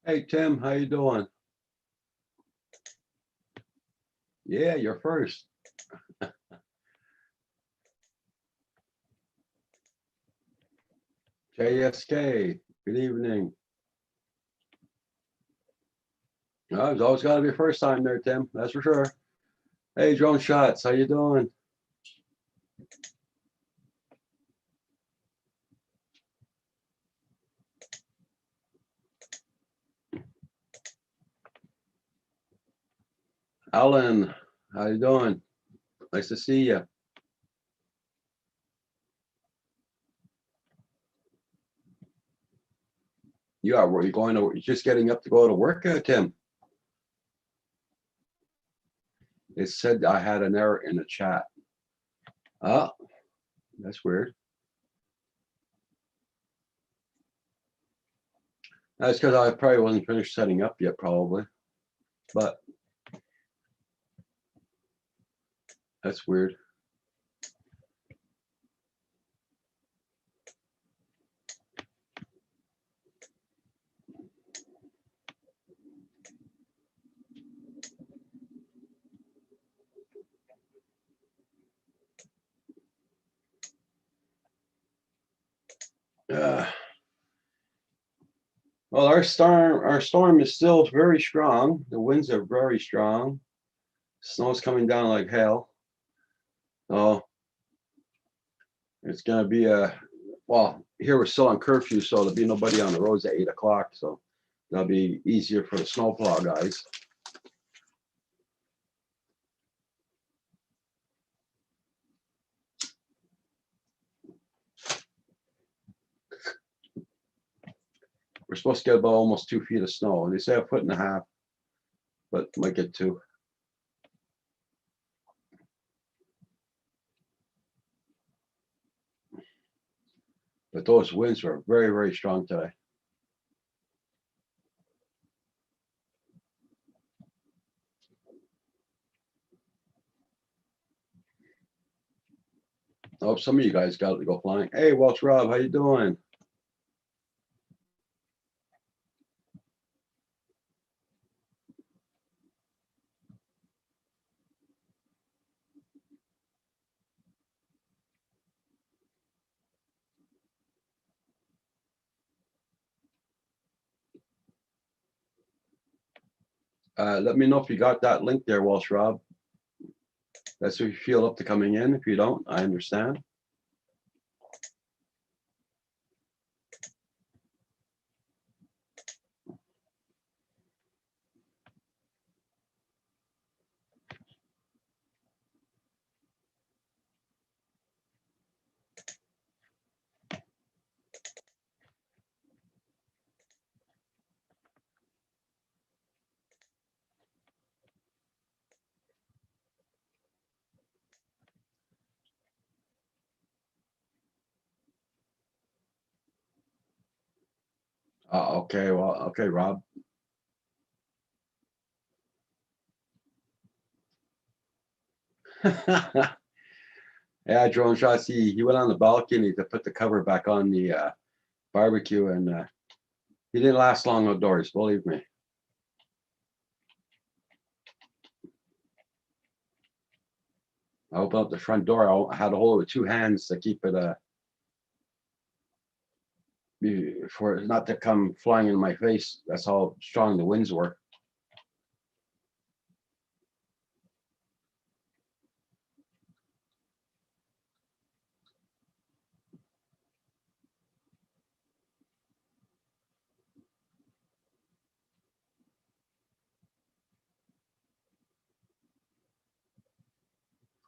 Hey Tim, how you doing? Yeah, you're first. JSK, good evening. Oh, it's always got to be a first time there, Tim. That's for sure. Hey, Drone Shots, how you doing? Alan, how you doing? Nice to see you. You are where you going to? You're just getting up to go to work, Tim. It said I had an error in the chat. Oh, that's weird. That's because I probably wasn't finished setting up yet, probably. But that's weird. Uh, well, our storm is still very strong. The winds are very strong. Snow's coming down like hell. Oh, it's gonna be well, here we're still on curfew, so there'll be nobody on the roads at 8 o'clock, so that'll be easier for the snowplow guys. We're supposed to get about almost 2 feet of snow. They say a foot and a half, but might get two. But those winds were very, very strong today. Oh, some of you guys got to go flying. Hey, Welch Rob, how you doing? Let me know if you got that link there, Welch Rob. That's if you feel up to coming in. If you don't, I understand. Okay, well, okay, Rob. Yeah, Drone Shots. He went on the balcony to put the cover back on the barbecue, and he didn't last long outdoors, believe me. I opened up the front door. I had to hold it with two hands to keep it for it not to come flying in my face. That's how strong the winds were.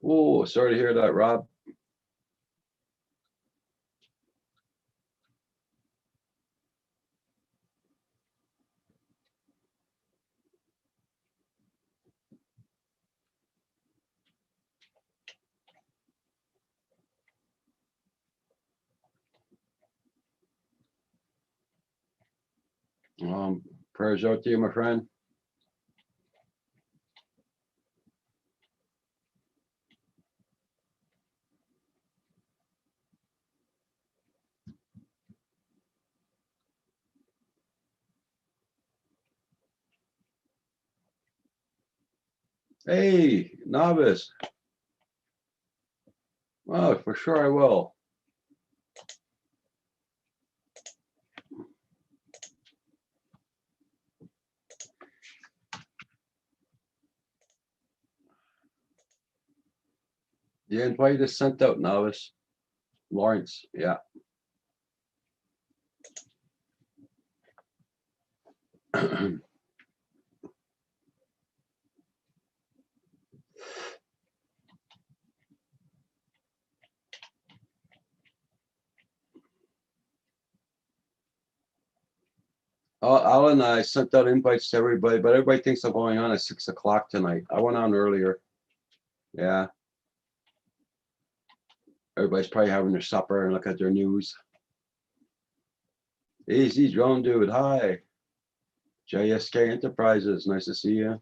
Oh, sorry to hear that, Rob. Prayers out to you, my friend. Hey, novice. Oh, for sure I will. The invite is sent out, novice. Lawrence, yeah. Alan, I sent out invites to everybody, but everybody thinks I'm going on at 6 o'clock tonight. I went on earlier. Yeah. Everybody's probably having their supper and look at their news. Easy drone dude, hi. JSK Enterprises, nice to see you.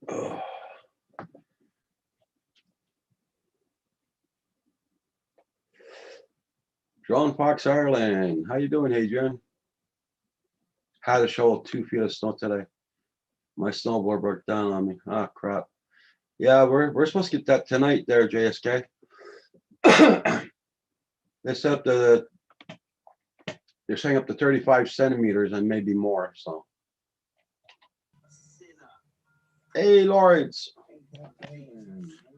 Oh. Drone Fox Ireland, how you doing, Adrian? Had a shovel 2 feet of snow today. My snowboard broke down on me. Ah, crap. Yeah, we're supposed to get that tonight there, JSK. They set up they're saying up to 35 centimeters and maybe more, so. Hey, Lawrence.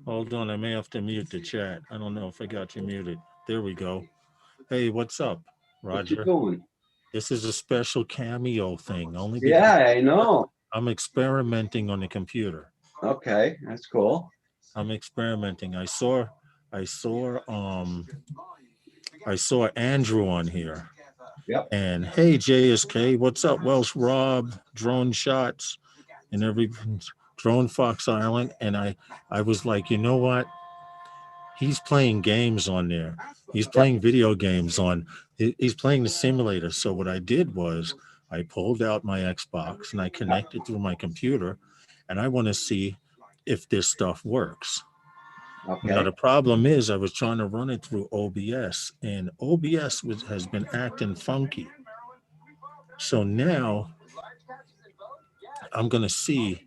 Hold on, I may have to mute the chat. I don't know if I got you muted. There we go. Hey, what's up, What you Roger? doing? This is a special cameo thing, only because Yeah, I know. I'm experimenting on the computer. Okay, that's cool. I'm experimenting. I saw Andrew on here. Yep. And hey, JSK, what's up, Welsh Rob, Drone Shots, and every Drone Fox Island. And I was like, you know what? He's playing games on there. He's playing video games on. He's playing the simulator. So what I did was I pulled out my Xbox and I connected through my computer, and I want to see if this stuff works. Okay. Now the problem is I was trying to run it through OBS, and OBS has been acting funky. So now I'm going to see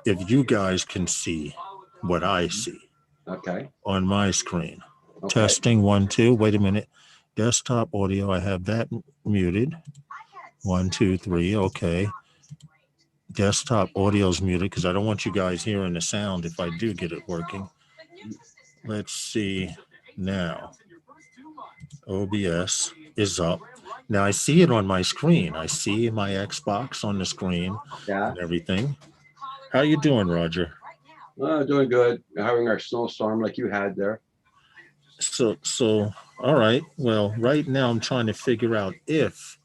if you guys can see what I see. Okay. On my screen. Okay. Testing 1, 2. Wait a minute. Desktop audio. I have that muted. 1, 2, 3. Okay. Desktop audio is muted because I don't want you guys hearing the sound if I do get it working. Let's see now. OBS is up. Now I see it on my screen. I see my Xbox on the screen and everything. How you doing, Roger? Doing good. Having our snowstorm like you had there. So all right. Well, right now I'm trying to figure out if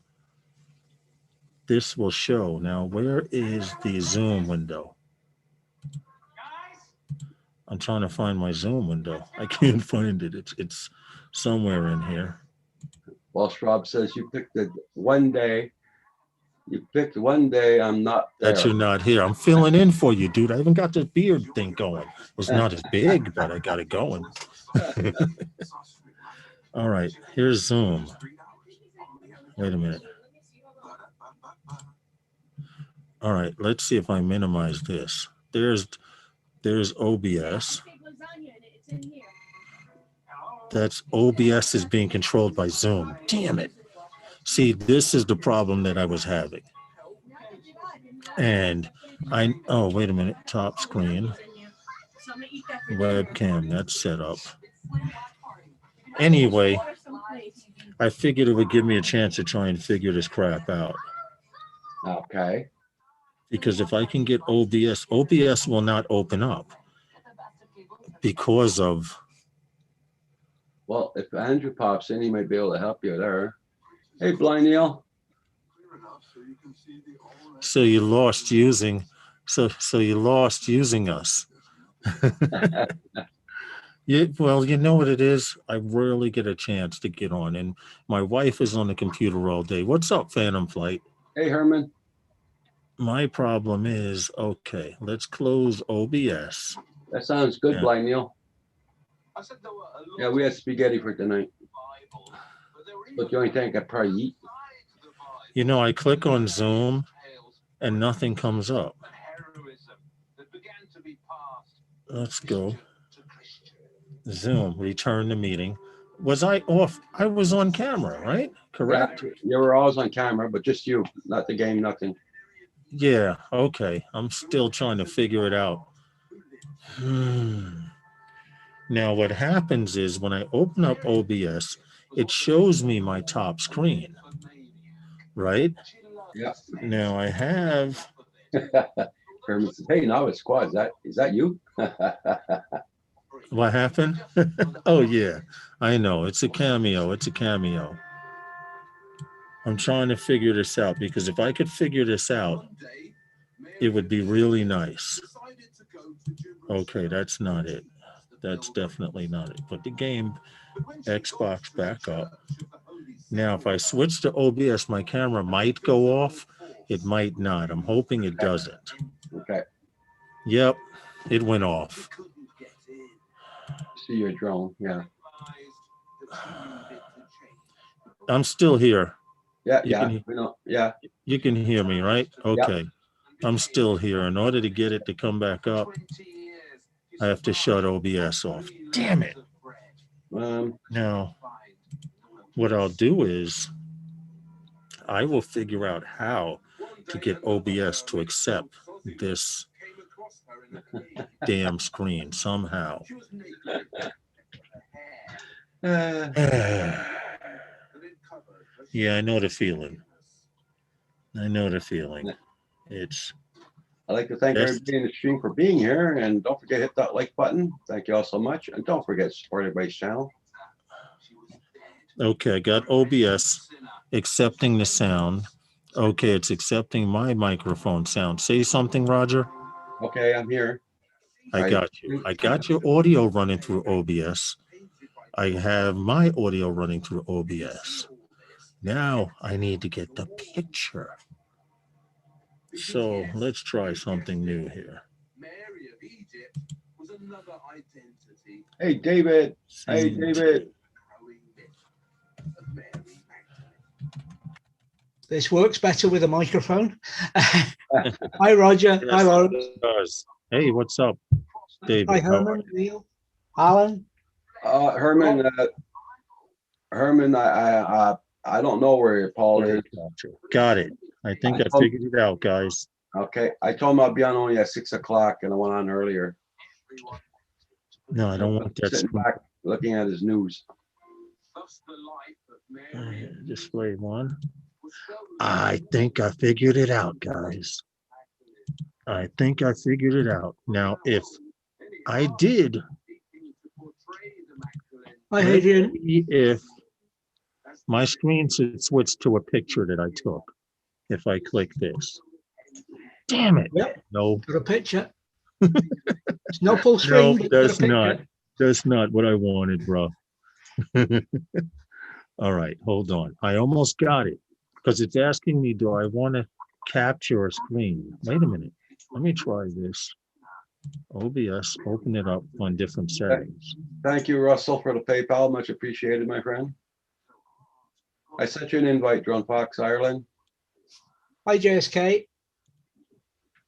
this will show. Now, where is the Zoom window? I'm trying to find my Zoom window. I can't find it. It's somewhere in here. Welsh Rob says you picked it one day. You picked one day. I'm not there. That you're not here. I'm filling in for you, dude. I even got the beard thing going. It's not as big, but I got it going. All right, here's Zoom. Wait a minute. All right, let's see if I minimize this. There's OBS. That's OBS is being controlled by Zoom. Damn it. See, this is the problem that I was having. And oh, wait a minute, top screen. Webcam, that's set up. Anyway, I figured it would give me a chance to try and figure this crap out. Okay. Because if I can get OBS will not open up because of. Well, if Andrew pops in, he might be able to help you there. Hey, Blind Neil. So you lost using, so you lost using us. Yeah, well, you know what it is? I rarely get a chance to get on, and my wife is on the computer all day. What's up, Phantom Flight? Hey, Herman. My problem is, okay, let's close OBS. That sounds good, Blind Neil. Yeah, we had spaghetti for tonight. But the only thing I could probably eat. You know, I click on Zoom and nothing comes up. Let's go. Zoom, return to meeting. Was I off? I was on camera, right? Correct? Yeah, you were always on camera, but just you, not the game, nothing. Yeah, okay. I'm still trying to figure it out. Now, what happens is when I open up OBS, it shows me my top screen, right? Yeah. Now I have, Herman says, hey, now it's squad. Is that you? what happened? Oh, yeah, I know. It's a cameo. It's a cameo. I'm trying to figure this out because if I could figure this out, it would be really nice. Okay, that's not it. That's definitely not it. Put the game Xbox back up. Now, if I switch to OBS, my camera might go off. It might not. I'm hoping it doesn't. Okay. Yep, it went off. See your drone. Yeah. I'm still here. Yeah. You Yeah. can, We know. Yeah. you can hear me, right? Okay. I'm still here. In order to get it to come back up, I have to shut OBS off. Damn it. Now, what I'll do is I will figure out how to get OBS to accept this damn screen somehow. Yeah, I know the feeling. I know the feeling. It's. I'd like to thank everybody in the stream for being here, and don't forget to hit that like button. Thank you all so much, and don't forget to support everybody's channel. Okay, I got OBS accepting the sound. Okay, it's accepting my microphone sound. Say something, Roger. Okay, I'm here. I got you. I got your audio running through OBS. I have my audio running through OBS. Now I need to get the picture. So let's try something new here. Hey, David. Hey, David. This works better with a microphone. Hi, Roger. Hi, Lawrence. Hey, what's up, David? Hi, Herman, Neil, Alan. Herman, I don't know where Paul is. Got it. I think I figured it out, guys. Okay, I told him I'll be on only at 6 o'clock, and I went on earlier. No, I don't want that. Sitting back looking at his news. Display one. I think I figured it out, guys. I think I figured it out. Now, if I did, Hi, Adrian. If my screen should switch to a picture that I took, if I click this. Damn it. Yep. No. Got a picture. It's no full screen. No, that's not. That's not what I wanted, bro. All right, hold on. I almost got it because it's asking me, do I want to capture a screen? Wait a minute. Let me try this. OBS, open it up on different settings. Thank you, Russell, for the PayPal. Much appreciated, my friend. I sent you an invite, Drone Fox Ireland. Hi, JSK.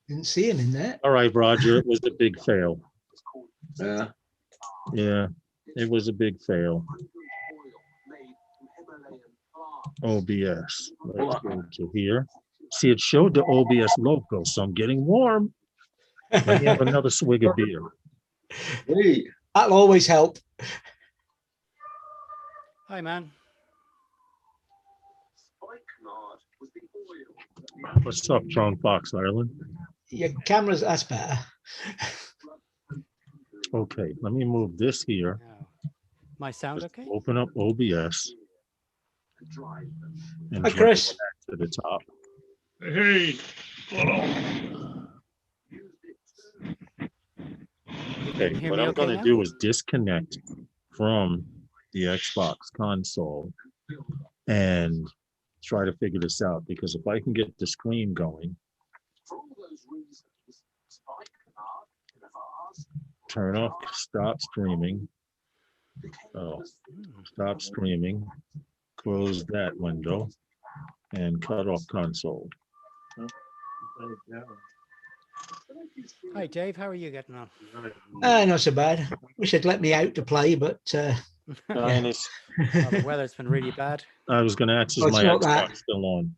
Didn't see him in there. All right, Roger, it was a big fail. Yeah. Yeah, it was a big fail. OBS. Let's go to here. See, it showed the OBS logo, so I'm getting warm. Let me have another swig of beer. Hey. That'll always help. Hi, man. What's up, Drone Fox Ireland? Your camera's, that's better. Okay, let me move this here. My sound okay? Open up OBS. And Hi, Chris. To the top. Hey. Okay, what I'm going to do is disconnect from the Xbox console and try to figure this out, because if I can get the screen going, turn off stop streaming, Oh, stop streaming, close that window, and cut off console. Hi, Dave. How are you getting on? Not so bad. Wish they'd let me out to play, but Minus, Well, the weather's been really bad. I was gonna ask, is Oh, it's my not that. Xbox still on?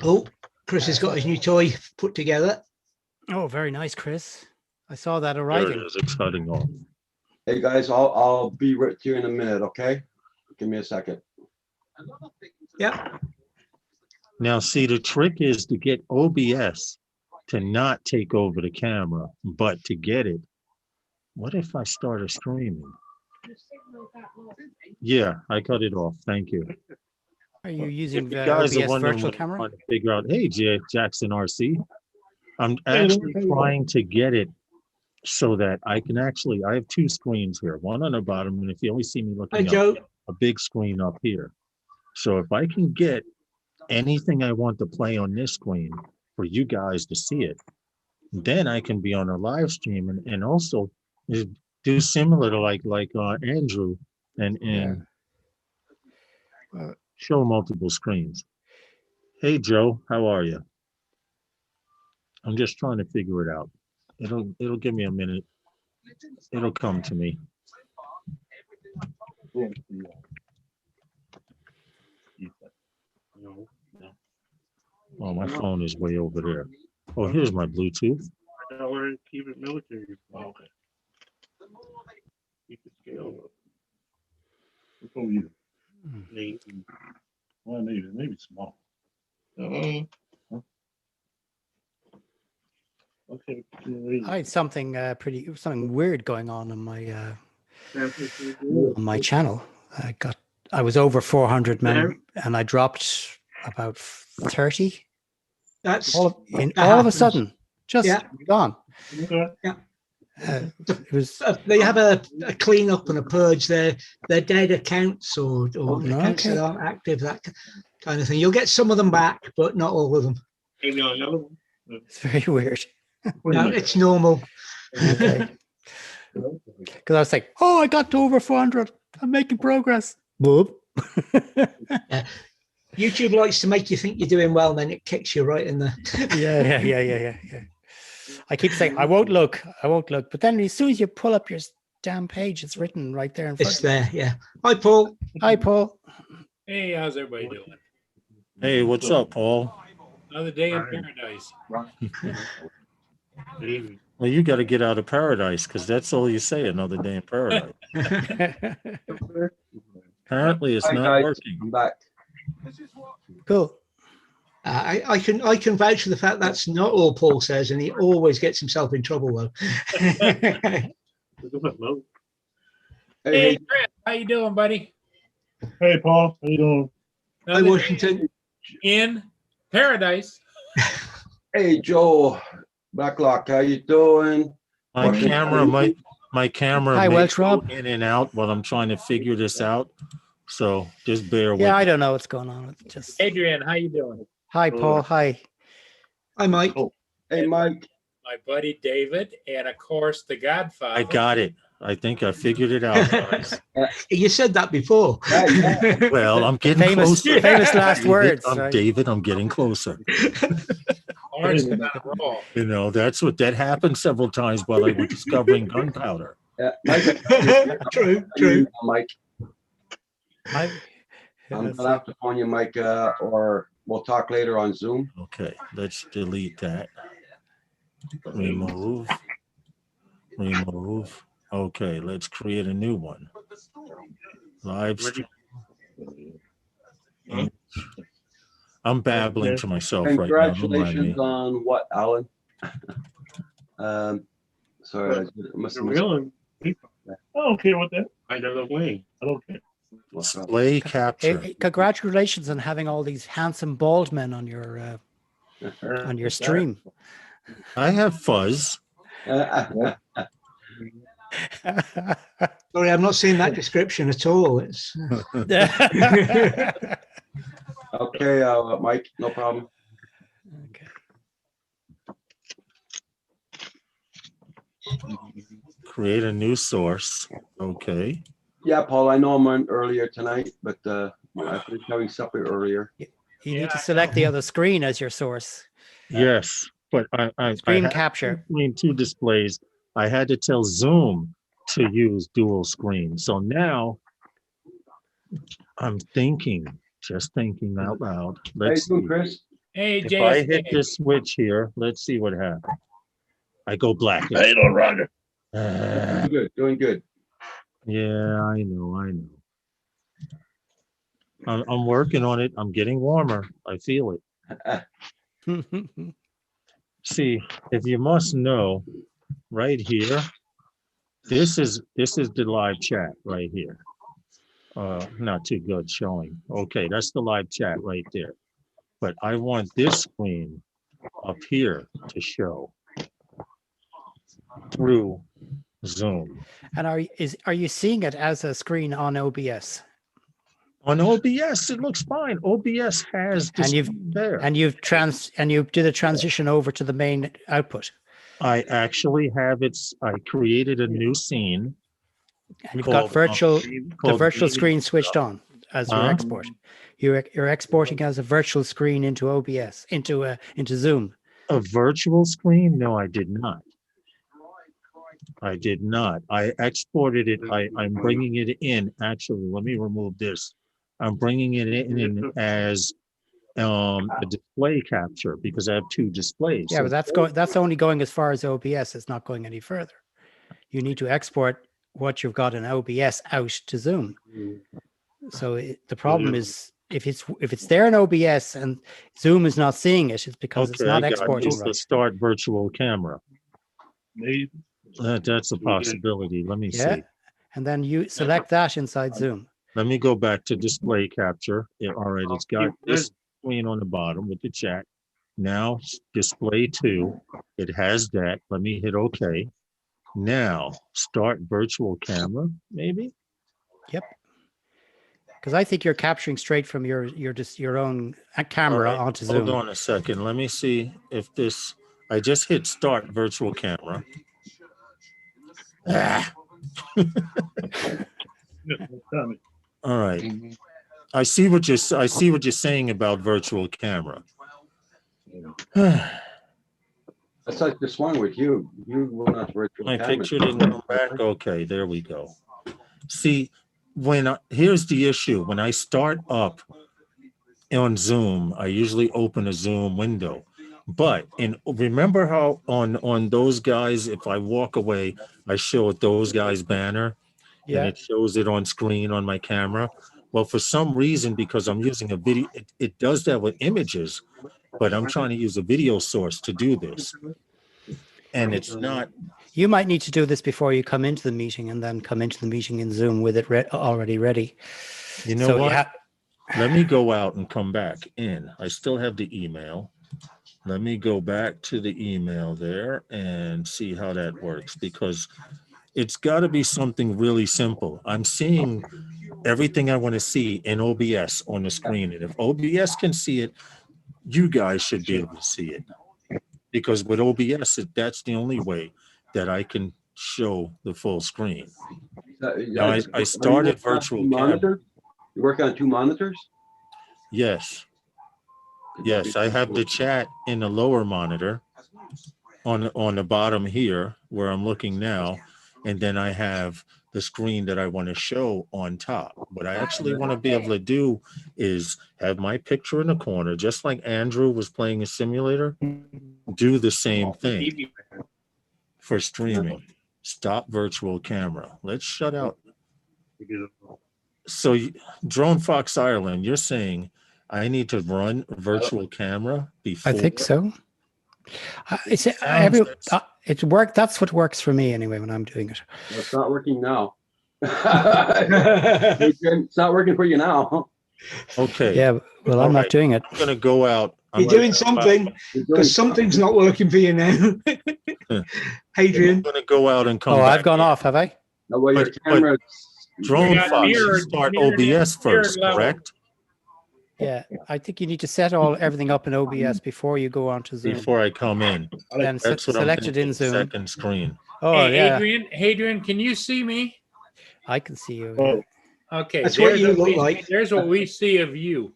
oh, Chris has got his new toy put together. Oh, very nice, Chris. I saw that There it arriving. is, it's cutting off. Hey, guys, I'll be with you in a minute, okay? Give me a second. Yeah. Now, see, the trick is to get OBS to not take over the camera, but to get it. What if I started streaming? Yeah, I cut it off. Thank you. Are you using If you the guys are OBS wondering virtual what I'm camera? trying to figure out, hey, Jackson RC, I'm actually trying to get it so that I can actually, I have two screens here, one on the bottom, and if you only see me Hi, looking up, Joe. a big screen up here. So if I can get anything I want to play on this screen for you guys to see it, then I can be on a live stream and also do similar to like Andrew and Well, show multiple screens. Hey Joe, how are you? I'm just trying to figure it out. It'll give me a minute. It'll come to me. Oh, my phone is way over there. Oh, here's my Bluetooth. Keep it military. Okay. Keep it scale up. Which one you? Nate. Well, maybe small. Okay. I had something something weird going on my channel. I was over 400 men and I dropped about 30. That's All that of a happens. sudden, just Yeah. gone. Okay. It was They have a clean up and a purge. They're dead accounts or accounts Okay. that aren't active, that kind of thing. You'll get some of them back, but not all of them. Hey, now another one. it's very weird. No, it's normal. Okay. Because I was like, oh, I got to over 400. I'm making progress. Whoop. YouTube likes to make you think you're doing well, and then it kicks you right in the. Yeah. I keep saying, I won't look. But then as soon as you pull up your damn page, it's written right there in front. It's there, yeah. Hi, Paul. Hi, Paul. Hey, how's everybody doing? Hey, what's up, Paul? Another day in paradise. Well, you got to get out of paradise because that's all you say, another day in paradise. Apparently, it's Hi, not guys. working. I'm back. Cool. I can vouch for the fact that's not all Paul says, and he always gets himself in trouble though. Hey, Hey, Chris, how you doing, buddy? Paul, how you doing? Hi, Another day Washington. in paradise. hey, Joe Blacklock, how you doing? My Washington. camera Hi, may Welsh go Rob. in and out while I'm trying to figure this out. So just bear with Yeah, I me. don't know what's going on. It's just Adrian, how you doing? hi, Paul. Hi. Hi, Mike. Hey, Mike. My buddy David, and of course the Godfather. I got it. I think I figured it out, guys. You said that before. Yeah. Well, I'm getting Famous last closer. words. I'm right? David, I'm getting closer. Orange is on a roll. You know, that happened several times while I was discovering gunpowder. Mike. True. Mike, I'm gonna have to phone you, Mike, or we'll talk later on Zoom. Okay, let's delete that. Remove. Okay, let's create a new one. Live stream. I'm babbling to myself right now. Don't mind me. Congratulations on what, Alan? Sorry, I must have missed. I don't care what that. I never win. I don't care. Display capture. Hey, congratulations on having all these handsome bald men on your stream. I have fuzz. Sorry, I'm not seeing that description at all. It's Okay, Mike, no problem. Okay. create a new source. Okay. Yeah, Paul, I know I'm on earlier tonight, but I finished having supper earlier. You Yeah, need to I select know. the other screen as your source. Yes, but I Screen had capture. between two displays. I had to tell Zoom to use dual screen. So now I'm thinking, just thinking out loud. How you Let's doing, see. Chris? Hey, If I hit JSK. this switch here, let's see what happens. I go black. Hey, no, Roger. Doing good, doing good. Yeah, I know. I'm working on it. I'm getting warmer. I feel it. See, if you must know, right here, this is the live chat right here. Not too good showing. Okay, that's the live chat right there. But I want this screen up here to show through Zoom. And are you seeing it as a screen on OBS? On OBS, it looks fine. OBS has the And you've- screen there. And you did a transition over to the main output, I actually have it. I created a new scene. and you've called, got virtual the the virtual Gaming screen switched on as your Huh? export. You're exporting as a virtual screen into OBS into Zoom. A virtual screen? No, I did not. I did not. I exported it. I'm bringing it in. Actually, let me remove this. I'm bringing it in as a display capture because I have two displays. Yeah, So but that's only going as far as OBS. It's not going any further. You need to export what you've got in OBS out to Zoom. So the problem is if it's there in OBS and Zoom is not seeing it, it's because it's okay, not I got exporting this. right. Let's start virtual camera. Maybe. That's a possibility. Let me Yeah. see. And then you select that inside Zoom. Let me go back to display capture. Yeah, all right, it's got this screen on the bottom with the chat. Now display 2, it has that. Let me hit OK. Now start virtual camera, maybe. Because I think you're capturing straight from your own camera All right, onto hold Zoom. on a second. Let me see if this. I just hit start virtual camera. Ah, Yeah, tell me. all right. I see what you're saying about virtual camera. That's like this one with you. You will not virtual My camera. picture didn't come back. Okay, there we go. See, here's the issue. When I start up on Zoom, I usually open a Zoom window. But remember how on those guys, if I walk away, I show it those guys banner and Yeah. it shows it on screen on my camera. Well, for some reason, because I'm using a video, it does that with images, but I'm trying to use a video source to do this. And it's not. You might need to do this before you come into the meeting and then come into the meeting in Zoom with it already ready. You know So what? Let me go out and come back in. I still have the email. Let me go back to the email there and see how that works, because it's got to be something really simple. I'm seeing everything I want to see in OBS on the screen. And if OBS can see it, you guys should be able to see it. Because with OBS, that's the only way that I can show the full screen. Now, I started virtual camera. You work on 2 monitors? Yes. Yes, I have the chat in the lower monitor on the bottom here where I'm looking now. And then I have the screen that I want to show on top. What I actually want to be able to do is have my picture in the corner, just like Andrew was playing a simulator, do the same thing for streaming. Stop virtual camera. Let's shut out. So Drone Fox Ireland, you're saying I need to run virtual camera before? I think so. It's Sounds- work. That's what works for me anyway when I'm doing it. Well, it's not working now. It's not working for you now. Okay. Yeah. Well, I'm All not right. doing it. I'm gonna go out. I'm You're gonna doing go out. something You're doing because something's not working for you now. I'm Adrian, gonna go out and come Oh, back. I've gone in. off, have I? No, well, your But- camera. Drone got Fox, you mirrored- start mirrored OBS first, level. correct? Yeah. I think you need to set everything up in OBS before you go on to Zoom. Before I come in. Then That's what I'm select it thinking, in Zoom. second screen. Oh Hey, yeah, Adrian, can you see me? I can see you. Oh, Okay. That's what there's you look we- like. There's what we see of you.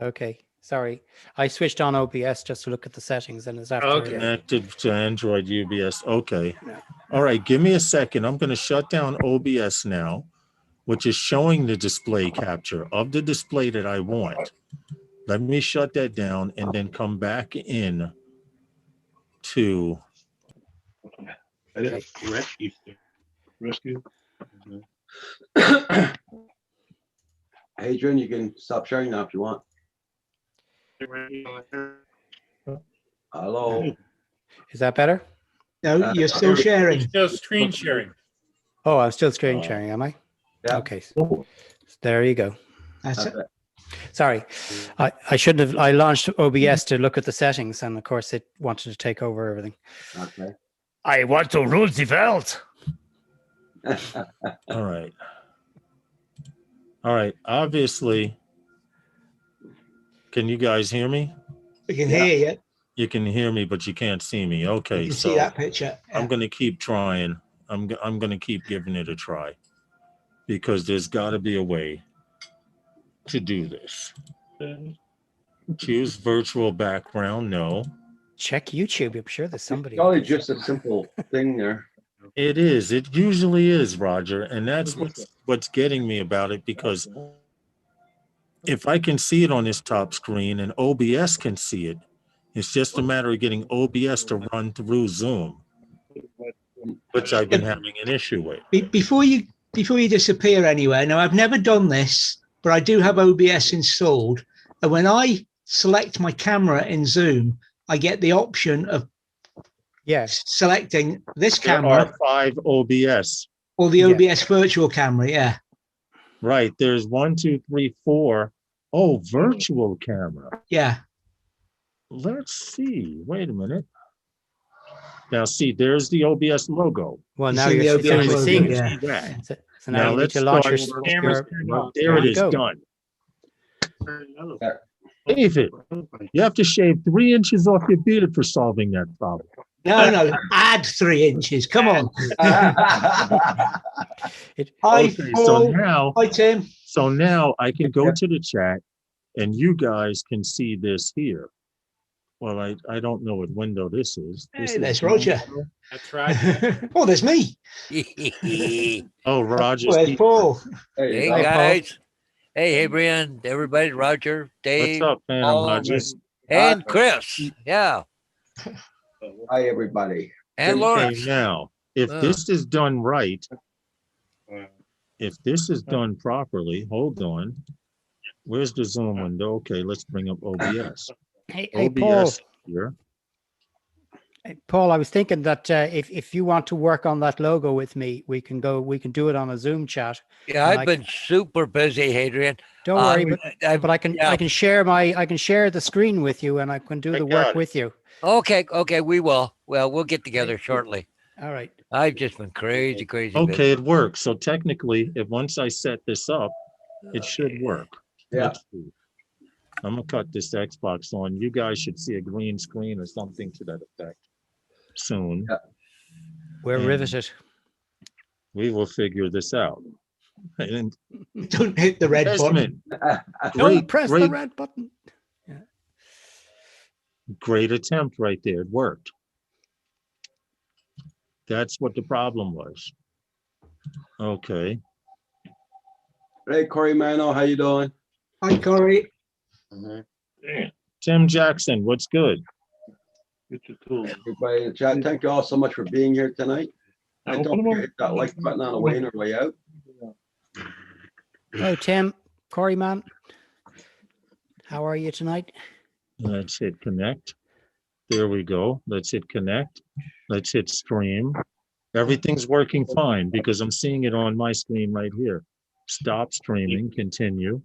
Okay, sorry. I switched on OBS just to look at the settings, and it's after. Okay. Connected to Android UBS. Okay. No. All right. Give me a second. I'm going to shut down OBS now, which is showing the display capture of the display that I want. Let me shut that down and then come back in to, I didn't rescue. Okay. Adrian, you can stop sharing now if you want. Hello. Is that better? No, you're still You're sharing. still screen sharing. Oh, I'm still screen sharing, am I? Yeah. Okay, there you go. That's it. Okay. Sorry, I shouldn't have. I launched OBS to look at the settings, and of course, it wanted to take over everything. Okay. I want to rule the world. all right. All right. Obviously, can you guys hear me? We can Yeah. hear you. You can hear me, but you can't see me. You Okay. can So see that picture. I'm Yeah. going to keep trying. I'm going to keep giving it a try because there's got to be a way to do this. Choose virtual background. No, Check YouTube. I'm sure there's somebody. Probably just a simple thing there. it is. It usually is, Roger. And that's what's getting me about it, because if I can see it on this top screen and OBS can see it, it's just a matter of getting OBS to run through Zoom, which I've been having an issue with. Before you disappear anywhere. Now, I've never done this, but I do have OBS installed. And when I select my camera in Zoom, I get the option of Yeah. selecting this There camera are 5 OBS. or the Yeah. OBS virtual camera. Yeah. Right. There's 1, 2, 3, 4. Oh, virtual camera. Yeah. Let's see. Wait a minute. Now, see, there's the OBS logo. Well, You now see the you're OBS finally logo, seeing it. yeah. See that? So now, you need let's to launch your. start- Camera's your turned off. There it you is, go. done. David, you have to shave 3 inches off your beard for solving that problem. No, add 3 inches. Come on. It, Hi, Okay, so Paul. Hi, Tim. now I can go to the chat and you guys can see this here. Well, I don't know what window this is. This Hey, is there's Roger. That's right. Oh, there's me. Oh, Roger's. Where's Paul? There you Hey go. Paul. guys. Hey Adrian, everybody, Roger, What's Dave, up, man? Paul, Rogers. and Chris. Yeah. Hi, everybody. And Okay, Lawrence. now, if this is done right, if this is done properly, hold on. Where's the Zoom window? Okay, let's bring up OBS. hey, Paul. OBS here. Hey, Paul, I was thinking that if you want to work on that logo with me, we can do it on a Zoom chat. Yeah, And I've been super busy, Adrian. Don't worry, but I yeah. can share the screen with you, and I can do I the got work it. with you. Okay, we will. Well, we'll get together shortly. All right. I've just been crazy busy. Okay, it works. So technically, if once I set this up, it should work. Yeah. Let's see. I'm gonna cut this Xbox on. You guys should see a green screen or something to that effect soon. Yeah. We're And riveted. we will figure this out. And Don't hit the red button. Desmond, Don't press the great, red button. great attempt right there. It worked. That's what the problem was. Okay. Hey, Corey Mano, how you doing? Hi, Corey. Tim Jackson, what's good? Get your tools. Everybody in the chat, thank you all so much for being here tonight. And don't forget to hit that like button on the way in or way out. Hello, Tim, Corey, man. How are you tonight? Let's hit connect. There we go. Let's hit connect. Let's hit stream. Everything's working fine because I'm seeing it on my screen right here. Stop streaming, continue.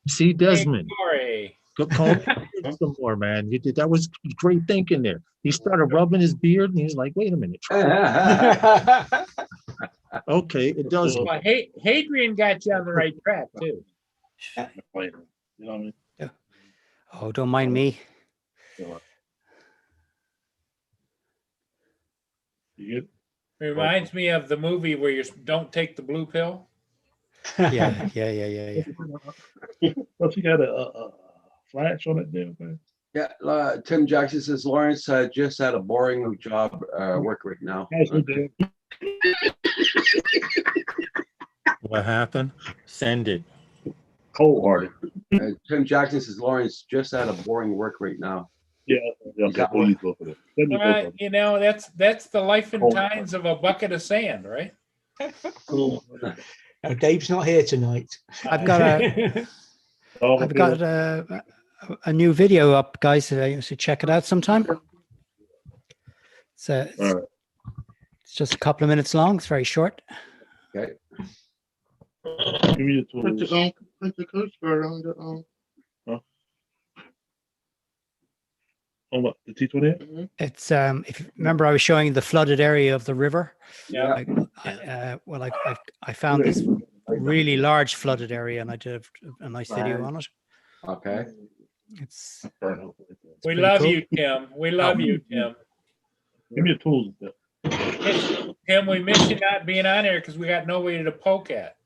See, Desmond, Corey. go call some more, man. You did, that was great thinking there. He started rubbing his beard and he's like, wait a minute. Okay, it does. Well, Hadrian got you on the right track too. Later. You know what I mean? Oh, don't mind me. You get it? Reminds me of the movie where you don't take the blue pill. Yeah, Don't you got a flash on that damn thing? Yeah, Tim Jackson says Lawrence just had a boring job work right now. Yes, we did. What happened? Send it. Cold hearted. Tim Jackson says Lawrence just had a boring work right now. Yeah, okay, please go for that. Send me both of Well, them. you know, that's the life and times of a bucket of sand, right? Cool. No, Dave's not here tonight. I've got Oh, I've got a new video up, guys. So check it out sometime. So All right. it's just a couple of minutes long. It's very short. Okay. Give me the tools. Put the coach guard on the On what? The T20? It's if you remember, I was showing you the flooded area of the river. Yeah. I found this really large flooded area, and I did a nice video on it. Okay. It's We pretty love cool. you, Tim. We love you, Tim. Give me the tools. Tim, we miss you not being on here because we got nobody to poke at.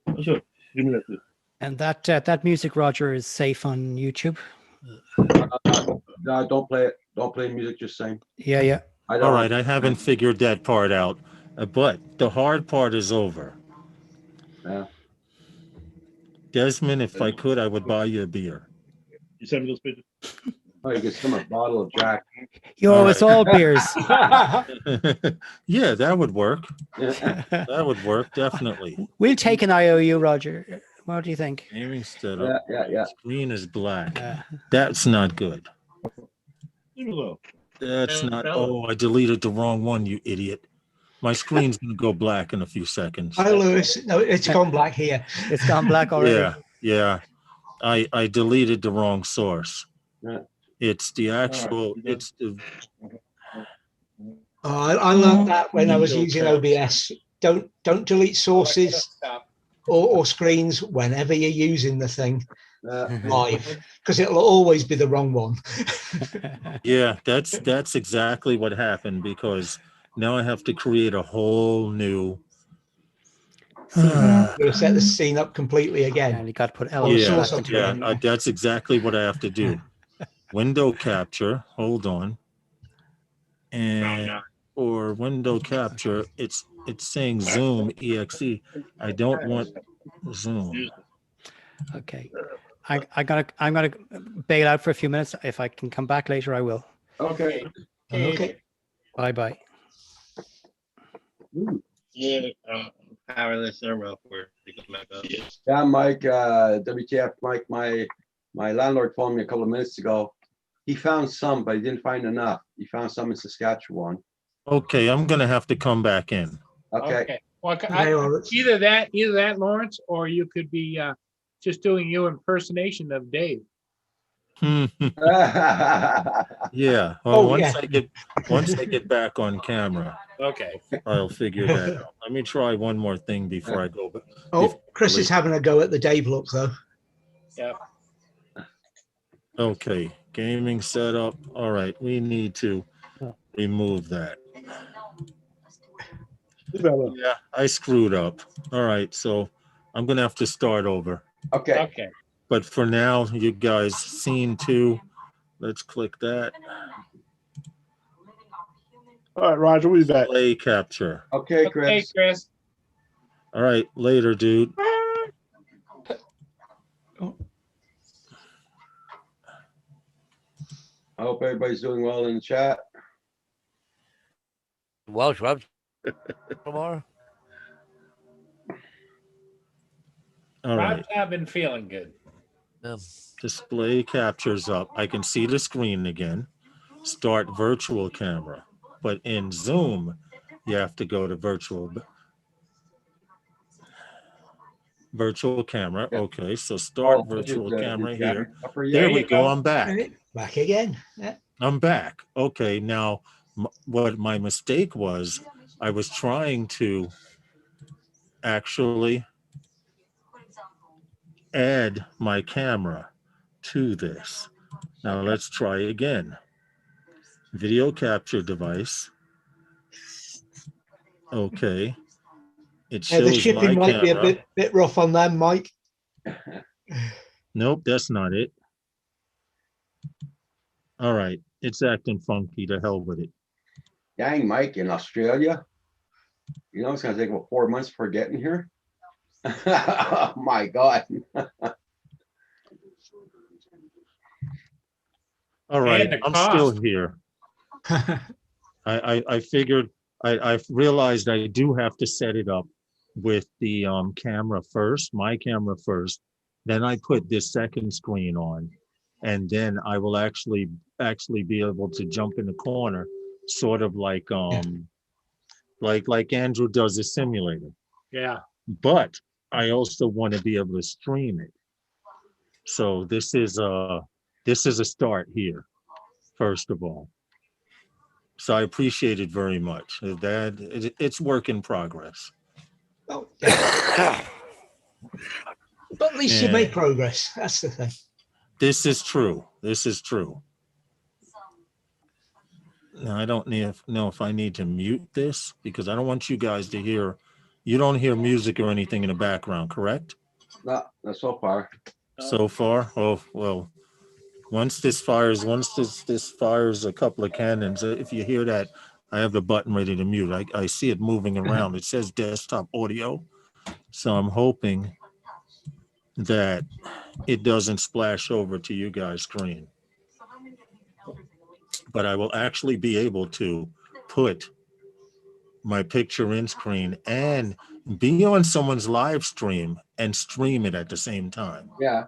What's up? Give me that. Too. and that music, Roger, is safe on YouTube. No, don't play it. Don't play music. Just sing. Yeah. I don't. All right, I haven't figured that part out, but the hard part is over. Yeah. Desmond, if I could, I would buy you a beer. You send me those pictures? Oh, you get some a bottle of Jack. Yo, it's all beers. Yeah, that would work. Yeah. That would work, definitely. We'll take an IOU, Roger. What do you think? Aiming setup. Yeah. Screen is black. Uh, That's not good. Leave it alone. That's not. Oh, I deleted the wrong one, you idiot. My screen's gonna go black in a few seconds. Hi, Lewis. No, it's gone black here. it's gone black already. Yeah. I deleted the wrong source. Yeah. It's the actual. It's the. Oh, I learned that when I was using OBS. Don't delete sources Stop. or screens whenever you're using the thing Yeah. live, because it'll always be the wrong one. Yeah, that's exactly what happened because now I have to create a whole new. We'll set the scene up completely again. And you got to put Oh, elements sure, Yeah, back something. into it. yeah, that's exactly what I have to do. Window capture. Hold on. And or window capture. It's saying Zoom exe. I don't want Zoom. Okay. I'm gonna bail out for a few minutes. If I can come back later, I will. Okay. Okay. Bye. Yeah, powerless server up where they come back up. Yeah, Mike. WTF, Mike. My landlord phoned me a couple of minutes ago. He found some, but he didn't find enough. He found some in Saskatchewan. Okay, I'm gonna have to come back in. Okay. Well, Okay, Lawrence. either that, Lawrence, or you could be just doing your impersonation of Dave. Yeah. Well, Oh, once yeah. once I get back on camera, Okay. I'll figure that out. Let me try one more thing before I go. Oh, Chris is having a go at the Dave look though. Yeah. Okay, gaming setup. All right, we need to remove that. Leave that alone. Yeah, I screwed up. All right, so I'm gonna have to start over. Okay. Okay. But for now, you guys, scene 2. Let's click that. All right, Roger, we'll be back. Play capture. Okay, Okay, Chris. Chris. All right, later, dude. I hope everybody's doing well in the chat. Welsh Rob tomorrow. All right, Rob's not been feeling good. display captures up. I can see the screen again. Start virtual camera. But in Zoom, you have to go to virtual camera. Yeah. Okay, so start Oh, virtual just, camera yeah, here. upper, There yeah. we go. I'm back. Back again. Yeah. I'm back. Okay, now what my mistake was, I was trying to actually add my camera to this. Now let's try again. Video capture device. Okay. It Yeah, the shows shipping my might be a camera. bit rough on them, Mike. Nope, that's not it. All right, it's acting funky. To hell with it. Dang, Mike, in Australia, you know, it's gonna take about 4 months before getting here. Oh my God. All right, the I'm still cost. here. I figured I realized I do have to set it up with the camera first, my camera first. Then I put this second screen on, and then I will actually be able to jump in the corner, sort of like like Andrew does a simulator. Yeah. But I also want to be able to stream it. So this is a start here, first of all. So I appreciate it very much. It's work in progress. Oh, yeah. But at least you Yeah. make progress. That's the thing. This is true. This is true. Now I don't know if I need to mute this because I don't want you guys to hear. You don't hear music or anything in the background, correct? Not so far. So far? Oh well. Once this fires a couple of cannons, if you hear that, I have the button ready to mute. I see it moving around. It says desktop audio. So I'm hoping that it doesn't splash over to you guys' screen. But I will actually be able to put my picture in screen and be on someone's live stream and stream it at the same time. Yeah.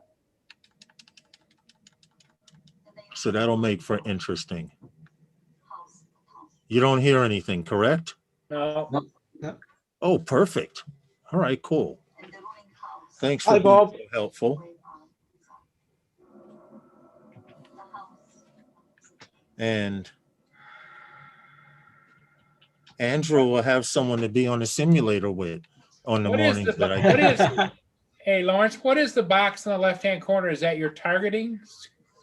So that'll make for interesting. You don't hear anything, correct? No. Oh, perfect. All right, cool. Thanks for Hi, being Bob. so helpful. And Andrew will have someone to be on the simulator with on the What is mornings the- that I what can. is- Hey, Lawrence, what is the box in the left-hand corner? Is that your targeting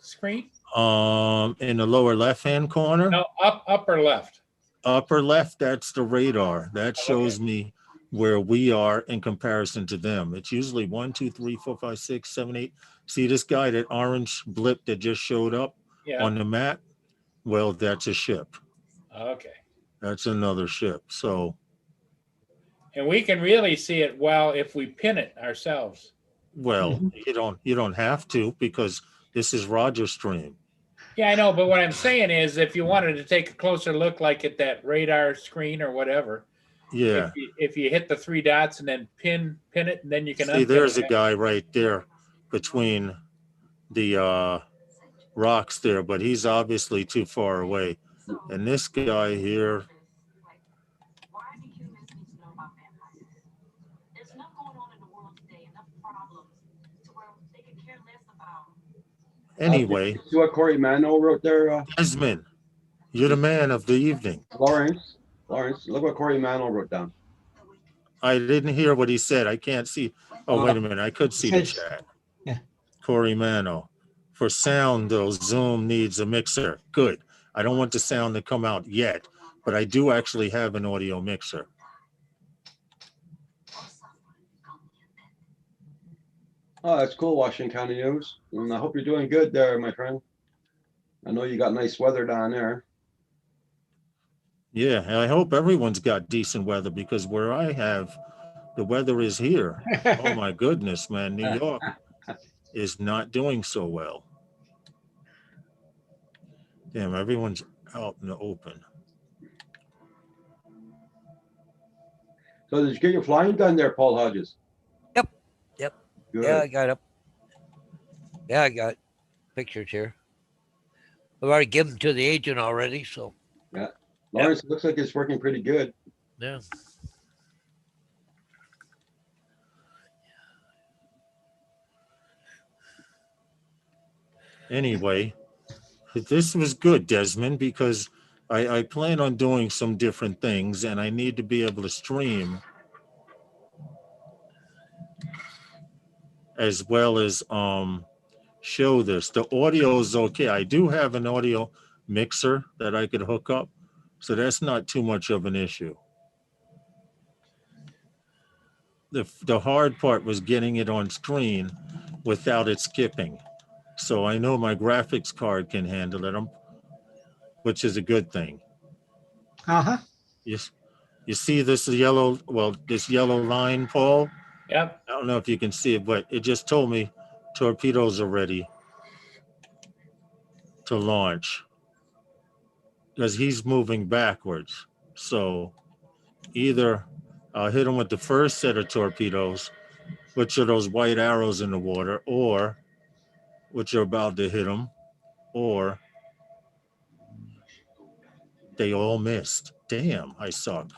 screen? In the lower left-hand corner, No, upper left. upper left, that's the radar. That shows me where we are in comparison to them. It's usually 1, 2, 3, 4, 5, 6, 7, 8. See this guy, that orange blip that just showed up Yeah. on the map? Well, that's a ship. Okay. That's another ship. So, And we can really see it well if we pin it ourselves. well, you don't have to because this is Roger Stream. Yeah, I know, but what I'm saying is if you wanted to take a closer look like at that radar screen or whatever, Yeah. if you hit the 3 dots and then pin it, and then you can See, unpin there's it. a guy right there between the rocks there, but he's obviously too far away. And this guy here, anyway, See what Corey Mano wrote there, Desmond, you're the man of the evening. Lawrence? Lawrence, look what Corey Mano wrote down. I didn't hear what he said. I can't see. Oh, wait a minute. I could see the chat. Yeah. Corey Mano. For sound, though, Zoom needs a mixer. Good. I don't want the sound to come out yet, but I do actually have an audio mixer. Oh, that's cool, Washington County News. And I hope you're doing good there, my friend. I know you got nice weather down there. Yeah, and I hope everyone's got decent weather because where I have, the weather is here. Oh my goodness, man. New York is not doing so well. Damn, everyone's out in the open. So did you get your flying done there, Paul Hodges? Yep. Good. Yeah, I got it. Yeah, I got pictures here. I've already given them to the agent already, so Lawrence, it looks like it's working pretty good. yeah. Anyway, this was good, Desmond, because I plan on doing some different things and I need to be able to stream as well as show this. The audio is okay. I do have an audio mixer that I could hook up. So that's not too much of an issue. The hard part was getting it on screen without it skipping. So I know my graphics card can handle it, which is a good thing. Uh-huh. You see this yellow line, Paul? Yep. I don't know if you can see it, but it just told me torpedoes are ready to launch because he's moving backwards. So either I'll hit him with the first set of torpedoes, which are those white arrows in the water, or which are about to hit him, or they all missed. Damn, I suck.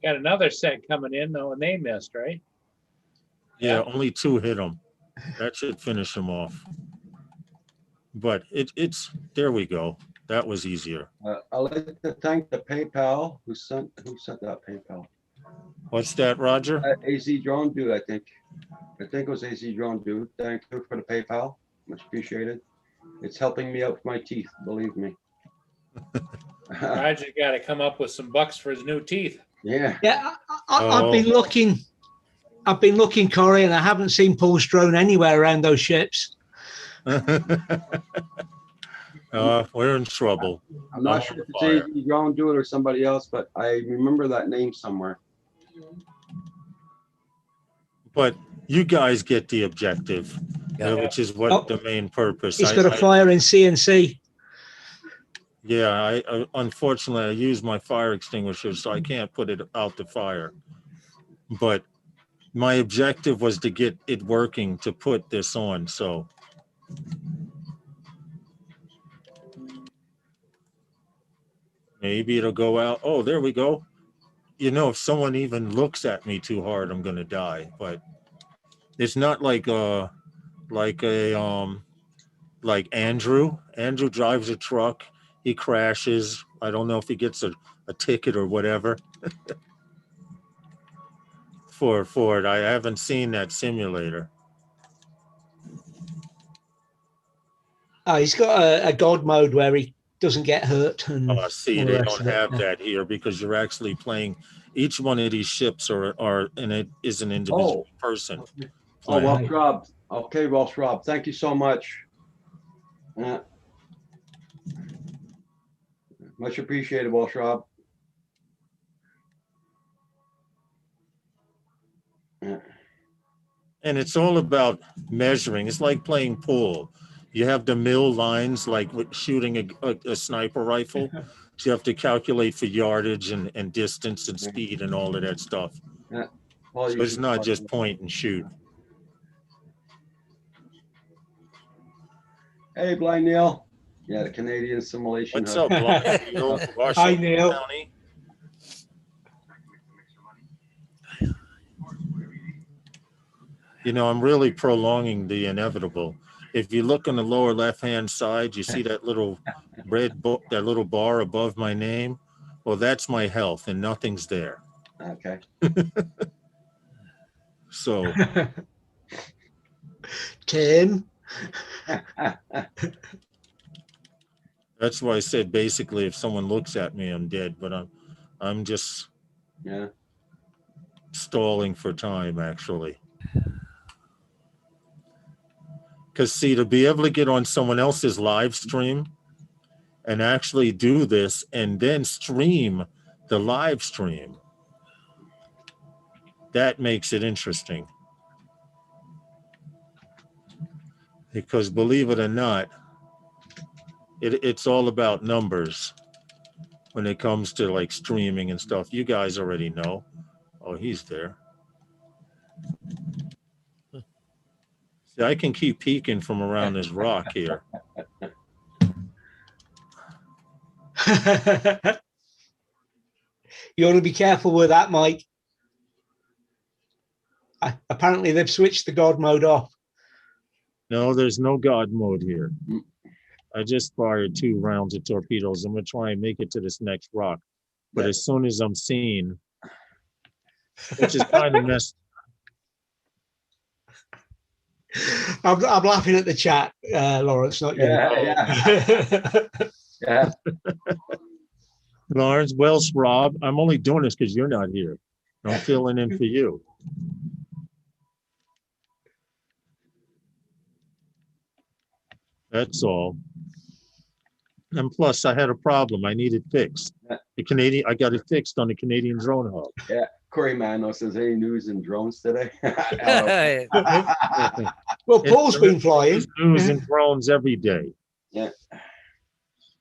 Got another set coming in though, and they missed, right? Yeah, only 2 hit him. That should finish him off. But it's there we go. That was easier. I'd like to thank the PayPal who sent that PayPal. What's that, Roger? AZ Drone Dude, I think it was AZ Drone Dude. Thank you for the PayPal. Much appreciated. It's helping me out with my teeth, believe me. Roger got to come up with some bucks for his new teeth. Yeah. Yeah, I've been looking. I've been looking, Corey, and I haven't seen Paul's drone anywhere around those ships. We're in trouble. I'm not sure if it's AZ Drone Dude or somebody else, but I remember that name somewhere. But you guys get the objective, which is what the main purpose. He's got a fire in CNC. Yeah, I unfortunately I use my fire extinguisher, so I can't put it out the fire. But my objective was to get it working to put this on. So maybe it'll go out. Oh, there we go. You know, if someone even looks at me too hard, I'm gonna die. But it's not like Andrew. Andrew drives a truck. He crashes. I don't know if he gets a ticket or whatever for it. I haven't seen that simulator. He's got a God mode where he doesn't get hurt. And See, they don't have that here because you're actually playing. Each one of these ships are and it is an individual person. Oh, well, Rob. Okay, well, Rob, thank you so much. Much appreciated, Walsh Rob. And it's all about measuring. It's like playing pool. You have the mill lines like with shooting a sniper rifle. So you have to calculate for yardage and distance and speed and all of that stuff. Yeah. So it's not just point and shoot. Hey, Blind Neil. Yeah, the Canadian Simulation What's Hub. up, Blind Neil? Hi, Neil. County. You know, I'm really prolonging the inevitable. If you look on the lower left-hand side, you see that little red book, that little bar above my name. Well, that's my health, and nothing's there. Okay. So, Tim. that's why I said basically, if someone looks at me, I'm dead. But I'm just stalling for time, actually. Because see, to be able to get on someone else's live stream and actually do this and then stream the live stream, that makes it interesting. Because believe it or not, it's all about numbers when it comes to like streaming and stuff. You guys already know. Oh, he's there. See, I can keep peeking from around this rock here. You ought to be careful with that, Mike. Apparently, they've switched the God mode off. No, there's no God mode here. I just fired 2 rounds of torpedoes. I'm going to try and make it to this next rock. But as soon as I'm seen, which is kind of messed. I'm laughing at the chat, Lawrence, not you. Yeah, yeah. Lawrence, Welsh, Rob, I'm only doing this because you're not here. I'm filling in for you. That's all. And plus, I had a problem. I needed fixed. I got it fixed on the Canadian Drone Hub. Corey Mano says, any news in drones today? Well, Paul's been flying. There's news and drones every day. Yeah.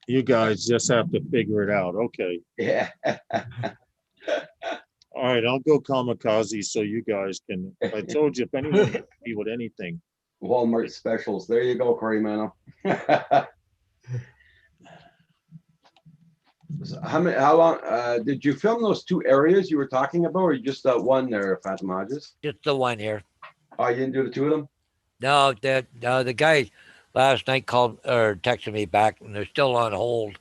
You guys just have to figure it out. Okay. Yeah. All right, I'll go kamikaze so you guys can. I told you if anyone can be with anything. Walmart specials. There you go, Corey Mano. So how long did you film those two areas you were talking about, or just one there, Phantom Hodges? Just the one here. Oh, you didn't do the two of them? No, the guy last night called or texted me back, and they're still on hold.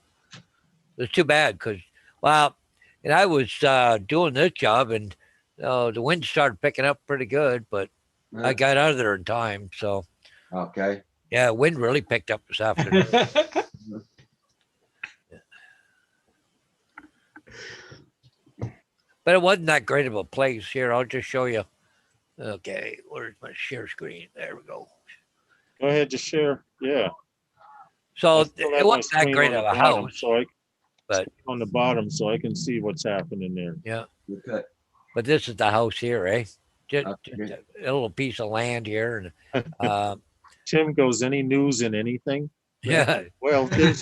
It's too bad because, well, and I was doing this job, and the wind started picking up pretty good, but I got out of there in time. So, Okay. yeah, wind really picked up this afternoon. But it wasn't that great of a place. Here, I'll just show you. Okay, where's my share screen? There we go. Go ahead, just share. Yeah. So I still have it my wasn't that screen great on of the a bottom, house, So but on the bottom, so I can see what's happening there. yeah. Okay. But this is the house here, eh? Just Okay. a little piece of land here, and Tim goes, any news in anything? yeah, Well, there's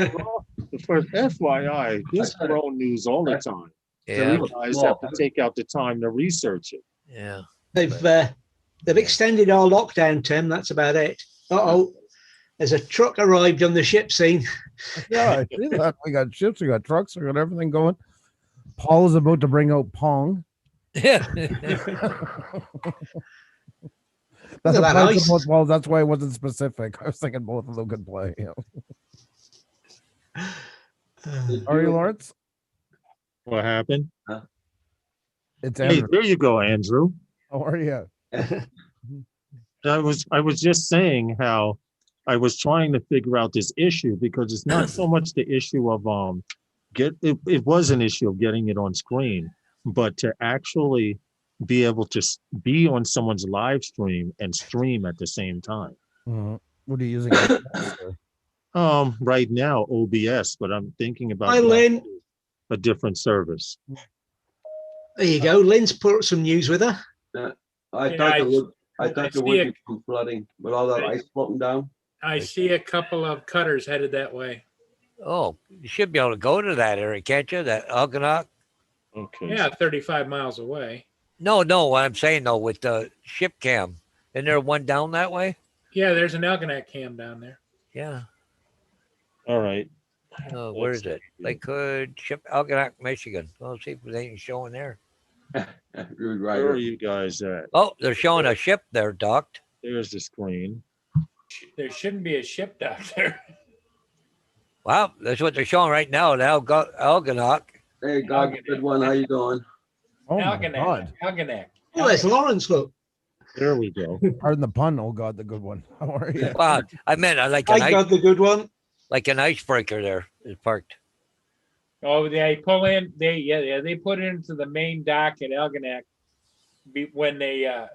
for FYI, there's drone news all the time. yeah, You guys have to take out the time to research it. yeah. They've extended our lockdown, Tim. That's about it. Uh-oh. There's a truck arrived on the ship scene. Yeah, I see that. We got ships, we got trucks, we got everything going. Paul is about to bring out Pong. Yeah. That's, Look at that ice. well, that's why I wasn't specific. I was thinking both of them could play. You know. Are you, Lawrence? What happened? It's Hey, Andrew. there you go, Andrew. How are you? I was just saying how I was trying to figure out this issue because it's not so much the issue of it was an issue of getting it on screen, but to actually be able to be on someone's live stream and stream at the same time. Mhm. What are you using? Right now OBS, but I'm thinking about Hi, Lynn. a different service. There you go. Lynn's put some news with her. I Yeah, thought see the would it. be from flooding with all that ice floating down. I see a couple of cutters headed that way. Oh, you should be able to go to that area, can't you? That Elginak? Okay. Yeah, 35 miles away. No, what I'm saying though, with the ship cam, isn't there one down that way? Yeah, there's an Algonac cam down there. Yeah. All right. Where is it? Lakewood, ship Algonac, Michigan. Let's see if there's anything showing there. Rude Where are Rider. you guys at? Oh, they're showing a ship there docked. There's the screen. There shouldn't be a ship down there. Wow, that's what they're showing right now. Now Algonac. Hey, God, good one. How you doing? Oh my Algonac. God. Algonac. Oh, there's Lawrence. Look. There we go. Pardon the pun. Oh God, the good one. How are you? Wow, I meant like I got the good one. an icebreaker there is parked. Oh, they pull in. They put it into the main dock at Algonac when they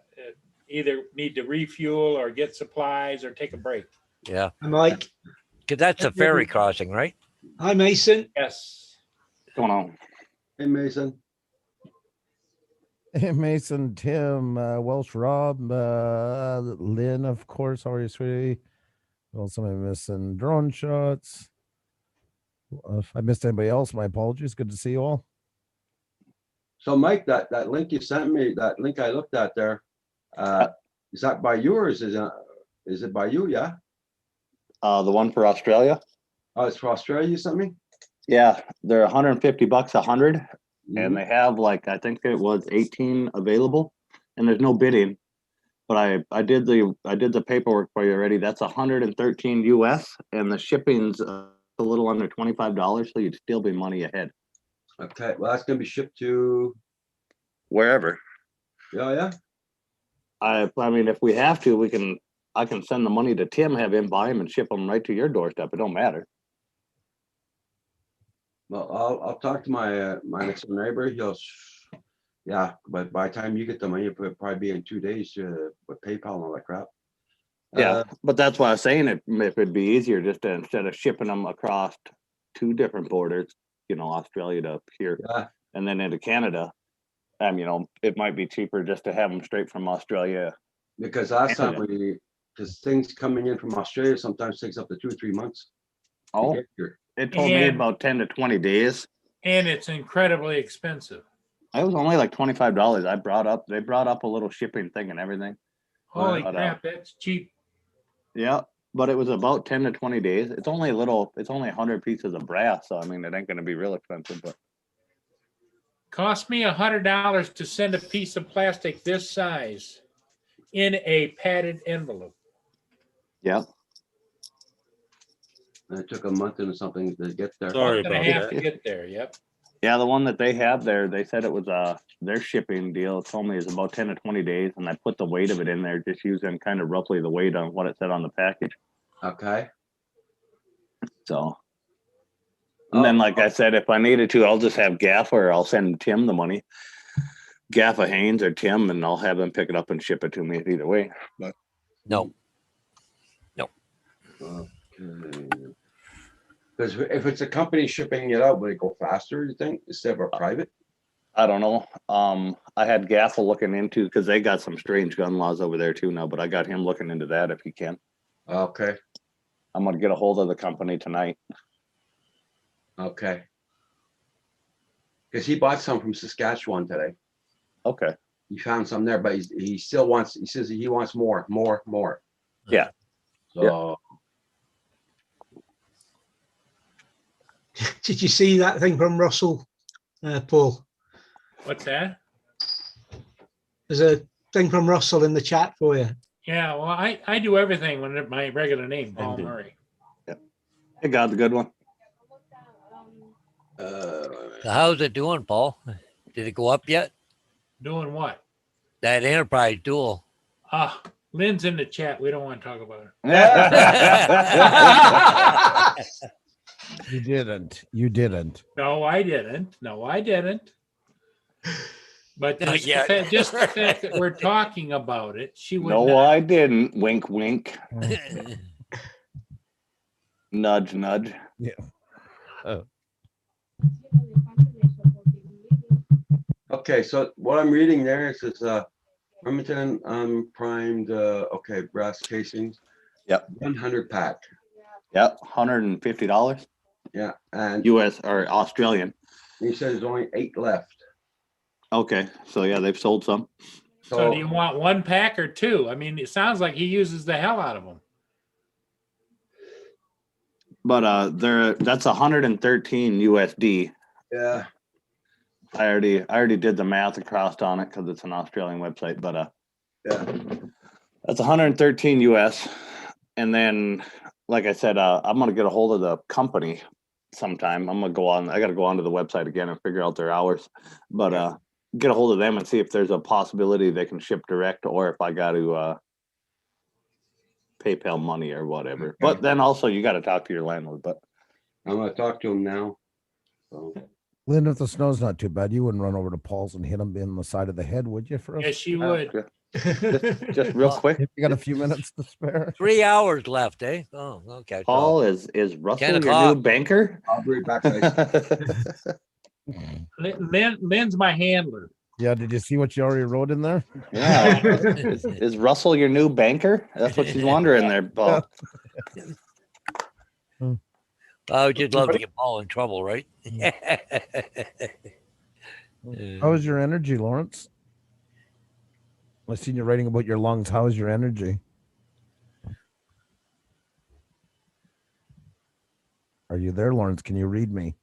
either need to refuel or get supplies or take a break. Yeah, I'm Mike. because that's a ferry crossing, right? Hi, Mason. Yes. What's going on? Hey, Mason. Hey, Mason, Tim, Welsh, Rob, Lynn, of course. How are you, sweetie? Also, am I missing drone shots? If I missed anybody else, my apologies. Good to see you all. So, Mike, that link you sent me, that link I looked at there, is that by you or is it by you? Yeah. The one for Australia. Oh, it's for Australia. You sent me. Yeah, they're $150 100, Mhm. and they have like I think it was 18 available, and there's no bidding. But I did the paperwork for you already. That's 113 US, and the shipping's a little under $25, so you'd still be money ahead Okay. Well, that's gonna be shipped to. wherever. Yeah, yeah. I mean, if we have to, we can I can send the money to Tim, have him buy them and ship them right to your doorstep. It don't matter. Well, I'll talk to my next door neighbor. Yeah, but by the time you get the money, it'll probably be in 2 days with PayPal and all that crap. Yeah, but that's why I was saying if it'd be easier just to, instead of shipping them across 2 different borders, you know, Australia to here Yeah, and then into Canada, you know, it might be cheaper just to have them straight from Australia. because last time Canada. because things coming in from Australia sometimes takes up to 2 or 3 months. to Oh, get here. it told me And- about 10 to 20 days. And it's incredibly expensive. It was only like $25. They brought up a little shipping thing and everything. Holy But, crap, that's cheap. Yeah, but it was about 10 to 20 days. It's only 100 pieces of brass. So, I mean, it ain't going to be real expensive, but Cost me $100 to send a piece of plastic this size in a padded envelope. yeah. And it took a month and something to get there. Sorry Month and a about half to that. get there, yep. Yeah, the one that they have there, they said it was their shipping deal. It told me it's about 10 to 20 days, and I put the weight of it in there, just using kind of roughly the weight on what it said on the package. Okay. So, and then, Oh. like I said, if I needed to, I'll just have Gaffa, or I'll send Tim the money. Gaffa Haynes or Tim, and I'll have them pick it up and ship it to me either way. But No. Because if it's a company shipping it out, would it go faster, you think, instead of a private? I don't know. I had Gaffa looking into, because they got some strange gun laws over there too now, but I got him looking into that if he can. Okay, I'm gonna get a hold of the company tonight. okay. Because he bought some from Saskatchewan today. Okay. He found some there, but he still wants, he says he wants more. Yeah. So, Did you see that thing from Russell, Paul? What's that? There's a thing from Russell in the chat for you. Yeah, well, I do everything when my regular name, Paul Indeed. Murray. Hey, got the good one. So how's it doing, Paul? Did it go up yet? Doing what? That Enterprise duel. Ah, Lynn's in the chat. We don't want to talk about it. You didn't. You didn't. No, I didn't. But Not just, yet. just the fact that we're talking about it, she would No, not. I didn't. Wink, wink. Nudge, nudge. okay, so what I'm reading there is Remington primed, okay, brass casings. Yep. 100 pack. Yep, $150 Yeah, and US or Australian. he says there's only 8 left. Okay, so yeah, they've sold some. So do you want 1 pack or 2? I mean, it sounds like he uses the hell out of them. But that's 113 USD. Yeah, I already did the math across on it because it's an Australian website, but yeah. that's 113 US. And then, like I said, I'm gonna get a hold of the company sometime. I gotta go onto the website again and figure out their hours. But get a hold of them and see if there's a possibility they can ship direct, or if I got to PayPal money or whatever. Okay. But then also you got to talk to your landlord. But I'm gonna talk to him now. So, Lynn, if the snow's not too bad, you wouldn't run over to Paul's and hit him in the side of the head, would you? For us? Yes, you would. just real quick, If you got a few minutes to spare. 3 hours left, eh? Oh, okay. Paul, is Russell 10 your new o'clock. banker? I'll be right back, guys. Lynn's my handler. Yeah, did you see what you already wrote in there? Yeah. Is Russell your new banker? That's what she's wondering there, Paul. I would just love to get Paul in trouble, right? How is your energy, Lawrence? I seen you writing about your lungs. How is your energy? Are you there, Lawrence? Can you read me?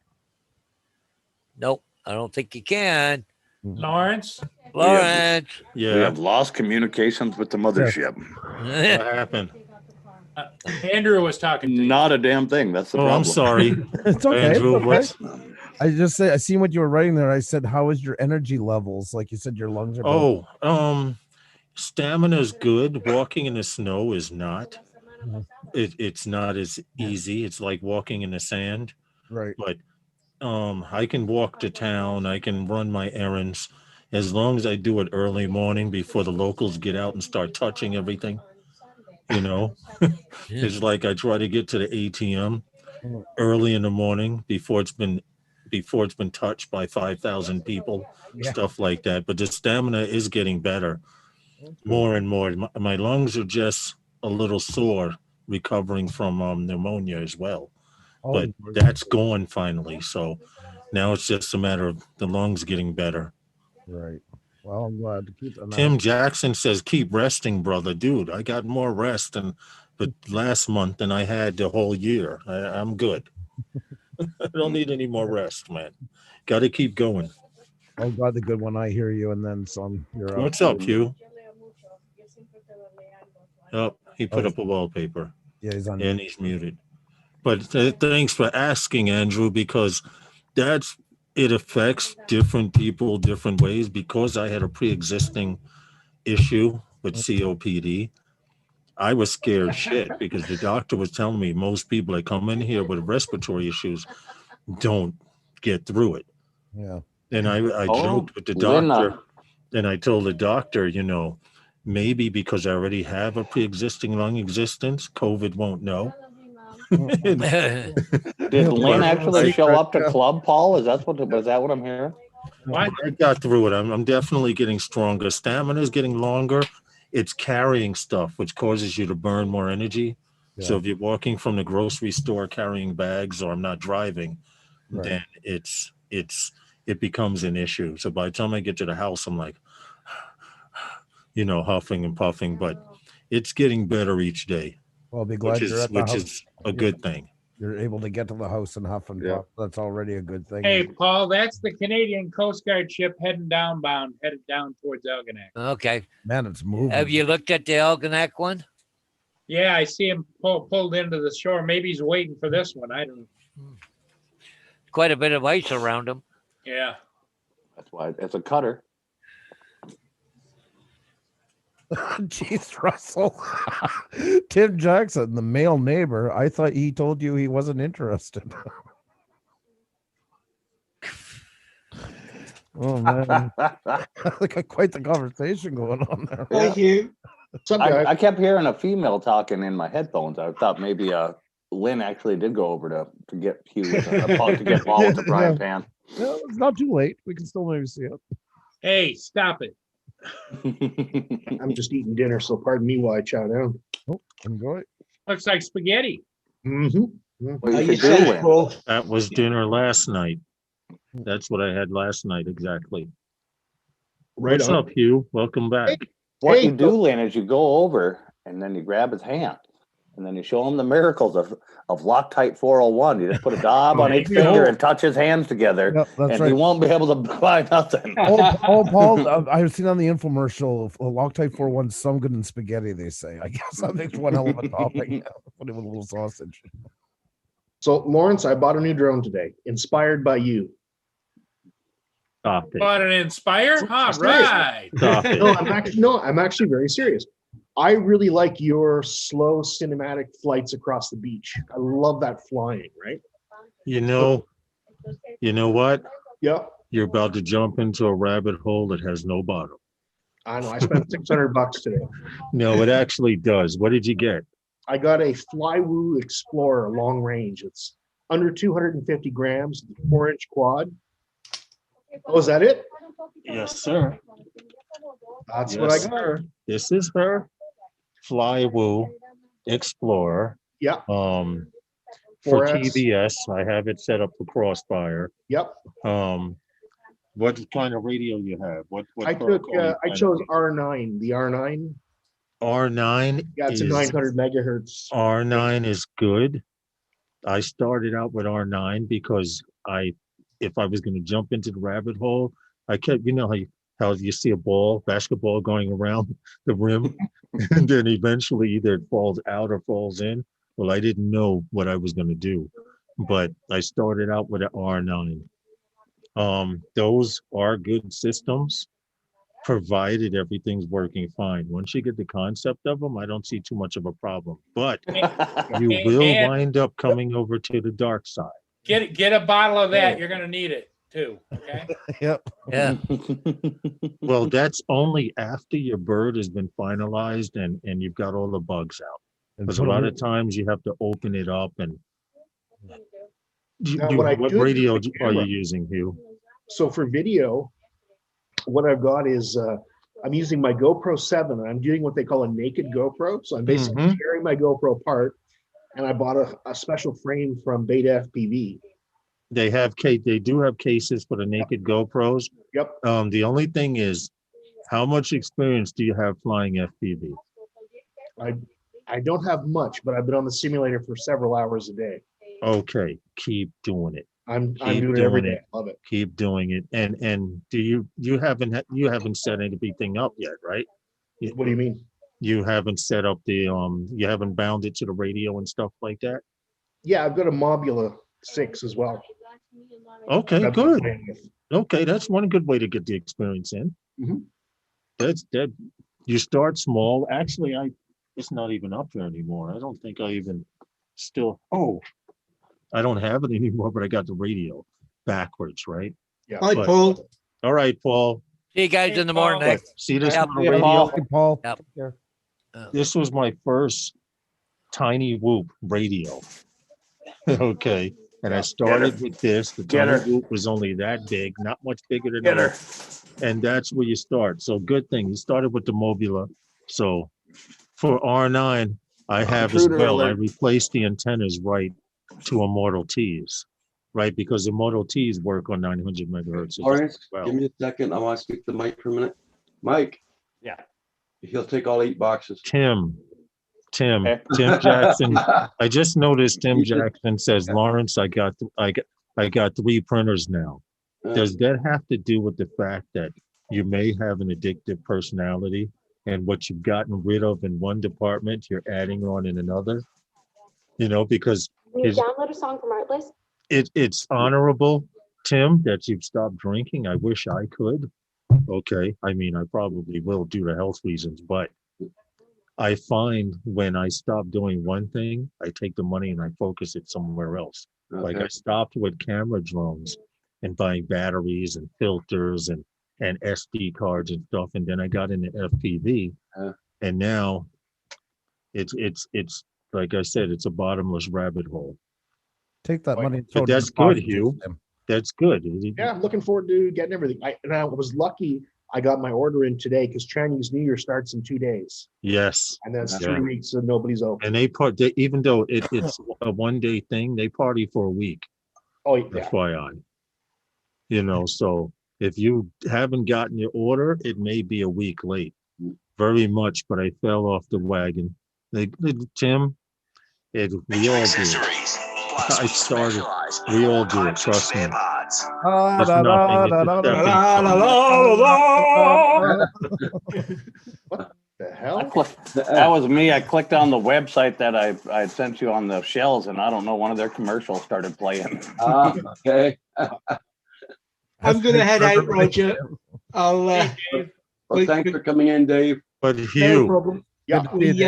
Nope, I don't think you can. Lawrence, Lawrence. We Yeah, have lost communications with the mothership. what happened? Andrew was talking to you. Not a damn thing. That's the Oh, problem. I'm sorry, It's okay. Andrew. it's okay. What's I just say I seen what you were writing there. I said, "How is your energy levels?" Like you said, your lungs are. Oh, Stamina's good. Walking in the snow is not. Mhm. It's not as easy. It's like walking in the sand. Right. But I can walk to town. I can run my errands as long as I do it early morning before the locals get out and start touching everything. You know, it's like I try to get to the ATM Mm. early in the morning before it's been touched by 5,000 people, Yeah. stuff like that. But the stamina is getting better more and more. My lungs are just a little sore recovering from pneumonia as well, Oh, but that's gone finally. So now it's just a matter of the lungs getting better. right. Well, I'm glad to keep an eye. Tim Jackson says, keep resting, brother. Dude, I got more rest but last month than I had the whole year. I'm good. I don't need any more rest, man. Got to keep going. I'm glad the good one. I hear you, and then some. You're up. What's up, Hugh? Oh, he put up a wallpaper. Yeah, he's on. And he's muted. But thanks for asking, Andrew, because it affects different people different ways. Because I had a pre-existing issue with COPD, I was scared shit because the doctor was telling me most people that come in here with respiratory issues don't get through it. Yeah. And I joked with the Lynn, doctor, and I told the doctor, maybe because I already have a pre-existing lung existence, COVID won't know. Did Lynn actually show up to club, Paul? Was that what I'm hearing? What? I got through it. I'm definitely getting stronger. Stamina is getting longer. It's carrying stuff, which causes you to burn more energy. So Yeah. if you're walking from the grocery store carrying bags, or I'm not driving, Right. then it becomes an issue. So by the time I get to the house, I'm like, huffing and puffing. But it's getting better each day, Well, I'll be glad you're at the which house. is a good thing. You're able to get to the house and huff and puff. That's already a good thing. Hey, Paul, that's the Canadian Coast Guard ship headed down towards Elginak. Okay. Man, it's moving. Have you looked at the Elginak one? Yeah, I see him pulled into the shore. Maybe he's waiting for this one. I don't know. Quite a bit of ice around him. Yeah. That's why it's a cutter. Jeez, Russell. Tim Jackson, the male neighbor. I thought he told you he wasn't interested. Oh man, I got quite the conversation going on there. Yeah. you. I kept hearing a female talking in my headphones. I thought maybe Lynn actually did go over to get Hugh to get Paul with the frying pan. No, it's not too late. We can still maybe see it. Hey, stop it. I'm just eating dinner, so pardon me while I chow down. Oh, enjoy. Looks like spaghetti. Mm-hmm. Well, How you you could do say, Lynn. Paul? That was dinner last night. That's what I had last night, exactly. Right What's on. up, Hugh? Welcome back. What Hey, you do, Lynn, is you go over and then you grab his hand and then you show him the miracles of Loctite 401. You just put a dab on each There you finger go. and touch his hands together, Yep, that's and right. he won't be able to buy nothing. Paul, I've seen on the infomercial of Loctite 401 some good in spaghetti, they say. I guess that makes one hell of a topping. Put it with a little sausage. So, Lawrence, I bought a new drone today, inspired by you. Stop it. Bought an Inspire? All Serious. right. Stop it. I'm actually very serious. I really like your slow cinematic flights across the beach. I love that flying, right? You know what? Yeah, You're about to jump into a rabbit hole that has no bottom. I know. I spent $600 today. No, it actually does. What did you get? I got a Flywoo Explorer long range. It's under 250 grams, 4-inch quad. Oh, is that it? Yes, sir. That's Yes, what I got. sir. This is her Flywoo Explorer. Yeah. For 4S. TVS, I have it set up for Crossfire. Yep. What kind of radio you have? What I protocol you I plan chose on? R9. The R9. R9. Yeah, it's a 900 megahertz. R9 is good. I started out with R9 because if I was going to jump into the rabbit hole, I kept, how you see a basketball going around the rim, and then eventually either it falls out or falls in. Well, I didn't know what I was going to do, but I started out with an R9. Those are good systems provided everything's working fine. Once you get the concept of them, I don't see too much of a problem. But you will And wind up coming over to the dark side. get a bottle of that. You're gonna need it too. Okay. Yep. Yeah. Well, that's only after your bird has been finalized and you've got all the bugs out. And Because a put 'em lot in- of times you have to open it up and Now, what I what do with radio my are you camera- using, Hugh? So for video, what I've got is I'm using my GoPro 7. I'm doing what they call a naked GoPro. So I'm basically Mhm. tearing my GoPro apart, and I bought a special frame from Beta FPV. They do have cases for the naked GoPros. Yep. The only thing is, how much experience do you have flying FPV? I don't have much, but I've been on the simulator for several hours a day. Okay, keep doing it. I'm Keep doing it every doing day. it. Love it. Keep doing it. And do you haven't set anything up yet, right? What do you mean? You haven't set up the you haven't bound it to the radio and stuff like that? Yeah, I've got a Mobula 6 as well. Okay, That's what I'm good. playing with. Okay, that's one good way to get the experience in. Mhm. That's that. You start small. Actually, it's not even up there anymore. I don't think I even still. Oh, I don't have it anymore, but I got the radio backwards, right? Yeah. Hi, But- Paul. All right, Paul. See you guys in the morning. But see this Yeah, little yeah, radio? Paul. Hey, Paul. Yep. Here. This was my first tiny whoop radio. Okay. And I started with this. The Get tiny her. whoop was only that big, not much bigger than Get that. her. And that's where you start. So good thing you started with the Mobula. So for R9, I have as Intruder well. I alert. replaced the antennas right to Immortal T's, right? Because Immortal T's work on 900 megahertz. Lawrence, well. give me a second. I want to speak to Mike for a minute. Mike. Yeah. He'll take all 8 boxes. Tim Okay. Jackson. I just noticed Tim Jackson says, Lawrence, I got 3 printers now. Does that have to do with the fact that you may have an addictive personality and what you've gotten rid of in one department, you're adding on in another? You know, because Can you his- download a song from Artlist? it's honorable, Tim, that you've stopped drinking. I wish I could. Okay. I mean, I probably will due to health reasons, but I find when I stop doing one thing, I take the money and I focus it somewhere else. Like I stopped with camera drones and buying batteries and filters and SD cards and stuff. And then I got into FPV and now it's like I said, it's a bottomless rabbit hole. Take that money. and throw But it in that's the good, pocket, Hugh. Tim. That's good. Yeah, I'm looking forward to getting everything. And I was lucky I got my order in today because Chinese New Year starts in 2 days. Yes. And that's Yeah. 3 weeks and nobody's open. And even though it's a one-day thing, they party for a week. Oh, yeah. FYI. You know, so if you haven't gotten your order, it may be a week late. Very much, but I fell off the wagon. Tim, we all do it. I started. We all do it. Trust me. Ah, There's da, da, nothing. da, It's da, da, stepping stone. The hell? That was me. I clicked on the website that I sent you on the shells, and I don't know, one of their commercials started playing. Okay. I'm going to head out, Roger. I'll. Well, thanks for coming in, Dave. But No Hugh, problem. Yeah. We,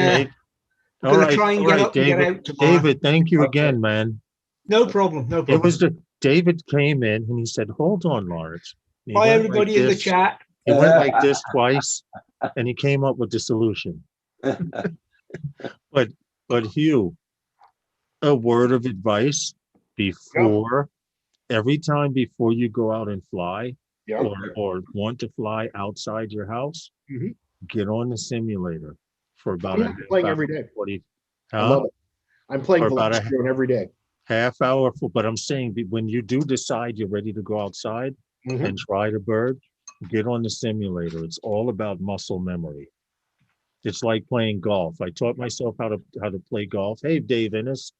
all gonna right, try and all get right, up and get David. out tomorrow. David, thank you again, man. No problem. No problem. It was David came in and he said, "Hold on, Lawrence." He Hi, went everybody like in the this. chat. He went like this twice, and he came up with the solution. But Hugh, a word of advice every time before you go out and fly, Yeah. or want to fly outside your house, Mhm. get on the simulator for about I'm playing every day. 40. I love it. I'm playing Or about a- Velocity every day. Half hour but I'm saying when you do decide you're ready to go outside Mhm. and try the bird, get on the simulator. It's all about muscle memory. It's like playing golf. I taught myself how to play golf. Hey, Dave Innes.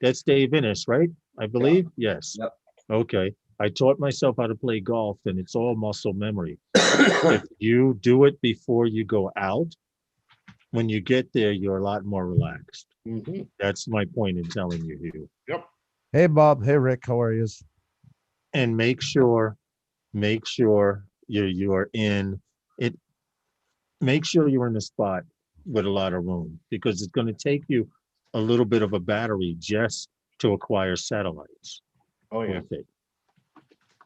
That's Dave Innes, right? I believe. Yes. Yep. Okay. I taught myself how to play golf, and it's all muscle memory. If you do it before you go out, when you get there, you're a lot more relaxed. Mhm. That's my point in telling you, Hugh. Yep. Hey, Bob. Hey, Rick. How are you? And make sure you are in it. Make sure you're in a spot with a lot of room, because it's going to take you a little bit of a battery just to acquire satellites Oh, yeah. with it.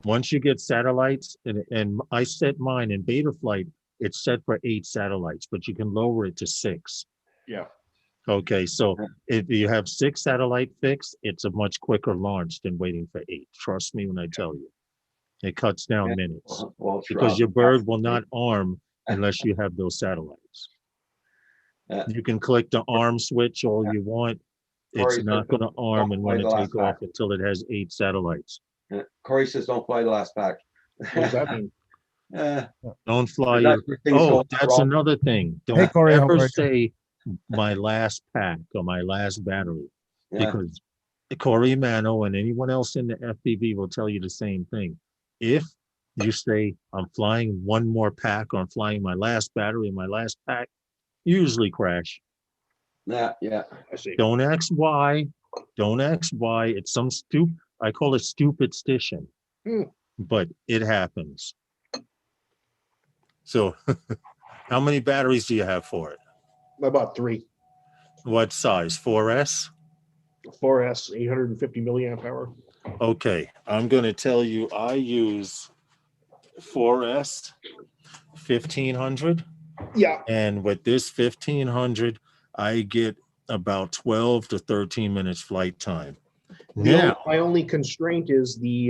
Once you get satellites, and I set mine in Betaflight, it's set for 8 satellites, but you can lower it to 6. Yeah. Okay, so if you have 6 satellite fixed, it's a much quicker launch than waiting for 8. Trust me when I tell you. It cuts down minutes, Well, because your bird will not arm unless you have those satellites. You can click the arm switch all you want. It's Corey not said going to arm and fly want the to last take off pack. until it has 8 satellites. Corey says don't fly the last pack. What does that mean? Don't fly That your. thing's Oh, going that's wrong. another thing. Hey, Don't Corey, how ever are you? say my last pack or my last battery, Yeah. because Corey Mano and anyone else in the FPV will tell you the same thing. If you say I'm flying one more pack, or I'm flying my last battery in my last pack, you usually crash. Yeah, yeah. I see. Don't ask why. Don't ask why. It's some I call it superstition, but it happens. So how many batteries do you have for it? About 3. What size? 4S? 4S, 850 milliamp hour. Okay, I'm going to tell you I use 4S 1500. Yeah. And with this 1500, I get about 12 to 13 minutes flight time. Now, My only constraint is the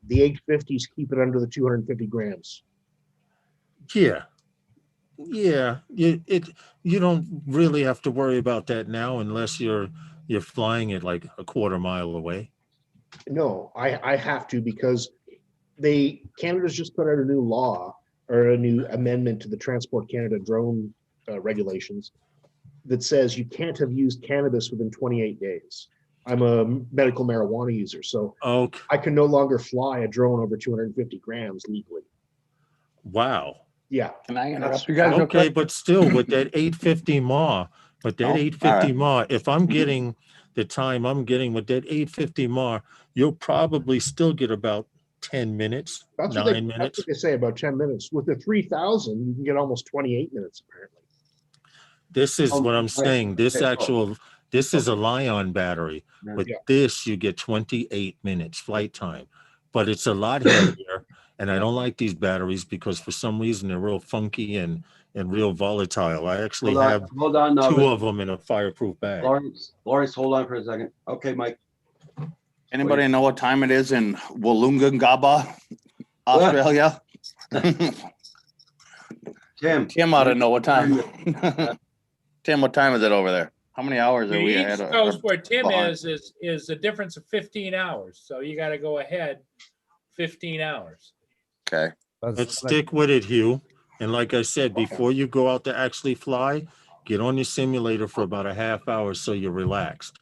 850s keep it under the 250 grams. yeah, you don't really have to worry about that now unless you're flying it like a quarter mile away. No, I have to, because Canada's just put out a new law, or a new amendment to the Transport Canada drone regulations, that says you can't have used cannabis within 28 days. I'm a medical marijuana user, so Okay. I can no longer fly a drone over 250 grams legally. Wow. Yeah. Can I That's- interrupt you guys real Okay, quick? but still with that 850 mAh, Oh, 850 mAh, if I'm getting the time I'm getting with that 850 mAh, you'll probably still get about 10 minutes, That's 9 what minutes. That's what they say, about 10 minutes. With the 3000, you can get almost 28 minutes, apparently. This is what I'm saying. This is a Lion battery. With Yeah. this, you get 28 minutes flight time, but it's a lot heavier. And I don't like these batteries because for some reason they're real funky and real volatile. I actually have Hold on, 2 of them in a fireproof bag. Lawrence, hold on for a second. Okay, Mike. Anybody know what time it is in Wollongongaba, Australia? Tim. Tim ought to know what time. Tim, what time is it over there? How many hours are The we East ahead of? Coast where Tim behind? is a difference of 15 hours. So you got to go ahead 15 hours. Okay. Let's stick with it, Hugh. And like I said, before you go out to actually fly, get on your simulator for about a half hour so you're relaxed.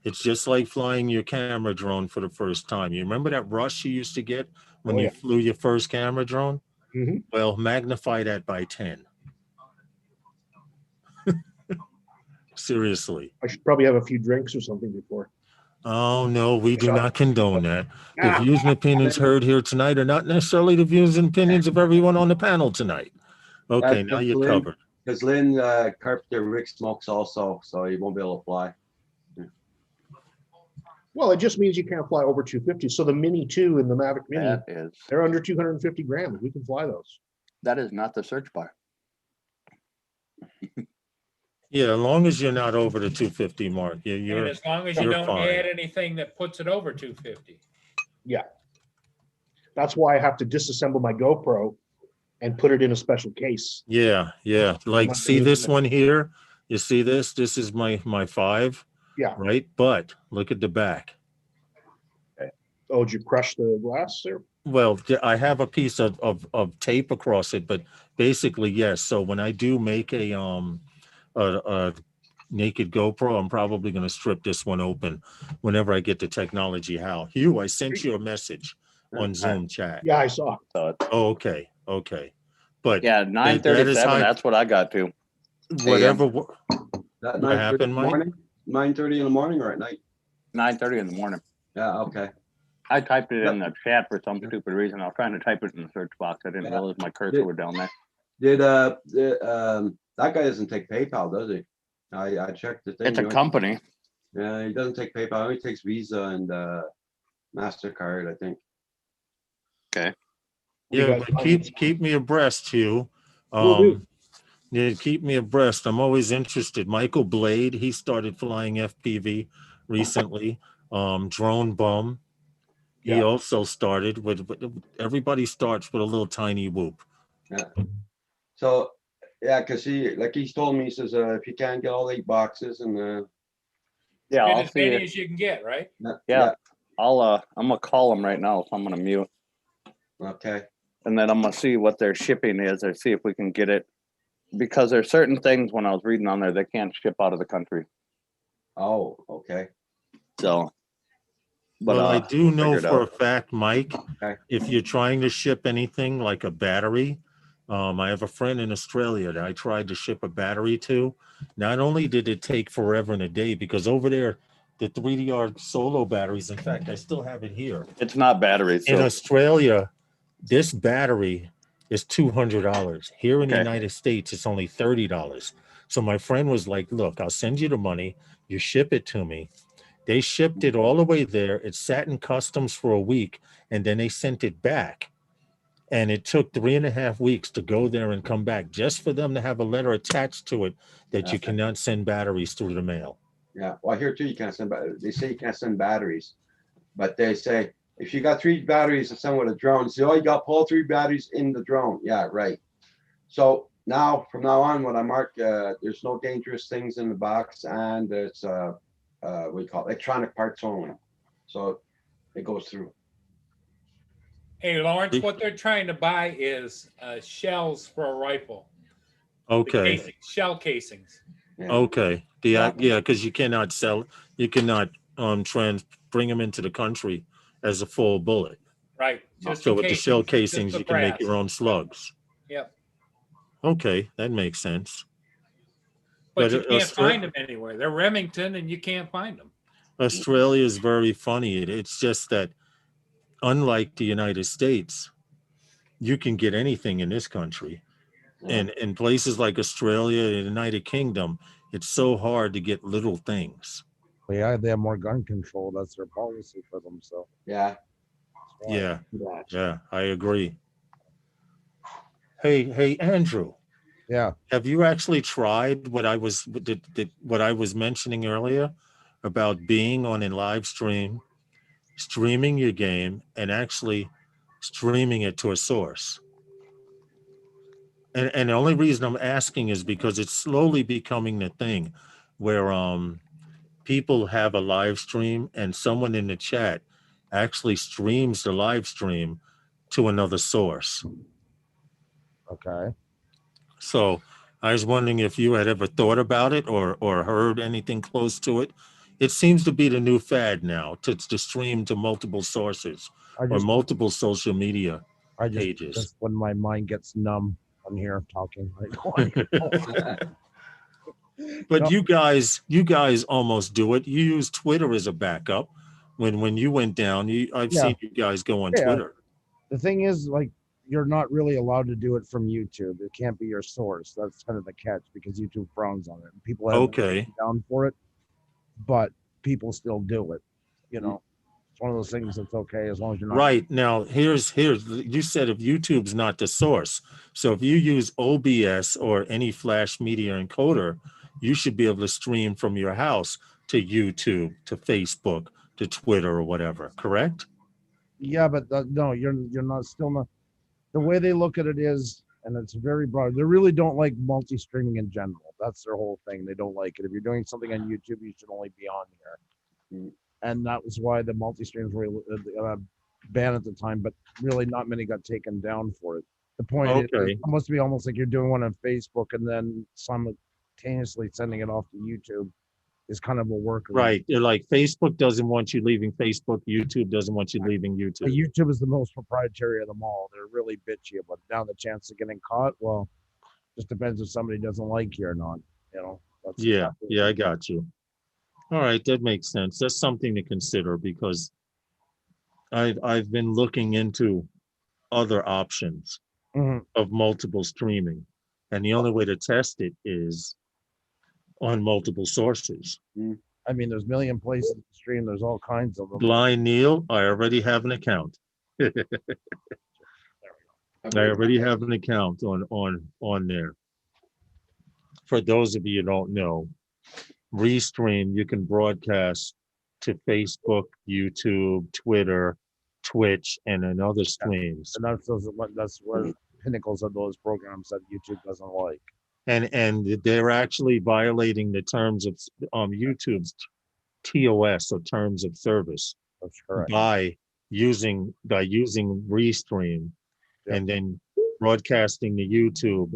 It's just like flying your camera drone for the first time. You remember that rush you used to get when Oh, you yeah. flew your first camera drone? Mhm. Well, magnify that by 10. Seriously. I should probably have a few drinks or something before. Oh, no, we do not condone that. The Ah. views and opinions heard here tonight are not necessarily the views and opinions of everyone on the panel tonight. Okay, now you're covered. Because Lynn Carpenter Rick smokes also, so he won't be able to fly. Well, it just means you can't fly over 250. So the Mini 2 and the Mavic Mini, they're under 250 grams. We can fly those. That is not the search bar. Yeah, as long as you're not over the 250 mark, you're And as long as you you're don't fine. add anything that puts it over 250. Yeah. That's why I have to disassemble my GoPro and put it in a special case. Yeah. Like, see this one here? You see this? This is my 5. Yeah. Right? But look at the back. Oh, did you crush the glass there? Well, I have a piece of tape across it, but basically, yes. So when I do make a naked GoPro, I'm probably going to strip this one open whenever I get the technology. How? Hugh, I sent you a message on Zoom chat. Yeah, I saw. Oh, okay. But Yeah, that is 9:37. high- That's what I got to. whatever. That What happened, Mike? 9:30 in the morning or at night? 9:30 in the morning. Yeah, okay. I typed it in the chat for some stupid reason. I was trying to type it in the search box. I didn't realize my cursor was down there. Did that guy doesn't take PayPal, does he? I checked the thing. It's a He only- company. Yeah, he doesn't take PayPal. He only takes Visa and MasterCard, I think. Okay. Yeah, but keep me abreast, Hugh. Will do. Yeah, keep me abreast. I'm always interested. Michael Blade, he started flying FPV recently. Drone Bum, he Yeah. also started with. Everybody starts with a little tiny whoop. Yeah. So, yeah, because he's told me, he says, if you can't get all 8 boxes and Yeah, Get I'll as see many it. as you can get, right? Yeah, I'm gonna call them right now, so I'm gonna mute, Okay. and then I'm gonna see what their shipping is, or see if we can get it. Because there's certain things when I was reading on there, they can't ship out of the country. Oh, okay. So, but Well, I do know figure it for a out. fact, Mike, Okay. if you're trying to ship anything like a battery, I have a friend in Australia that I tried to ship a battery to. Not only did it take forever and a day, because over there, the 3DR solo batteries, in fact, I still have it here. It's not batteries. In So Australia, this battery is $200. Here in the Okay. United States, it's only $30. So my friend was like, look, I'll send you the money. You ship it to me. They shipped it all the way there. It sat in customs for a week, and then they sent it back. And it took 3.5 weeks to go there and come back just for them to have a letter attached to it that you Okay. cannot send batteries through the mail. Yeah. Well, here too, you can't send. They say you can't send batteries, but they say if you got 3 batteries to send with a drone, say, oh, you got all 3 batteries in the drone. Yeah, right. So now, from now on, when I mark, there's no dangerous things in the box, and it's what do you call it? Electronic parts only. So it goes through. Hey, Lawrence, what they're trying to buy is shells for a rifle. The Okay. casing, shell casings. Yeah. Okay. Yeah, because you cannot you cannot bring them into the country as a full bullet. Right. Just So the with the shell casings, just casings, the you can make brass. your own slugs. Yep. Okay, that makes sense. But you But, can't find them anywhere. They're Remington, and you can't find them. Australia is very funny. It's just that, unlike the United States, you can get anything in this country. And in places like Australia, the United Kingdom, it's so hard to get little things. Well, yeah, they have more gun control. That's their policy for them. So Yeah. Yeah, yeah, I agree. Hey, Andrew. Yeah. Have you actually tried what I was mentioning earlier about being on a live stream, streaming your game, and actually streaming it to a source? And the only reason I'm asking is because it's slowly becoming the thing where people have a live stream and someone in the chat actually streams the live stream to another source. Okay. So I was wondering if you had ever thought about it or heard anything close to it. It seems to be the new fad now to stream to multiple sources or multiple social media pages. Just when my mind gets numb, I'm here talking. But No. you guys almost do it. You use Twitter as a backup. When you went down, I've Yeah. seen you guys go on Yeah. Twitter. The thing is, like, you're not really allowed to do it from YouTube. It can't be your source. That's kind of the catch because YouTube frowns on it. And people have Okay. down for it, but people still do it. You know, it's one of those things that's okay as long as you're not Right. Now, here's you said if YouTube's not the source. So if you use OBS or any Flash Media encoder, you should be able to stream from your house to YouTube, to Facebook, to Twitter or whatever, correct? Yeah, but no, you're not still not. The way they look at it is, and it's very broad. They really don't like multi-streaming in general. That's their whole thing. They don't like it. If you're doing something on YouTube, you should only be on here. And that was why the multi-streams were banned at the time. But really, not many got taken down for it. The point is, Okay. it must be almost like you're doing one on Facebook and then simultaneously sending it off to YouTube. Is kind of a workaround. Right. They're like Facebook doesn't want you leaving Facebook. YouTube doesn't want you leaving YouTube. But YouTube is the most proprietary of them all. They're really bitchy about it. Now the chance of getting caught, well, just depends if somebody doesn't like you or not. You know. That's Yeah. exactly Yeah, I got you. All right. That makes sense. That's something to consider because I've been looking into other options Mhm. of multiple streaming, and the only way to test it is on multiple sources. I mean, there's a million places to stream. There's all kinds of them. Blind Neil, I already have an account. I already have an account on there. For those of you who don't know, Restream, you can broadcast to Facebook, YouTube, Twitter, Twitch, and then other streams. And that's where pinnacles of those programs that YouTube doesn't like. And they're actually violating the terms of YouTube's TOS, or terms of service, That's correct. by using Restream and then broadcasting to YouTube.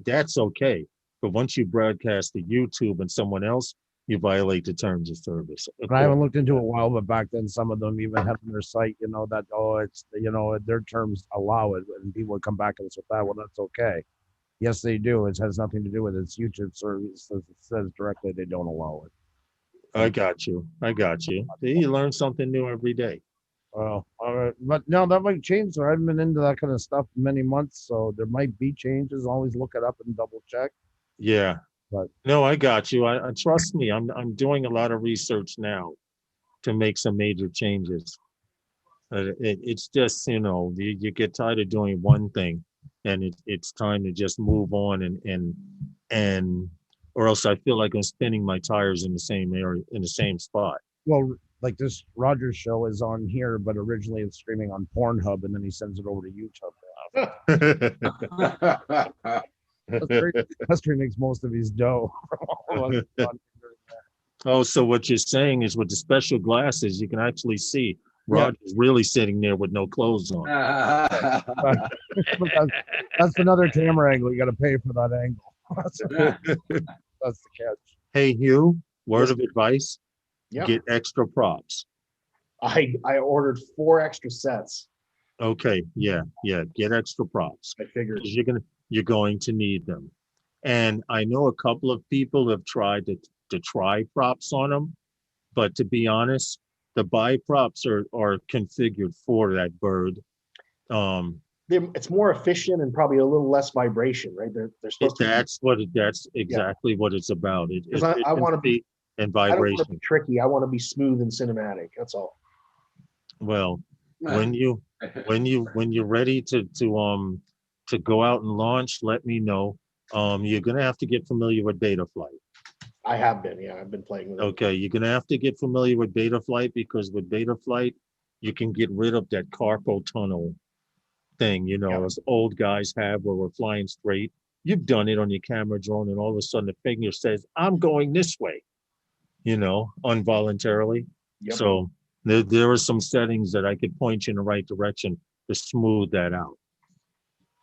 That's okay. But once you broadcast to YouTube and someone else, you violate the terms of service. But I haven't looked into it a while, but back then some of them even had on their site, that, it's, their terms allow it, and people would come back and say, well, that's okay. Yes, they do. It has nothing to do with its YouTube service. It says directly they don't allow it. I got you. You learn something new every day. Well, all right. But no, that might change. So I haven't been into that kind of stuff in many months. So there might be changes. Always look it up and double check. Yeah. But no, I got you. I trust me. I'm doing a lot of research now to make some major changes. It's just, you get tired of doing one thing, and it's time to just move on and or else I feel like I'm spinning my tires in the same area, in the same spot. well, like this Rogers show is on here, but originally it's streaming on Pornhub, and then he sends it over to YouTube. That's where he makes most of his dough. Oh, so what you're saying is with the special glasses, you can actually see Roger's really sitting there with no clothes on. That's another camera angle. You got to pay for that angle. That's the catch. Hey, Hugh, word of advice, Yeah. get extra props. I ordered 4 extra sets. Okay, yeah, get extra props. I figured. 'Cause you're going to need them. And I know a couple of people have tried to try props on them, but to be honest, the buy props are configured for that bird. It's more efficient and probably a little less vibration, right? They're supposed to. That's exactly what it's about. I want to be and I don't want vibration. to be tricky. I want to be smooth and cinematic. That's all. Well, when you're ready to go out and launch, let me know. You're gonna have to get familiar with Betaflight. I have been, yeah. I've been playing with it. Okay, you're gonna have to get familiar with Betaflight, because with Betaflight, you can get rid of that carpal tunnel thing, as old guys have, where we're flying straight. You've done it on your camera drone, and all of a sudden the finger says, I'm going this way, involuntarily. Yep. So there are some settings that I could point you in the right direction to smooth that out.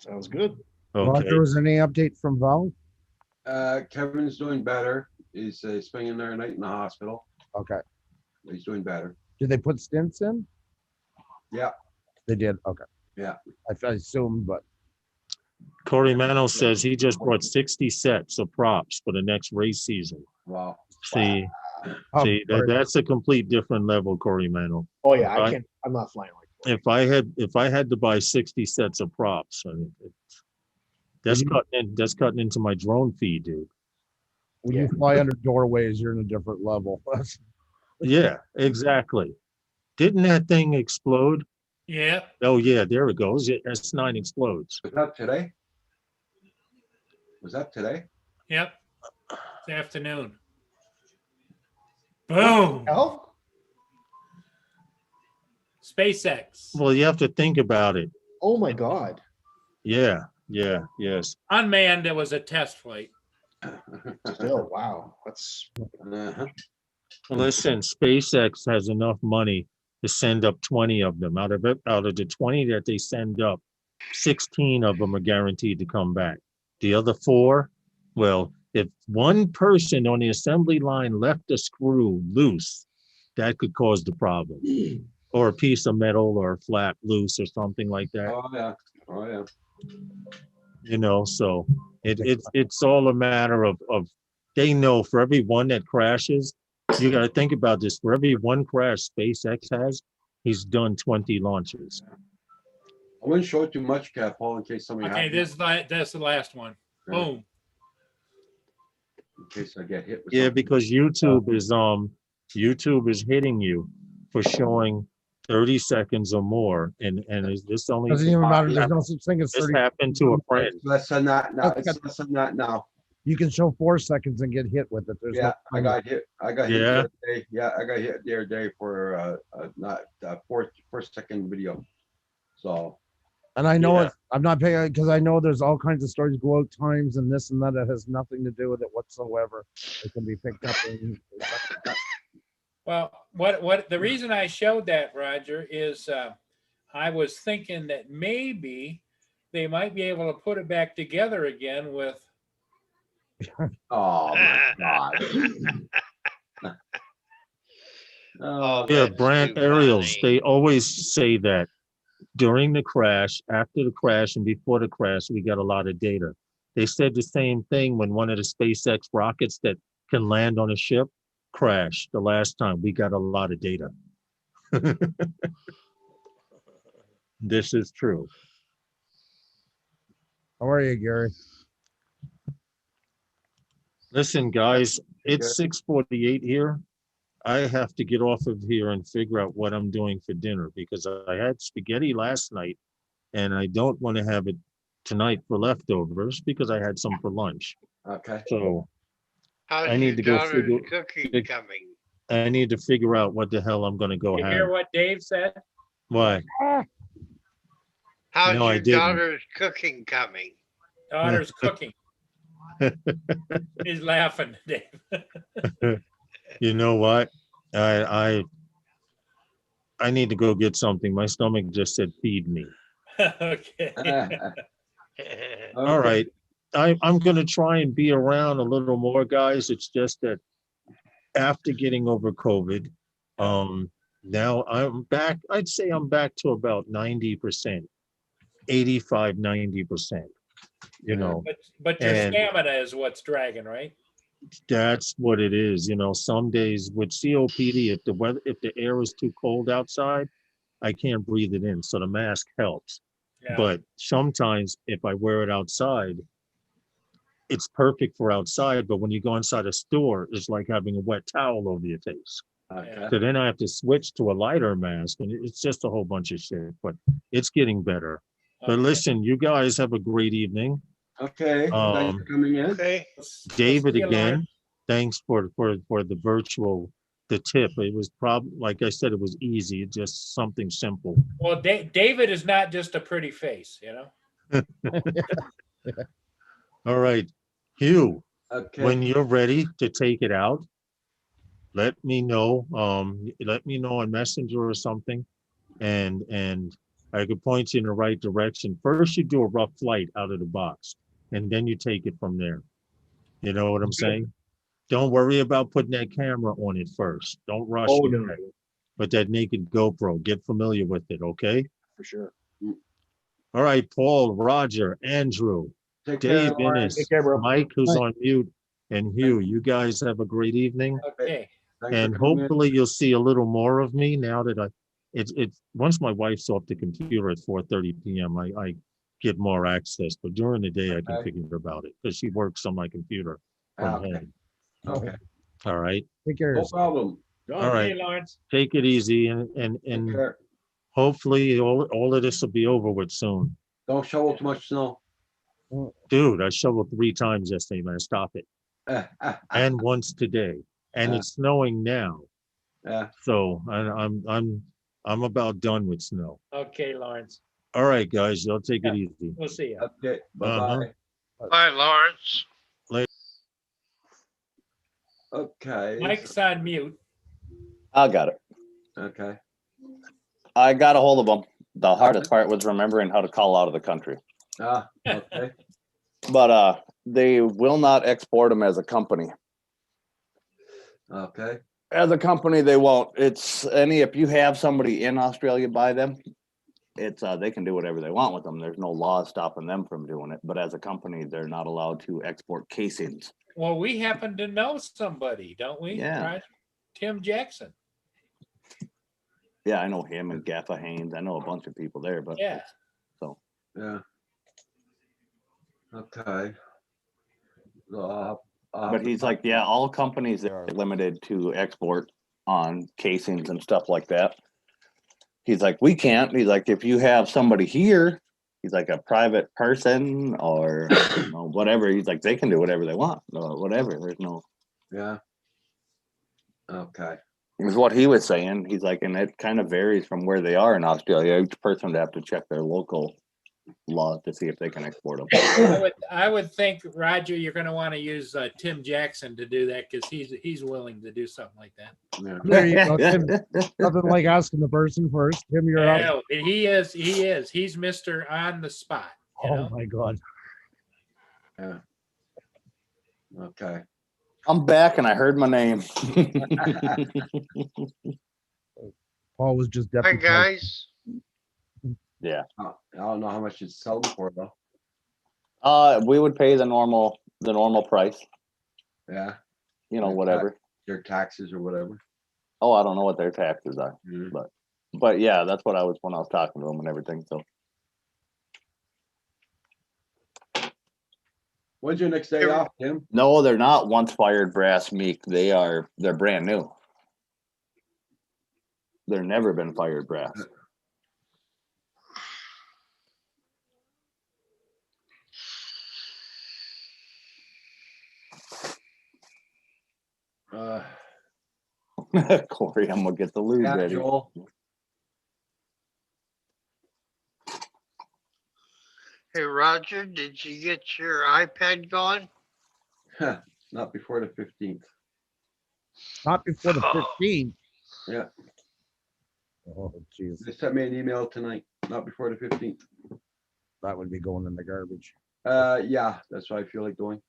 Sounds good. Okay. Roger, was any update from Val? Kevin's doing better. He's spending the night in the hospital. Okay. He's doing better. Did they put stints in? Yeah. They did. Okay. Yeah. I assumed, but Corey Mano says he just brought 60 sets of props for the next race season. Wow. See, that's a complete different level, Corey Mano. Oh yeah, I can't. I'm not flying like that. If I had to buy 60 sets of props, that's cutting into my drone fee, dude. when you fly under doorways, you're in a different level. Yeah, exactly. Didn't that thing explode? Yeah. Oh yeah, there it goes. S9 explodes. Was that today? Was that today? Yep. This afternoon. Boom. Oh, SpaceX. Well, you have to think about it. oh my God. Yeah, yes. Unmanned, it was a test flight. Still, wow. That's Listen, SpaceX has enough money to send up 20 of them. Out of the 20 that they send up, 16 of them are guaranteed to come back. The other 4, well, if one person on the assembly line left a screw loose, that could cause the problem. Or a piece of metal or a flap loose or something like that. oh yeah. So it's all a matter of they know for every one that crashes, you got to think about this. For every one crash SpaceX has, he's done 20 launches. I wouldn't show it too much, Paul, in case somebody. Okay, happens- that's the last one. Yeah. Boom. In case I get hit with Yeah, something. because YouTube is hitting you for showing 30 seconds or more, and is this only Doesn't even matter. There's no such thing as this 30. happened to a friend. It's less than that now. Okay. It's less than that now. You can show 4 seconds and get hit with it. There's Yeah, no I got hit. I got hit. Yeah. The other day. Yeah, I got hit the other day for not first second video. So And I know Yeah. it. I'm not paying because I know there's all kinds of stories go out times and this and that. It has nothing to do with it whatsoever. It can be picked up. Well, what the reason I showed that, Roger, is I was thinking that maybe they might be able to put it back together again with. oh my god. Oh, Yeah, that's Brant too aerials, funny. they always say that during the crash, after the crash, and before the crash, we got a lot of data. They said the same thing when one of the SpaceX rockets that can land on a ship crashed the last time. We got a lot of data. This is true. How are you, Gary? Listen, guys, it's Okay. 6:48 here. I have to get off of here and figure out what I'm doing for dinner because I had spaghetti last night and I don't want to have it tonight for leftovers because I had some for lunch. Okay. So How's I need your to go daughter's figure- cooking fig- coming? I need to figure out what the hell I'm going to go You have. hear what Dave said? Why? How's No, I your didn't. daughter's cooking coming? Daughter's cooking. He's laughing, Dave. You know what? I need to go get something. My stomach just said feed me. Okay. All right. I'm going to try and be around a little more, guys. It's just that after getting over COVID, now I'm back. I'd say I'm back to about 90%, 85, 90%. You know, But your And- stamina is what's dragging, right? that's what it is. You know, some days with COPD, if the air is too cold outside, I can't breathe it in. So the mask helps. Yeah. But sometimes if I wear it outside, it's perfect for outside. But when you go inside a store, it's like having a wet towel over your face. Okay. So then I have to switch to a lighter mask and it's just a whole bunch of shit, but it's getting better. But Okay. listen, you guys have a great evening. Okay. Thanks for coming in. Okay. David see you, again, Lauren. thanks for the virtual, the tip. It was like I said, it was easy, just something simple. Well, David is not just a pretty face, you know? All right, Hugh, Okay. when you're ready to take it out, let me know. Let me know on Messenger or something, and I could point you in the right direction. First, you do a rough flight out of the box, and then you take it from there. You know what I'm saying? Don't worry about putting that camera on it first. Don't rush Oh, it. no, But that naked GoPro, get familiar with it, okay? for sure. All right, Paul, Roger, Andrew, Take care, Dave, Lauren. Innes, Take care, bro. Mike, who's Bye. on mute, and Hugh. You guys have a great evening. Okay. Thanks for And coming in. hopefully you'll see a little more of me now that it's once my wife's off the computer at 4:30 p.m. I get more access, but during the day I can Okay. figure about it because she works on my computer from Okay. home. Okay. All right, Take care. of No yourself. problem. all right. Hey, Lawrence. Take it easy and Take care. hopefully all of this will be over with soon. Don't shovel too much snow. Dude, I shoveled 3 times yesterday, man. Stop it. And once today, and Yeah. it's snowing now. Yeah. So I'm about done with snow. Okay, Lawrence. All right, guys, y'all take it Yeah. easy. We'll see you. Okay. Bye-bye. Bye, Lawrence. Okay. Mike's on mute. I got it. Okay. I got a hold of them. The hardest part was remembering how to call out of the country. Okay. But they will not export them as a company. Okay. As a company, they won't. It's if you have somebody in Australia buy them, it's they can do whatever they want with them. There's no law stopping them from doing it. But as a company, they're not allowed to export casings. Well, we happen to know somebody, don't we? Yeah. Roger? Tim Jackson. Yeah, I know him and Gaffa Haynes. I know a bunch of people there, but Yeah. so Yeah. Okay. but he's like, yeah, all companies are limited to export on casings and stuff like that. He's like, we can't. He's like, if you have somebody here, he's like a private person or you know, whatever. He's like, they can do whatever they want, whatever. There's no. Yeah. Okay. Is what he was saying. He's like, and it kind of varies from where they are in Australia. Each person would have to check their local laws to see if they can export them. I would think, Roger, you're going to want to use Tim Jackson to do that because he's willing to do something like that. Yeah. There you go. Tim. Nothing like asking the person first. Tim, you're up. No, he is. He's Mr. On the spot. You Oh know? my God. Yeah. Okay. I'm back and I heard my name. Paul was just Hi, deputy. guys. Yeah. I don't know how much you'd sell them for though. We would pay the normal price, Yeah. you know, Like whatever. Their taxes or whatever. Oh, I don't know what their taxes are, Mhm. but yeah, that's what I was when I was talking to them and everything. So When's your next day Every- off, Tim? no, they're not once fired brass meek. They're brand new. They're never been fired brass. Corey, I'm gonna get the lube Yeah, ready. Joel. Hey, Roger, did you get your iPad going? Not before the 15th. Not before the Oh. 15th. Yeah. Oh, jeez. They sent me an email tonight. Not before the 15th. That would be going in the garbage. Yeah, that's what I feel like doing.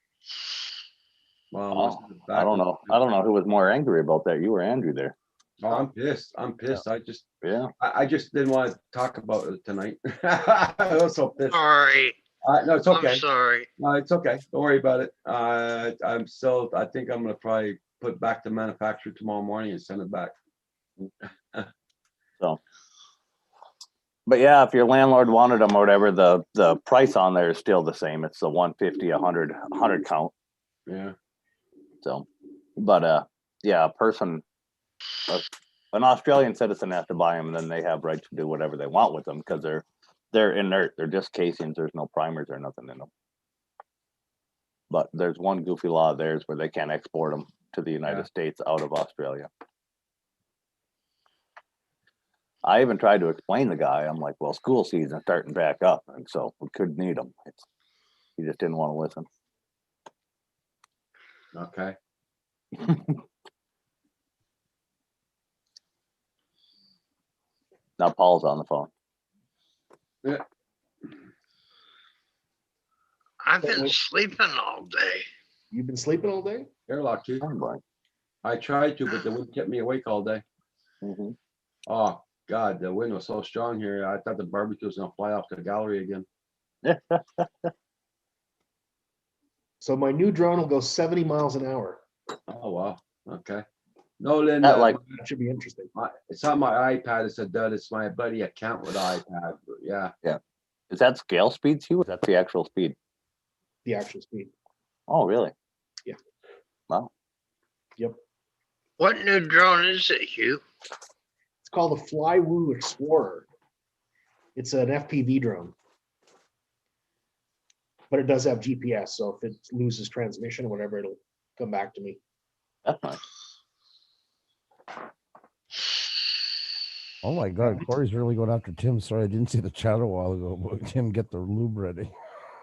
Well, most of the I don't know. I don't know who was more angry about that. You or Andrew there? Oh, I'm pissed. I'm pissed. Yeah. I just didn't want to talk about it tonight. I was so pissed. Sorry. No, it's okay. I'm sorry. No, it's okay. Don't worry about it. I think I'm gonna probably put back the manufacturer tomorrow morning and send it back. So, but yeah, if your landlord wanted them or whatever, the price on there is still the same. It's the 150, 100 count. Yeah. So, but yeah, an Australian citizen has to buy them, and then they have rights to do whatever they want with them because they're inert. They're just casings. There's no primers or nothing in them. But there's one goofy law of theirs where they can't export them to the United States out of Australia. I even tried to explain the guy. I'm like, well, school season's starting back up, and so we could need them. He just didn't want to listen. Okay. Now Paul's on the phone. Yeah. I've been sleeping all day. You've been sleeping all day? You're lucky. I'm like, I tried to, but the wind kept me awake all day. mhm. Oh God, the wind was so strong here. I thought the barbecue was gonna fly off the gallery again. So my new drone will go 70 miles an hour. Oh wow. Okay. No, Lynn. That That should be interesting. It's on my iPad. It's a dud. It's my buddy account with iPad. But yeah. Is that scale speed too? Or that's the actual speed? The actual speed. Oh, really? Yeah. Wow. Yep. What new drone is it, Hugh? It's called the Flywoo Explorer. It's an FPV drone. But it does have GPS, so if it loses transmission or whatever, it'll come back to me. That's nice. Oh my God, Corey's really going after Tim. Sorry, I didn't see the chat a while ago. But Tim, get the lube ready.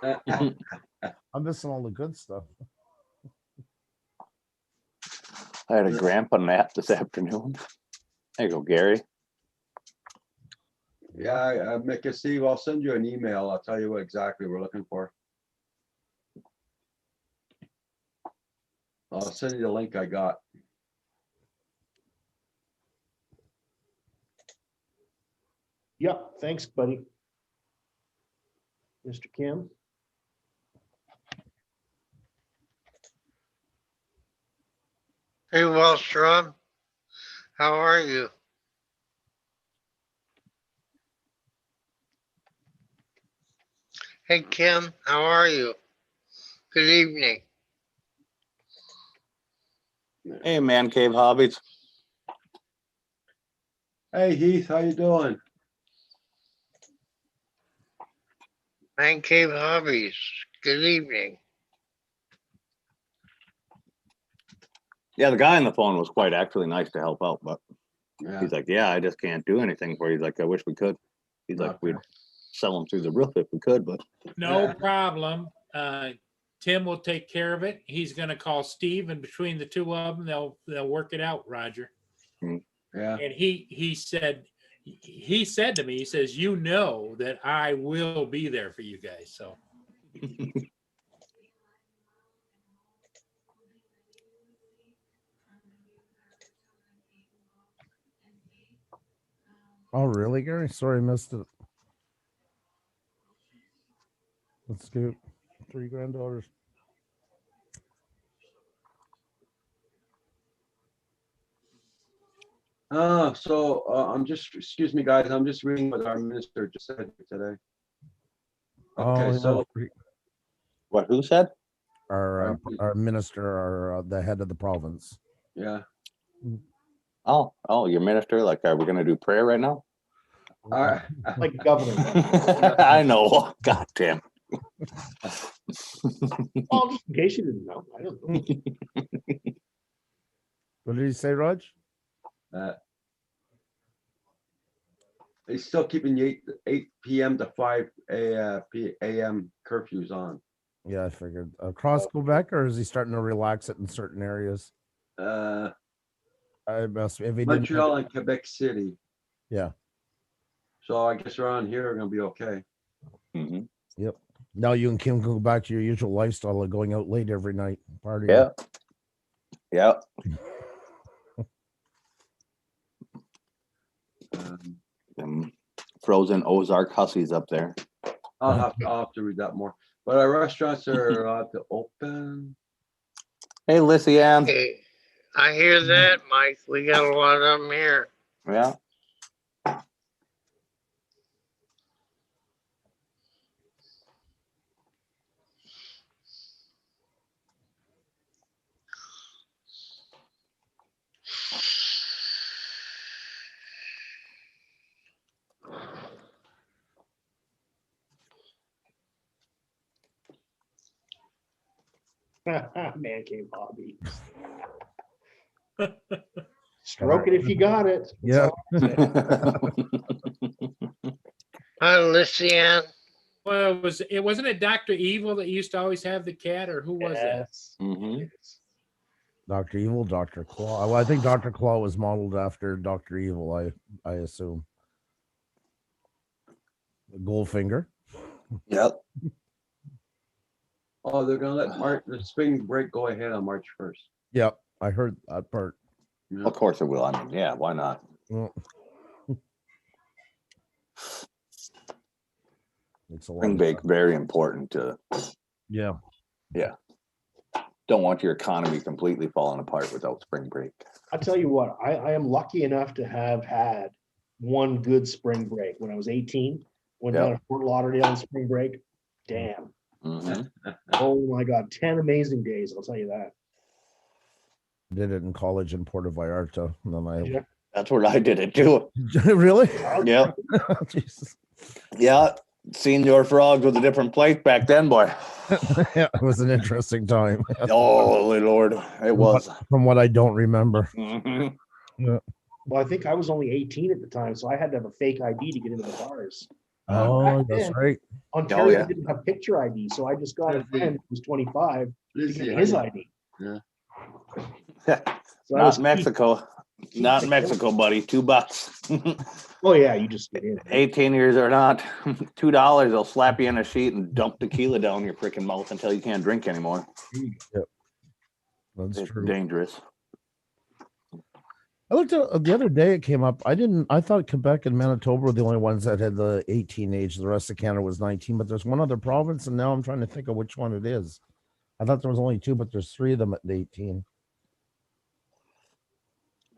I'm missing all the good stuff. I had a grandpa nap this afternoon. There you go, Gary. Yeah, Mick and Steve, I'll send you an email. I'll tell you what exactly we're looking for. I'll send you the link I got. Yep, thanks, buddy. Mr. Kim. Hey, Wellstrom. How are you? Hey, Kim, how are you? Good evening. Hey, man cave hobbies. Hey Heath, how you doing? Man Cave Hobbies. Good evening. Yeah, the guy on the phone was quite actually nice to help out, but Yeah. he's like, yeah, I just can't do anything for you. He's like, I wish we could. He's like, we'd Okay. sell them through the roof if we could, but No problem. Tim will take care of it. He's going to call Steve, and between the two of them, they'll work it out, Roger. Yeah. And he said to me, he says, you know that I will be there for you guys. So Oh, really, Gary? Sorry, I missed it. Let's do 3 granddaughters. I'm just, excuse me, guys, I'm just reading what our minister just said today. Okay, Oh, so what? Who said? Our minister, the head of the province. yeah, Oh, your minister. Like, are we gonna do prayer right now? Like governor. I know. God damn. Well, just in case you didn't know. I don't know. What did he say, Raj? He's still keeping the 8 p.m. to 5 a.m. curfews on. Yeah, I figured. Across Quebec, or is he starting to relax it in certain areas? Uh, I must. If he Montreal didn't. and Quebec City. Yeah. So I guess around here are gonna be okay. Mm-hmm. Yep. Now you and Kim can go back to your usual lifestyle of going out late every night, partying. Yeah. Yeah. Frozen Ozark Huskies up there. I'll have to read that more. But our restaurants are allowed to open. Hey, Lissy Ann. Hey, I hear that, Mike. We got a lot of them here. Yeah. Man cave hobby. Stroke it if you got it. Yeah. Hi, Lysian. well, wasn't it Dr. Evil that used to always have the cat, or who was that? Mm-hmm. Dr. Evil, Dr. Claw. Well, I think Dr. Claw was modeled after Dr. Evil, I assume. Goldfinger. Yep. Oh, they're gonna let the spring break go ahead on March 1st. Yep, I heard that part. Of course it will. I mean, yeah, why not? Well, it's a lot Spring of break, fun. very important to. Yeah. Yeah. Don't want your economy completely falling apart without spring break. I'll tell you what, I am lucky enough to have had one good spring break. When I was 18, went Yep. down to Fort Lauderdale on spring break. Damn. Mhm. Oh my God, 10 amazing days, I'll tell you that. Did it in college in Puerto Vallarta. And then I Yeah. That's where I did it too. really? Yep. Jesus. Yeah. Seen your frogs with a different place back then, boy. Yeah, it was an interesting time. Oh, Lord. It was. From what I don't remember. Mhm. Yeah. Well, I think I was only 18 at the time, so I had to have a fake ID to get into the bars. Oh, Back that's then, right. Ontario yeah. didn't have picture ID, so I just got a friend who was 25 to Lizzie, get how his you- ID. Yeah. So I Not was Mexico. Not in Mexico, buddy. $2. Oh yeah, you just get in. 18 years or not, $2. They'll slap you in a sheet and dump tequila down your freaking mouth until you can't drink anymore. That's It's true. dangerous. I looked at the other day, it came up. I thought Quebec and Manitoba were the only ones that had the 18 age. The rest of Canada was 19, but there's one other province, and now I'm trying to think of which one it is. I thought there was only 2, but there's 3 of them at the 18.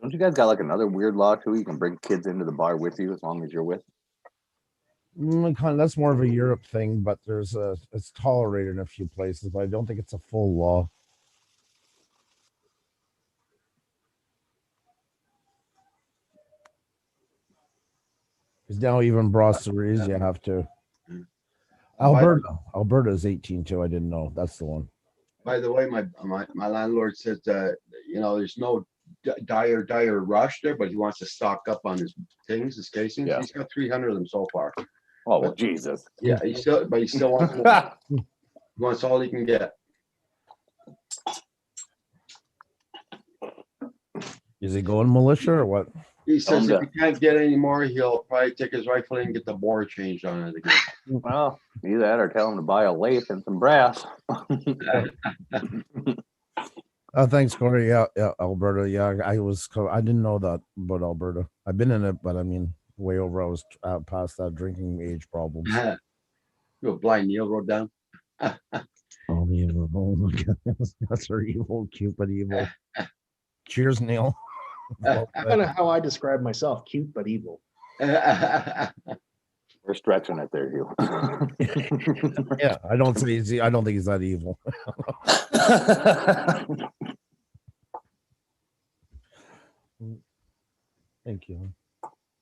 Don't you guys got like another weird law too? You can bring kids into the bar with you as long as you're with. That's more of a Europe thing, but it's tolerated in a few places, but I don't think it's a full law. Because now even brasseries, you have to. Alberta is 18 too. I didn't know. That's the one. By the way, my landlord says that, you know, there's no dire rush there, but he wants to stock up on his things, his casings. Yeah. He's got 300 of them so far. Oh, well, Jesus. Yeah, he still wants more. He wants all he can get. Is he going militia or what? He says if he can't get any more, he'll probably take his rifle and get the bore changed on it again. Well, either that or tell him to buy a lathe and some brass. Oh, thanks, Corey. Yeah, Alberta. Yeah, I didn't know that about Alberta. I've been in it, but I mean, way over. I was past that drinking age problems. You a blind Neil wrote down. Oh, the evil. Oh, look at this. That's our evil, Cupid evil. Cheers, Neil. That's kind of how I describe myself: cute but evil. We're stretching it there, Hugh. Yeah, I don't think he's that evil. Thank you.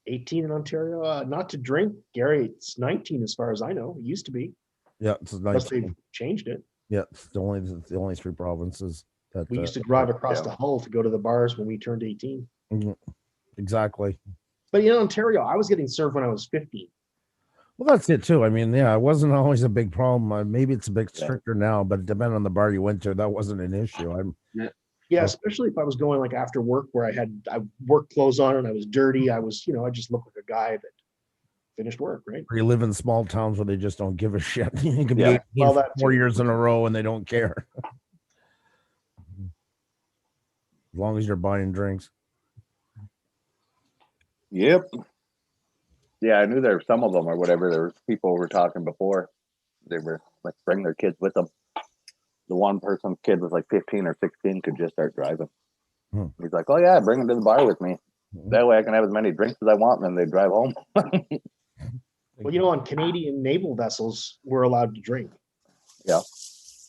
18 in Ontario, not to drink, Gary. It's 19 as far as I know. It used to be. Yeah, it's Unless 19. they've changed it. Yeah, it's the only three provinces that We used to drive across the Hull to go to the bars when we turned 18. Exactly. But in Ontario, I was getting served when I was 15. Well, that's it too. I mean, yeah, it wasn't always a big problem. Maybe it's a bit stricter now, but depending on the bar you went to, that wasn't an issue. Yeah, especially if I was going like after work where I work clothes on and I was dirty. I just looked like a guy that finished work, right? Or you live in small towns where they just don't give a shit. You can be 18 that 4 years in a row and they don't care. As long as you're buying drinks. Yep. Yeah, I knew there were some of them or whatever. There were people were talking before. They were like bring their kids with them. The one person's kid was like 15 or 16, could just start driving. He's like, "Oh yeah, bring them to the bar with me. That way I can have as many drinks as I want, and then they drive home." Well, on Canadian naval vessels, we're allowed to drink. Yeah.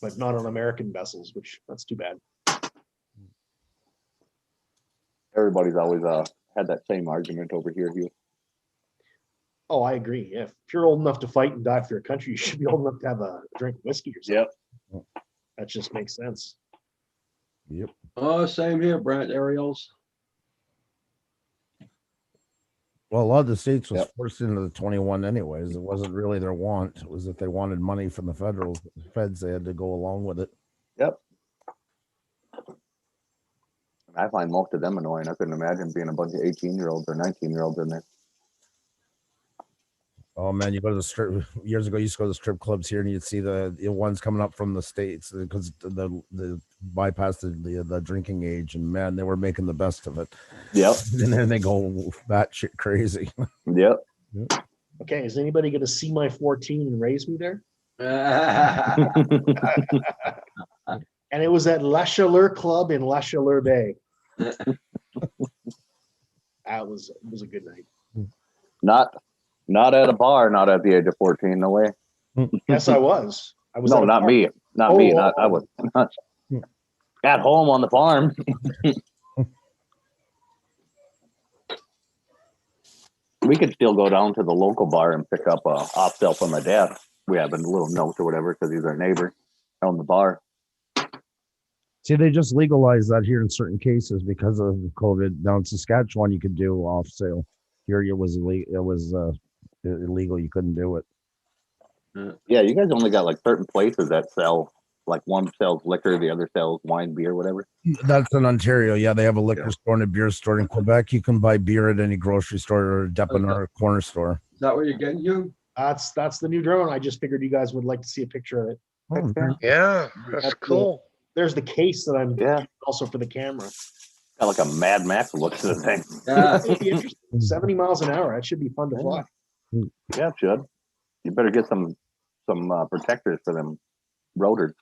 But not on American vessels, that's too bad. Everybody's always had that same argument over here, Hugh. Oh, I agree. Yeah. If you're old enough to fight and die for your country, you should be old enough to have a drink of whiskey or something. Yep. That just makes sense. Yep. Oh, same here, Brent. Ariels. Well, a lot of the states was forced into the 21 anyways. It wasn't really their want. It was if they wanted money from the feds, they had to go along with it. Yep. I find most of them annoying. I couldn't imagine being a bunch of 18-year-olds or 19-year-olds in there. Oh man, you go to the strip years ago. You used to go to the strip clubs here, and you'd see the ones coming up from the states because the bypass the drinking age, and man, they were making the best of it. Yep. And then they go batshit crazy. Yep. Okay, is anybody going to see my 14 and raise me there? And it was at La Chaleur Club in La Chaleur Bay. It was a good night. Not at a bar, not at the age of 14, no way. Yes, I was. No, not me. Not me. I was not at home on the farm. We could still go down to the local bar and pick up a off sale from my dad. We have a little note or whatever because he's our neighbor on the bar. See, they just legalized that here in certain cases because of COVID. Down in Saskatchewan, you could do off sale. Here, it was illegal. You couldn't do it. Yeah, you guys only got like certain places that sell, like one sells liquor, the other sells wine, beer, whatever. That's in Ontario. Yeah, they have a liquor store and a beer store. In Quebec, you can buy beer at any grocery store or a depanneur corner store. Is that where you're getting you? That's the new drone. I just figured you guys would like to see a picture of it. Oh, Yeah, that's cool. There's the case that I'm also for the camera. Got like a Mad Max look to the thing. It'd be interesting. 70 miles an hour. That should be fun to fly. Yeah, it should. You better get some protectors for them rotors.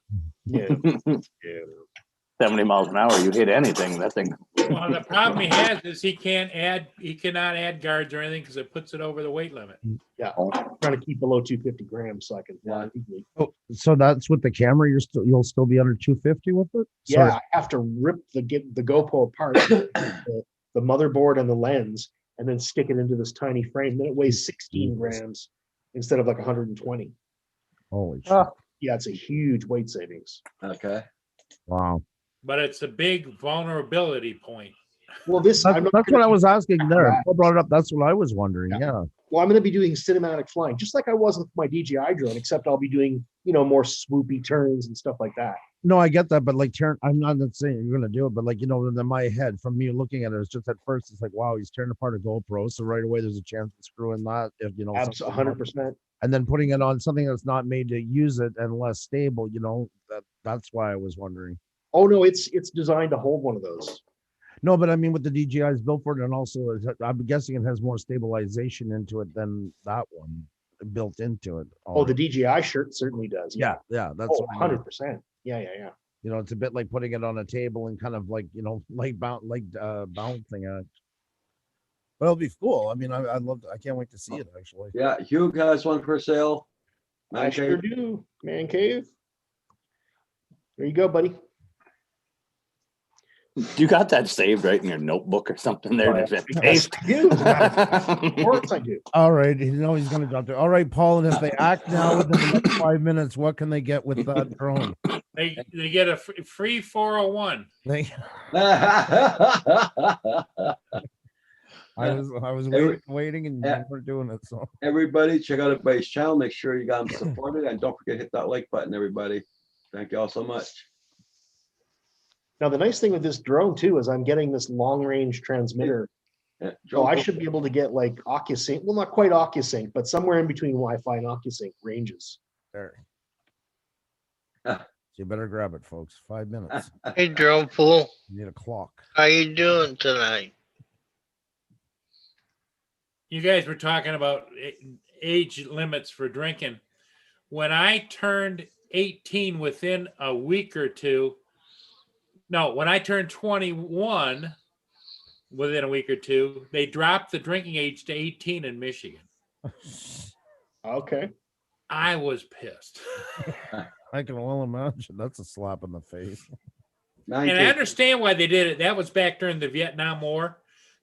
Yeah. 70 miles an hour, you'd hit anything. That thing. Well, the problem he has is he cannot add guards or anything because it puts it over the weight limit. Yeah, trying to keep below 250 grams so I can fly legally. Oh, so that's with the camera. You'll still be under 250 with it. Yeah, I have to rip the GoPro apart, the motherboard and the lens, and then stick it into this tiny frame. Then it weighs 16 grams instead of like 120. Holy shit! Yeah, it's a huge weight savings. Okay. Wow. But it's a big vulnerability point. Well, this That's, I'm not that's gonna what I be- was asking there. Paul brought it up. That's what I was wondering. Yeah. Well, I'm going to be doing cinematic flying, just like I was with my DJI drone, except I'll be doing more swoopy turns and stuff like that. No, I get that, but like, I'm not saying you're gonna do it, but like, in my head, from me looking at it, it's just at first, it's like, wow, he's tearing apart a GoPro, so right away there's a chance to screw in that if something- 100%. and then putting it on something that's not made to use it and less stable. That's why I was wondering. Oh no, it's designed to hold one of those. No, but I mean, with the DJI's built for it, and also I'm guessing it has more stabilization into it than that one built into it. Oh, the DJI shirt certainly does. yeah, that's Oh, what I mean. 100%. Yeah. It's a bit like putting it on a table and kind of like balancing it. But it'll be cool. I mean, I can't wait to see it actually. Yeah, Hugh has one for sale. I sure do, man cave. There you go, buddy. You got that saved right in your notebook or something there? Yes, to yes, paste? I do. Of course I do. All right, he's gonna drop there. All right, Paul, and if they act now within the next 5 minutes, what can they get with that drone? They get a free 401. I was waiting and you weren't doing it. So Everybody, check out everybody's channel. Make sure you got them supported, and don't forget to hit that like button, everybody. Thank you all so much. Now, the nice thing with this drone too is I'm getting this long range transmitter. Yeah, So I should be able to get like OcuSync. Well, not quite OcuSync, but somewhere in between Wi-Fi and OcuSync ranges. there. So you better grab it, folks. 5 minutes. Hey, drone fool. You need a clock. How you doing tonight? You guys were talking about age limits for drinking. When I turned 18 within a week or two, no, when I turned 21 within a week or two, they dropped the drinking age to 18 in Michigan. Okay. I was pissed. I can well imagine. That's a slap in the face. And I understand why they did it. That was back during the Vietnam War.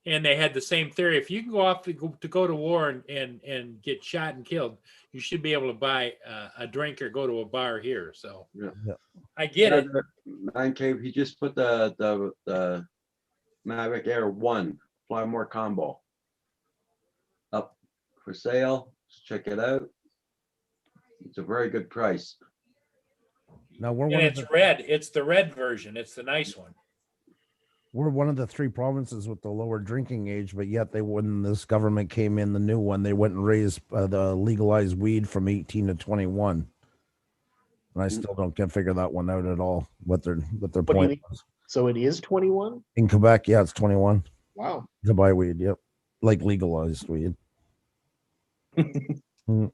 And they had the same theory. If you can go off to go to war and get shot and killed, you should be able to buy a drink or go to a bar here. So Yeah. I get it. 9K, he just put the Mavic Air 1 Fly More combo up for sale. Check it out. It's a very good price. Now we're And one of it's the, red. It's the red version. It's the nice one. we're one of the 3 provinces with the lower drinking age, but yet when this government came in, the new one, they went and raised the legalized weed from 18 to 21. And I still don't can figure that one out at all. What their What do you point mean? was. So it is 21? In Quebec, yeah, it's 21 Wow. to buy weed. Yep, like legalized weed.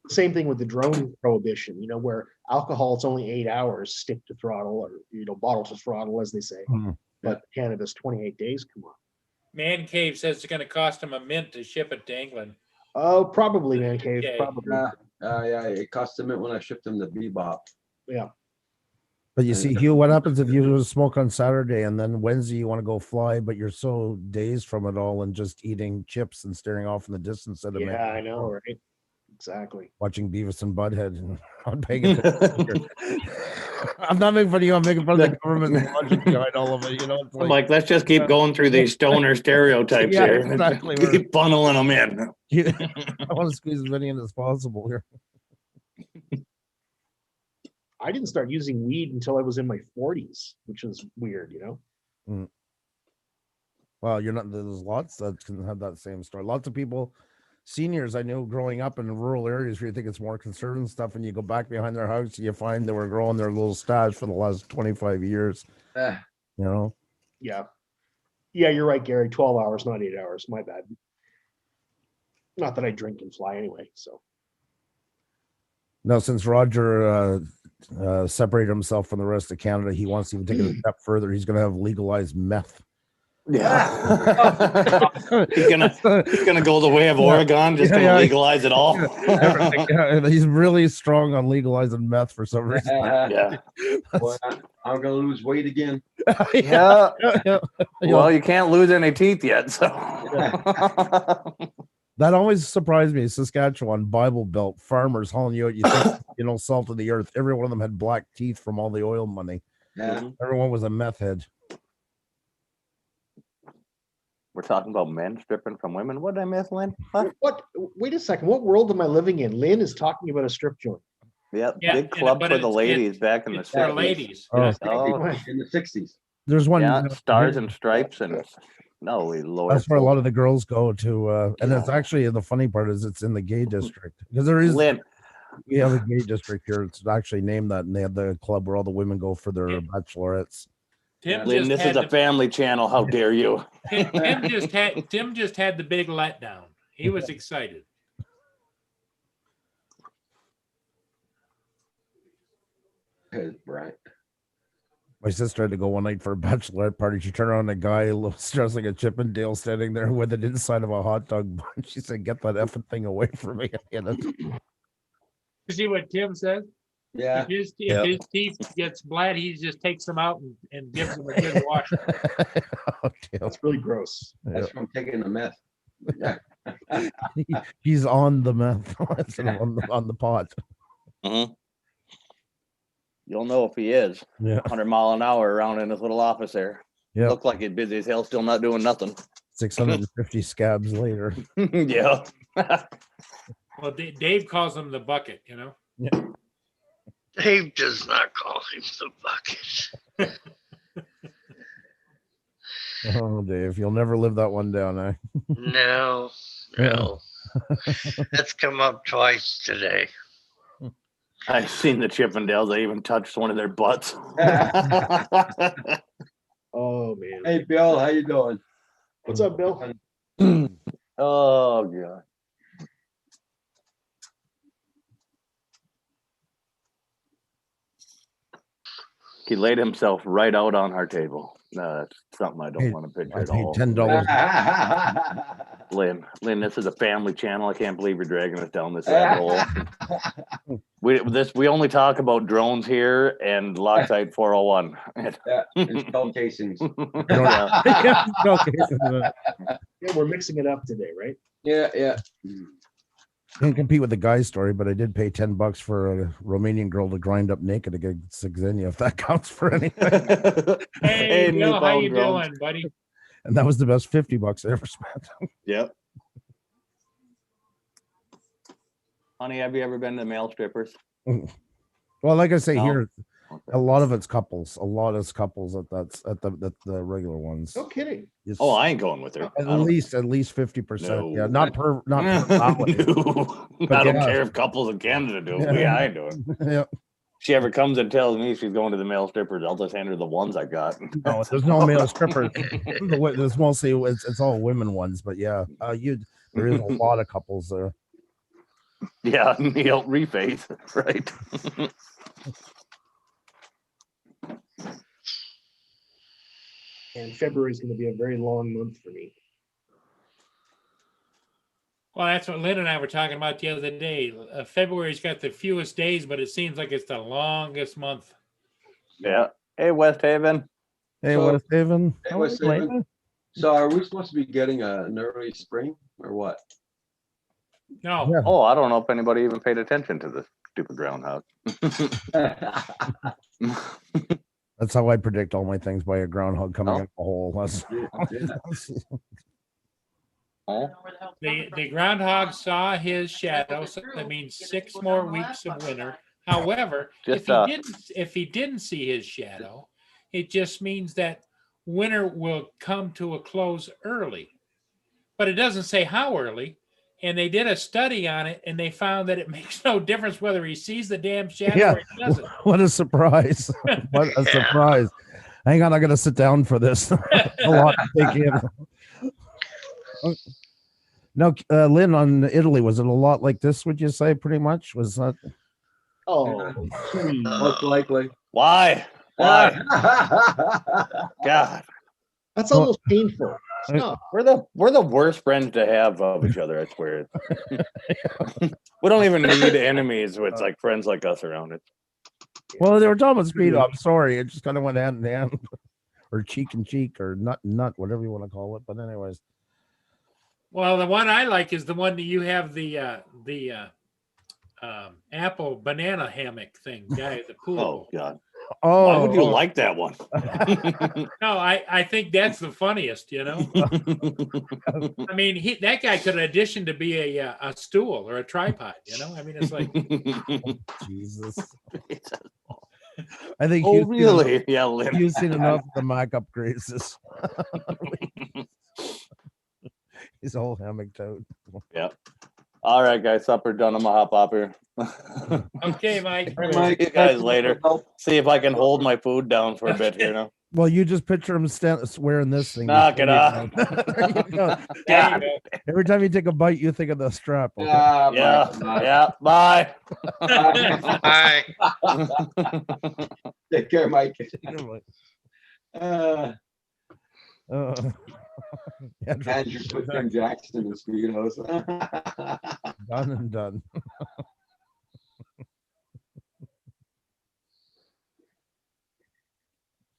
Same thing with the drone prohibition, where alcohol, it's only 8 hours, stick to throttle or, bottle to throttle, as they say. Mhm. But cannabis, 28 days. Come on. Man Cave says it's going to cost him a mint to ship it to England. Oh, probably, man cave. Okay. Probably. Yeah, it cost him it when I shipped him the Bebop. Yeah. But you see, Hugh, what happens if you smoke on Saturday and then Wednesday you want to go fly, but you're so dazed from it all and just eating chips and staring off in the distance at Yeah, I know, right? Exactly. watching Beavis and Butthead and not paying attention. I'm not making fun of you. I'm making fun of the government logic behind all of it. It's I'm like, let's just keep going through these stoner stereotypes Yeah, here. exactly. Keep funneling them in. I want to squeeze as many in as possible here. I didn't start using weed until I was in my 40s, which is weird, Well, there's lots that can have that same story. Lots of people, seniors I knew growing up in rural areas where you think it's more conservative stuff, and you go back behind their house and you find they were growing their little stash for the last 25 years. Ah, Yeah. Yeah, you're right, Gary. 12 hours, not 8 hours. My bad. Not that I drink and fly anyway, so. Now, since Roger separated himself from the rest of Canada, he wants to even take it a step further. He's going to have legalized meth. Yeah. he's gonna go the way of Oregon, just gonna legalize it all. Yeah, he's really strong on legalizing meth for some reason. Yeah. Boy, I'm gonna lose weight again. Yeah. Yeah. Well, you can't lose any teeth yet, so. That always surprised me. Saskatchewan, Bible Belt, farmers hauling you out. You think, salt of the earth. Every one of them had black teeth from all the oil money. Yeah. Everyone was a meth head. We're talking about men stripping from women. What did I miss, Lynn? What? What? Wait a second. What world am I living in? Lynn is talking about a strip joint. Yep. Yeah, Big club but for the it's- ladies back in the It's for 60s. ladies. Oh, Oh, In the 60s. there's one. yeah, stars and stripes and no, we lower. That's where a lot of the girls go to, and it's actually the funny part is it's in the gay district because there is. Lynn. We have a gay district here. It's actually named that, and they have the club where all the women go for their bachelorettes. Tim Lynn, just this had is a the- family channel. How dare you? Tim just had the big letdown. He was excited. Hey, Brian. My sister had to go one night for a bachelorette party. She turned around, a guy looks dressed like a Chippendale standing there with it inside of a hot dog bun. She said, "Get that effing thing away from me!" You see what Tim said? Yeah. If his teeth gets black, he just takes them out and gives them a good wash. That's really gross. That's from taking the meth. Yeah. He's on the meth instead of on the pot. Mm-hmm. You'll know if he is. Yeah. 100 mile an hour around in his little office there. Yeah. Look like he's busy as hell, still not doing nothing. 650 scabs later. Yeah. Well, Dave calls them the bucket, you know? Yeah. Dave does not call him the bucket. Oh, Dave, you'll never live that one down, eh? No, no. That's come up twice today. I've seen the Chippendales. I even touched one of their butts. Oh man. Hey, Bill, how you doing? What's up, Bill? Oh god. He laid himself right out on our table. No, that's something I don't Hey, want to picture I at paid all. $10. Lynn, this is a family channel. I can't believe you're dragging us down this rabbit hole. We only talk about drones here and Loctite 401. Yeah, and shell casings. Yeah. Yeah, we're mixing it up today, right? Yeah, yeah. Can't compete with the guy's story, but I did pay $10 for a Romanian girl to grind up naked against Xenia, if that counts for anything. Hey, Bill, how newfound you drones. doing, buddy? And that was the best $50 I ever spent. Yep. Honey, have you ever been to male strippers? Well, like I say No? here, a lot of it's couples. A lot is couples at the regular ones. No kidding. It's Oh, I ain't going with her. at least 50%. Yeah, No. not per family. No. But I don't yeah. care if couples in Canada do it. Yeah. Yeah, I ain't doing it. Yeah. She ever comes and tells me she's going to the male strippers, I'll just hand her the ones I got. No, there's no male strippers. There's mostly it's all women ones, but yeah, there is a lot of couples there. Yeah, Neil reface, right? And February is going to be a very long month for me. Well, that's what Lynn and I were talking about the other day. February's got the fewest days, but it seems like it's the longest month. Yeah. Hey, West Haven. Hey, So- West Haven. Hey, How West are you, Haven. lady? So are we supposed to be getting an early spring or what? No, Yeah. Oh, I don't know if anybody even paid attention to this stupid groundhog. That's how I predict all my things, by a groundhog coming Oh. in the hole. Oh, the groundhog saw his shadow, so that means 6 more weeks of winter. However, Just, if he didn't see his shadow, it just means that winter will come to a close early. But it doesn't say how early. And they did a study on it, and they found that it makes no difference whether he sees the damn shadow Yeah. or he doesn't. What a surprise. What a surprise. Hang on, I gotta sit down for this. A lot to take in. Now, Lynn, on Italy, was it a lot like this, would you say, pretty much? Was that Oh, Most likely. why? Why? God. That's Well, almost painful. Stop. We're the worst friends to have of each other. I swear. We don't even need enemies with like friends like us around it. Well, they were talking about speed up. Sorry, it just kind of went hand in hand, or cheek and cheek, or nut and nut, whatever you want to call it. But anyways, Well, the one I like is the one that you have the apple banana hammock thing, guy at the pool. Oh God. oh, Why would you like that one? No, I think that's the funniest, you know. I mean, that guy could audition to be a stool or a tripod, you know. I mean, it's like, Jesus. I think Oh you've seen enough- really? Yeah, Lynn. you've seen enough of the Mac upgrades. He's a whole hammock toad. Yep. All right, guys. Supper done. I'm gonna hop off here. okay, Mike. See you guys later. See if I can hold my food down for a bit here now. Well, you just picture him wearing this thing. Knock it off. There you go. There you go. Every time you take a bite, you think of the strap. Okay? Yeah. Bye. Hi. Take care, Mike. Andrew put Ken Jackson in the speedos. Done and done.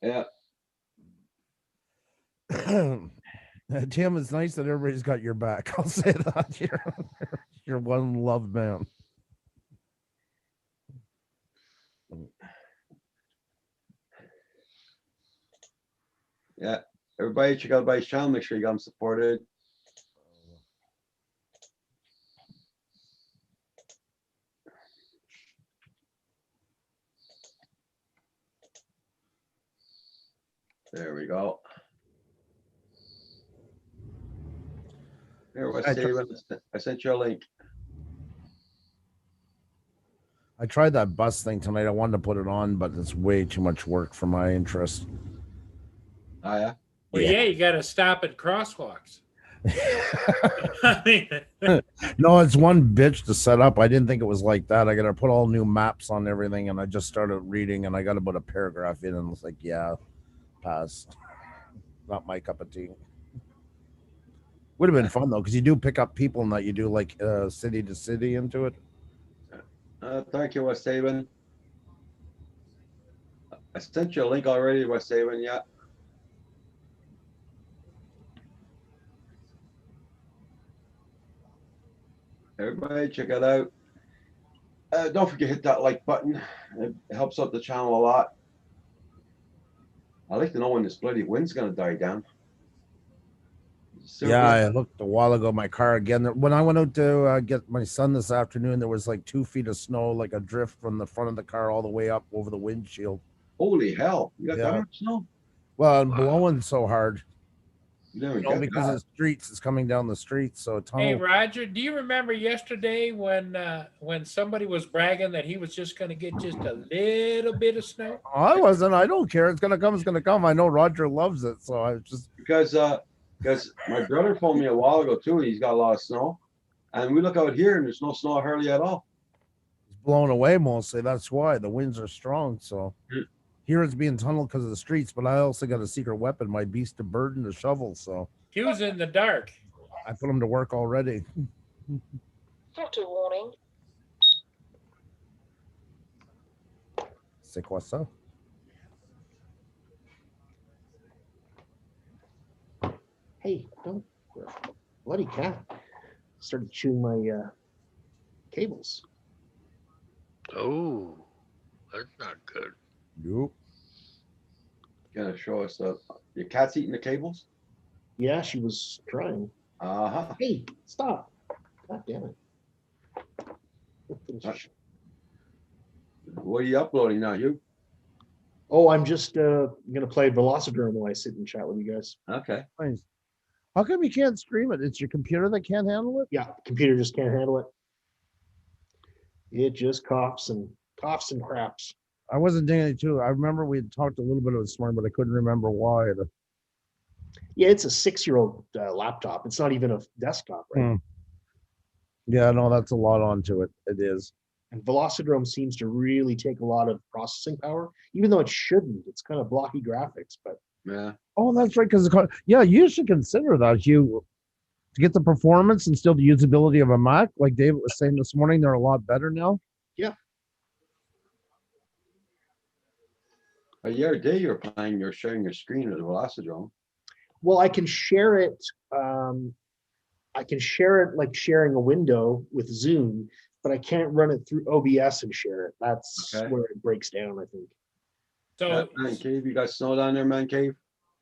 Yeah. Tim, it's nice that everybody's got your back. I'll say that. You're one loved man. Yeah. Everybody check out Bryce channel. Make sure you got them supported. There we go. Here, I sent you a link. I tried that bus thing tonight. I wanted to put it on, but it's way too much work for my interest. Oh, yeah? Well, yeah, you got to stop at crosswalks. I mean, No, it's one bitch to set up. I didn't think it was like that. I got to put all new maps on everything, and I just started reading, and I got about a paragraph in, and I was like, yeah, pass. Not my cup of tea. Would have been fun though, because you do pick up people and that you do like city to city into it. Thank you, West Haven. I sent you a link already, West Haven. Yeah. Everybody, check it out. Don't forget to hit that like button. It helps out the channel a lot. I'd like to know when this bloody wind's gonna die down. Yeah, I looked a while ago. My car again. When I went out to get my son this afternoon, there was like 2 feet of snow, like a drift from the front of the car all the way up over the windshield. Holy hell! You got that much snow? Well, I'm blowing so hard. You because the streets is coming down the streets, so a tunnel. hey, Roger, do you remember yesterday when somebody was bragging that he was just going to get just a little bit of snow? I wasn't. I don't care. It's gonna come. It's gonna come. I know Roger loves it, so I was just because my brother told me a while ago too. He's got a lot of snow, and we look out here and there's no snow hardly at all. it's blown away mostly. That's why the winds are strong. So here it's being tunneled because of the streets, but I also got a secret weapon, my beast of burden, the shovel. So He was in the dark. I put him to work already. Factor warning. C'est quoi ça? Hey, don't bloody cat started chewing my cables. Oh, that's not good. Nope. Gonna show us your cat's eating the cables. Yeah, she was trying. Hey, stop! God damn it! What are you uploading now? You? Oh, I'm just gonna play Velocidrome while I sit and chat with you guys. Okay. Nice. How come you can't stream it? It's your computer that can't handle it? Yeah, computer just can't handle it. It just coughs and craps. I wasn't digging it too. I remember we had talked a little bit about this morning, but I couldn't remember why. Yeah, it's a 6-year-old laptop. It's not even a desktop, right? Yeah, no, that's a lot onto it. It is. And Velocidrome seems to really take a lot of processing power, even though it shouldn't. It's kind of blocky graphics, but Yeah. Oh, that's right. Because yeah, you should consider that. You to get the performance and still the usability of a Mac, like David was saying this morning, they're a lot better now. Yeah. A year day you're playing, you're sharing your screen with the Velocidrome. Well, I can share it. I can share it like sharing a window with Zoom, but I can't run it through OBS and share it. That's Okay. where it breaks down, I think. So, Man Cave, you got snow down there, Man Cave?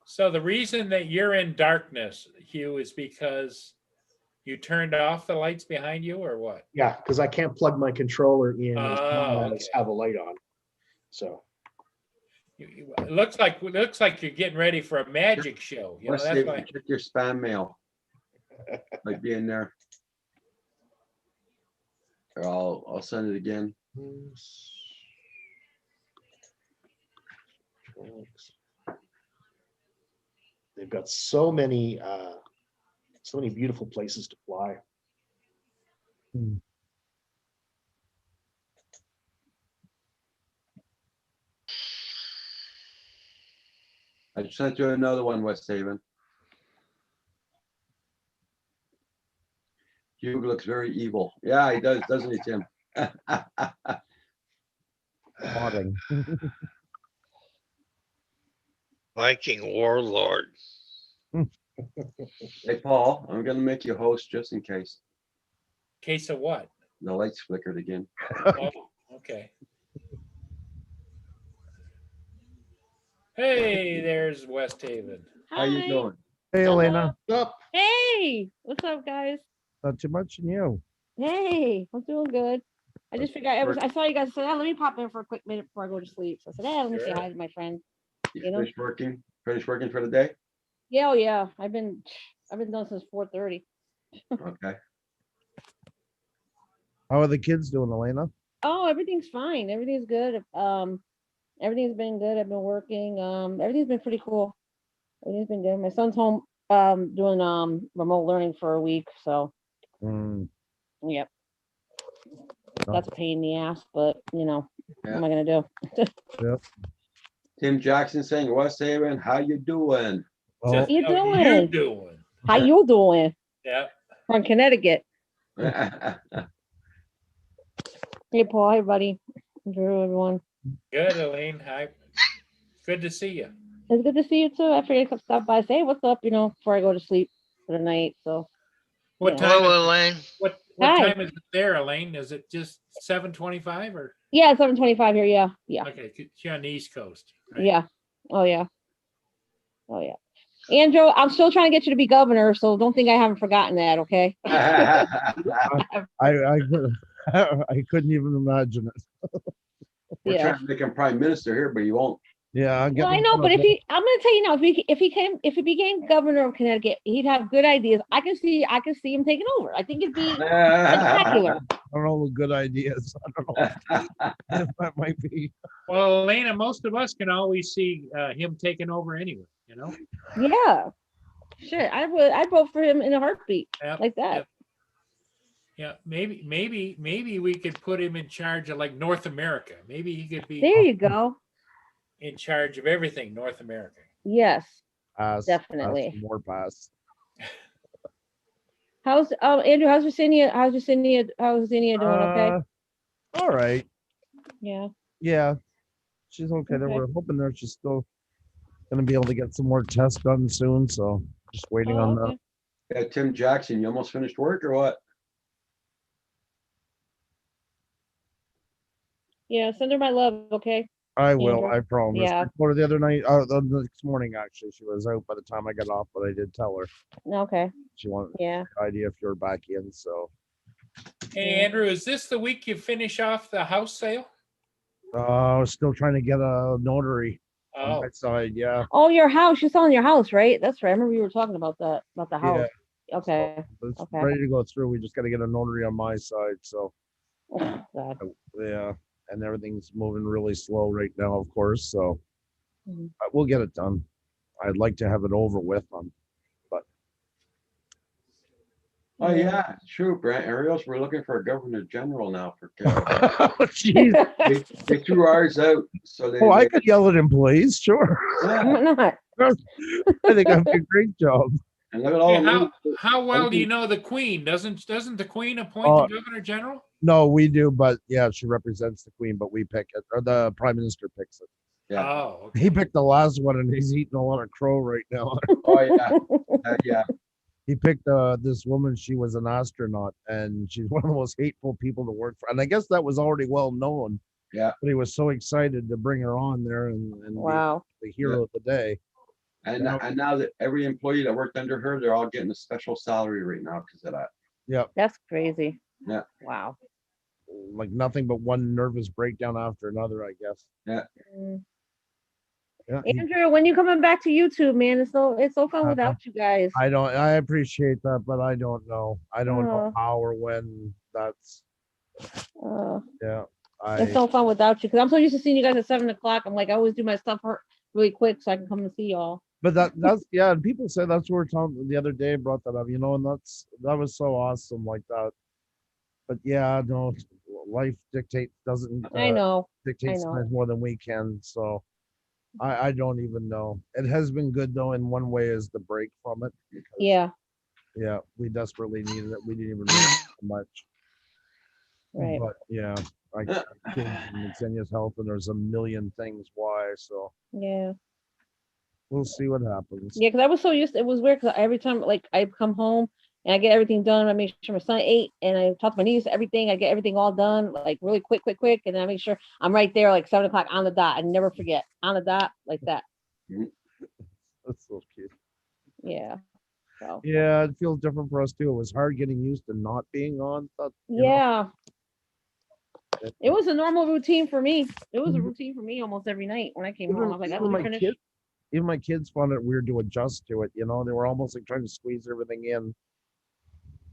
so the reason that you're in darkness, Hugh, is because you turned off the lights behind you, or what? Yeah, because I can't plug my controller in as well Oh, as have a light on. So It looks like you're getting ready for a magic show. You know, Let's that's see, why. check your spam mail. Might be in there. Or I'll send it again. they've got so many beautiful places to fly. I just sent you another one, West Haven. Hugh looks very evil. Yeah, he does, doesn't he, Tim? Modding. Viking warlord. Hey, Paul, I'm gonna make you host just in case. Case of what? The lights flickered again. Oh, okay. Hey, there's West Haven. How you doing? Hey, Elena. Up. Hey, what's up, guys? Not too much in you. Hey, I'm doing good. I just figured I saw you guys say, let me pop in for a quick minute before I go to sleep. So I said, let me say Sure. hi to my friend. You know? finished working? Finished working for the day? Yeah, oh yeah. I've been done since 4:30. Okay. How are the kids doing, Elena? Oh, everything's fine. Everything's good. Everything's been good. I've been working. Everything's been pretty cool. Everything's been good. My son's home doing remote learning for a week. So yep. That's a pain in the ass, but you know, what am I gonna do? Yep. Tim Jackson saying, West Haven, how you doing? Oh, How you How doing? you doing? How you doing? Yeah. From Connecticut. Yeah. Hey, Paul. Hi, buddy. Drew, everyone. Good, Elaine. Hi. Good to see you. It's good to see you too. I figured I'd stop by, say, hey, what's up, before I go to sleep for the night. So What Yeah. time? Hello, Elaine. What Hi. time is it there, Elaine? Is it just 7:25 or? yeah, 7:25 here. Yeah. Yeah. Okay, you're on the East Coast. right? Yeah. Oh yeah. Oh yeah. Andrew, I'm still trying to get you to be governor, so don't think I haven't forgotten that, okay? I couldn't even imagine it. We're Yeah. trying to make him prime minister here, but he won't. Yeah, I'm Well, I getting. know, but I'm gonna tell you now, if he became governor of Connecticut, he'd have good ideas. I can see him taking over. I think it'd be spectacular. I don't know the good ideas. I don't know. That might be. Well, Elena, most of us can always see him taking over anyway. You know. Yeah. Shit, I'd vote for him in a heartbeat, Yep, like that. yep. Yeah, maybe we could put him in charge of like North America. Maybe he could be There you go. in charge of everything North America. Yes, Pass. definitely. Pass, more pass. How's Andrew? How's Virginia doing? Okay. All right. Yeah. Yeah, she's okay. Then Okay. we're hoping that she's still gonna be able to get some more tests done soon. So just waiting Oh, on okay. that. Yeah, Tim Jackson, you almost finished work or what? Yeah. Send her my love. Okay. I will. Andrew. I promise. Yeah. I told her the other night, the next morning actually, she was out by the time I got off, but I did tell her Okay. she wanted Yeah. the idea if you're back in. So Hey, Andrew, is this the week you finish off the house sale? I was still trying to get a notary on Oh, my side. Yeah. Oh, your house. You're selling your house, right? That's right. I remember you were talking about that, about the Yeah. house. Okay. It's Okay. ready to go through. We just got to get a notary on my side. So Oh, God. yeah, and everything's moving really slow right now, of course. So Mhm. we'll get it done. I'd like to have it over with on, but Oh, yeah, true, Brent. Ariels, we're looking for a governor general now for. Oh, jeez. They threw ours out, so they. Oh, I they- could yell at employees, sure. Yeah, Why not? I think I'm doing a great job. and look at all Hey, the money. how well do you know the Queen? Doesn't the Queen appoint Oh. the Governor General? No, we do, but yeah, she represents the queen, but we pick it, or the prime minister picks it. Yeah. Oh, okay. He picked the last one, and he's eating a lot of crow right now. Oh, yeah, yeah. He picked this woman. She was an astronaut, and she's one of the most hateful people to work for. And I guess that was already well known. Yeah. But he was so excited to bring her on there and Wow. be the hero of the day. And now that every employee that worked under her, they're all getting a special salary right now because of that. Yep. That's crazy. Yeah. Wow. Like nothing but one nervous breakdown after another, I guess. Yeah. Mm. Yeah. Andrew, when you coming back to YouTube, man? It's so fun without you guys. I appreciate that, but I don't know. I don't know Oh. how or when that's. Yeah. It's so fun without you because I'm so used to seeing you guys at 7 o'clock. I'm like, I always do my stuff really quick so I can come and see y'all. But that's yeah, and people say that's what we're talking the other day brought that up, you know, and that was so awesome like that. But yeah, no, life doesn't I know. dictate sometimes more than we can. So I don't even know. It has been good though in one way is the break from it. Because, Yeah. yeah, we desperately needed it. We didn't even need it so much. Right. But yeah, I kids and Xenia's health, and there's a million things why. So Yeah. we'll see what happens. Yeah, because I was so used to, it was weird because every time like I come home and I get everything done, I make sure my son ate and I talk to my niece, everything, I get everything all done, like really quick, and then I make sure I'm right there like 7 o'clock on the dot. I never forget on the dot like that. That's so cute. Yeah. So Yeah, it feels different for us too. It was hard getting used to not being on. yeah. It was a normal routine for me. It was a routine for me almost every night when I came home. I was like, I was finished. Even my kids found it weird to adjust to it. You know, they were almost like trying to squeeze everything in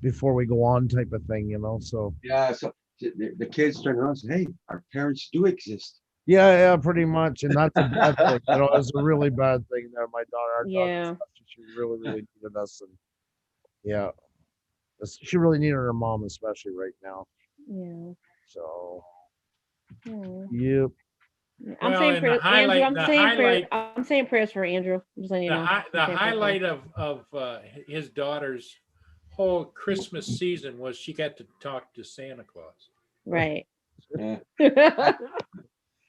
before we go on, type of thing. You know, so Yeah, so the kids turn around and say, "Hey, our parents do exist." yeah, pretty much, and that's a bad thing. You know, it's a really bad thing that my daughter, Yeah. she really needed us, and yeah, she really needed her mom, especially right now. Yeah. So, Hmm. yep. I'm Well, saying and prayers, the highlight- Andrew. the highlight- I'm saying prayers for Andrew. I'm just letting you know. The I'm saying prayers for him. highlight of his daughter's whole Christmas season was she got to talk to Santa Claus. Right. Yeah.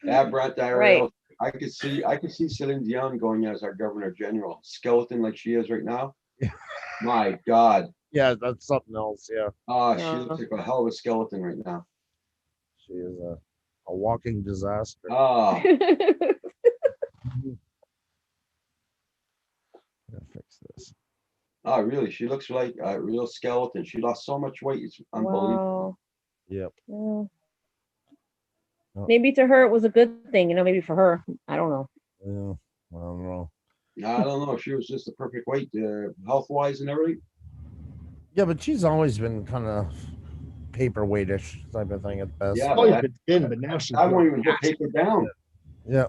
Yeah, Brent, Right. I could see Celine Dion going as our governor general, skeleton like she is right now. My God. Yeah, that's something else. Yeah. Oh, she looks like a hell of a skeleton right now. She is a walking disaster. Oh, Fix this. oh, really? She looks like a real skeleton. She lost so much weight. It's unbelievable. Wow. Yep. Yeah. Oh. Maybe to her it was a good thing, maybe for her. I don't know. Yeah, I don't know. I don't know. She was just the perfect weight, health wise and everything. Yeah, but she's always been kind of paperweightish type of thing at best. Yeah, Always but been thin, but now she's I won't even massive. get paper down. Yeah.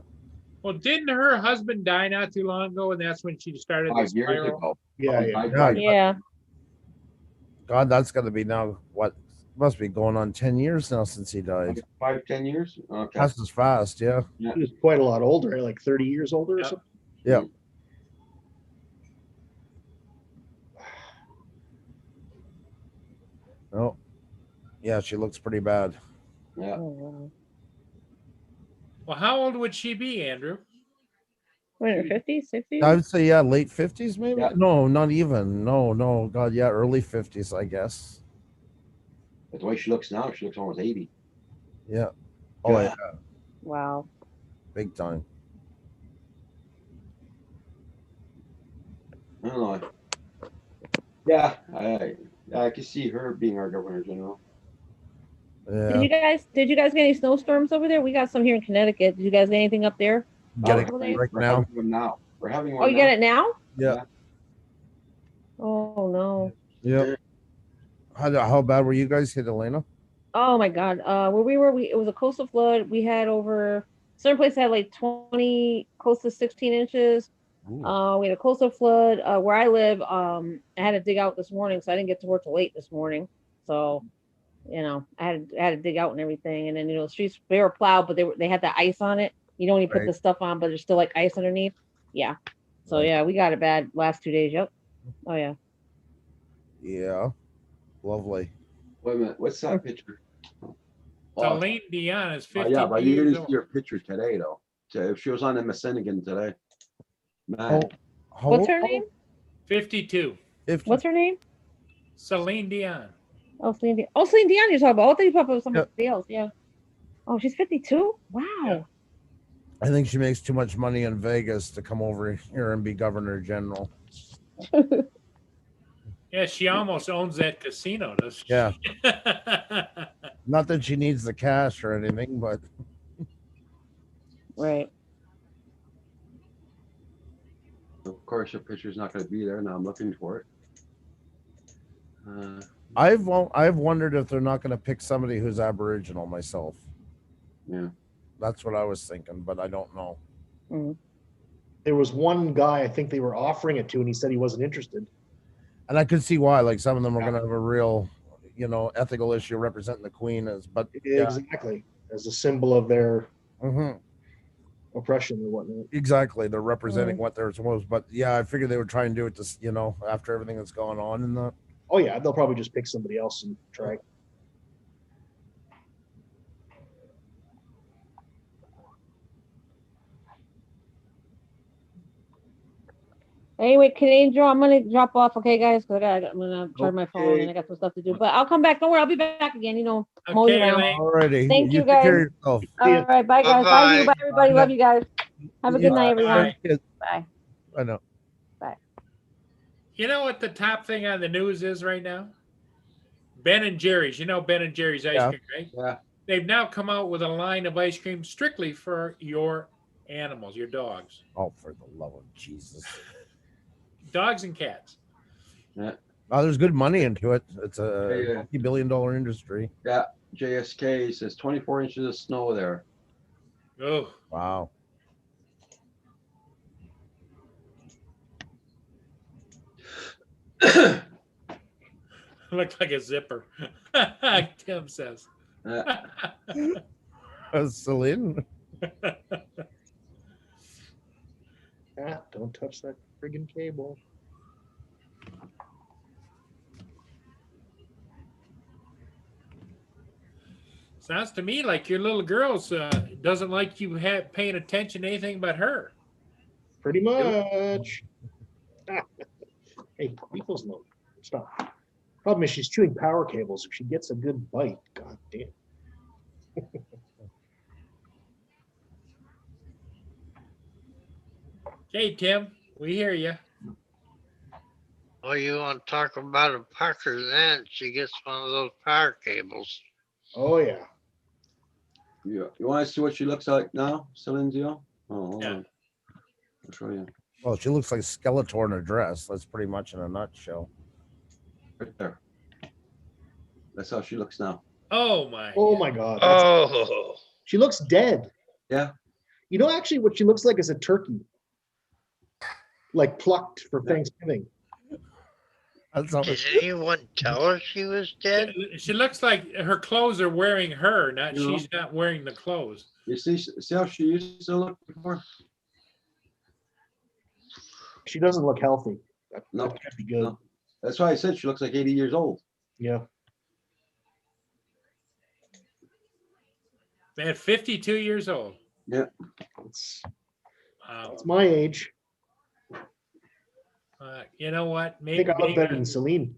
Well, didn't her husband die not too long ago, and that's when she started 5 this years spiral? ago. Yeah, Oh, yeah. my God. Yeah. God, that's got to be now what must be going on 10 years now since he died. 5-10 years. Okay. That's just fast, yeah. Yeah. She was quite a lot older, like 30 years older or Yeah. something. Yeah. Oh, yeah, she looks pretty bad. Yeah. Oh, wow. Well, how old would she be, Andrew? What, in her 50s, 60s? I would say, yeah, late 50s, maybe. Yeah. No, not even. No, God, yeah, early 50s, I guess. But the way she looks now, she looks almost 80. Yeah. Oh, yeah, Wow. big time. I don't know. Yeah, I can see her being our governor general. Yeah. Did you guys get any snowstorms over there? We got some here in Connecticut. Did you guys get anything up there? Getting Oh, it right We're now. having one now. We're having one. Oh, you now. get it now? Yeah. Oh no. Yeah. How bad were you guys hit, Elena? Oh my God. Where we were, it was a coastal flood. We had over certain places had like 20, close to 16 inches. We had a coastal flood where I live. I had to dig out this morning, so I didn't get to work till late this morning. So, I had to dig out and everything. And then the streets, they were plowed, but they had the ice on it. You know when you put Right. the stuff on, but there's still like ice underneath. Yeah. So Right. yeah, we got it bad last 2 days. Yep. Oh yeah. Yeah. Lovely. Wait a minute, what's that picture? Celine Dion is Oh, 52 yeah, but you years didn't see old. your picture today, though. So if she was on the Messinigan today. Man, Oh, how What's old? her name? 52. What's her name? Celine Dion. Oh, Celine Dion. Oh, Celine Dion you're talking about. I thought you talking about somebody else. Yeah. Oh, she's 52? Wow. I think she makes too much money in Vegas to come over here and be governor general. Yeah, she almost owns that casino, does she? Yeah. Not that she needs the cash or anything, but Right. of course, your picture's not gonna be there. Now I'm looking for it. I've wondered if they're not going to pick somebody who's Aboriginal myself. Yeah. That's what I was thinking, but I don't know. There was one guy I think they were offering it to, and he said he wasn't interested. And I could see why. Like some of them are going to have a real, ethical issue representing the Queen as, but yeah. Exactly, as a symbol of their Mhm. oppression or whatnot. Exactly, they're representing what they're supposed. But yeah, I figured they would try and do it to, after everything that's going on in the. Oh yeah, they'll probably just pick somebody else and try. Anyway, Canadian Joe, I'm gonna drop off, okay, guys? Because I'm gonna charge my phone and I got some stuff to do. But I'll come back. Don't worry, I'll be back again. I'm always Okay, around. Elaine. Alrighty. Thank you, take care guys. of yourself. All right, bye, guys. Bye, you. Bye, everybody. Love you guys. Have a good night, everyone. Bye. I know. Bye. You know what the top thing on the news is right now? Ben and Jerry's. You know Ben and Jerry's ice Yeah. cream, right? Yeah. They've now come out with a line of ice cream strictly for your animals, your dogs. Oh, for the love of Jesus. Dogs and cats. Yeah. Oh, there's good money into it. It's a Yeah. multi-billion-dollar industry. Yeah. JSK says 24 inches of snow there. Oh. Wow. Looked like a zipper. Tim says. Celine. Don't touch that friggin' cable. Sounds to me like your little girl's doesn't like you paying attention to anything but her. Pretty much. Hey, people's no. Stop. Problem is she's chewing power cables. If she gets a good bite, god damn. Hey, Tim, we hear you. Oh, you want to talk about a Parker's aunt? She gets one of those power cables. Oh yeah. You want to see what she looks like now, Celine Dion? Oh, hold on. I'll show you. Well, she looks like Skeletor in a dress. That's pretty much in a nutshell. Right there. That's how she looks now. Oh my. Oh my god. Oh. She looks dead. Yeah. You know, actually, what she looks like is a turkey, like plucked for Thanksgiving. Did anyone tell her she was dead? She looks like her clothes are wearing her, not You know? she's not wearing the clothes. You see how she used to look before? She doesn't look healthy. That No. can't be good. No. That's why I said she looks like 80 years old. Yeah. Man, 52 years old. Yeah. It's Wow. my age. You know what? I Maybe, think I look better than Celine.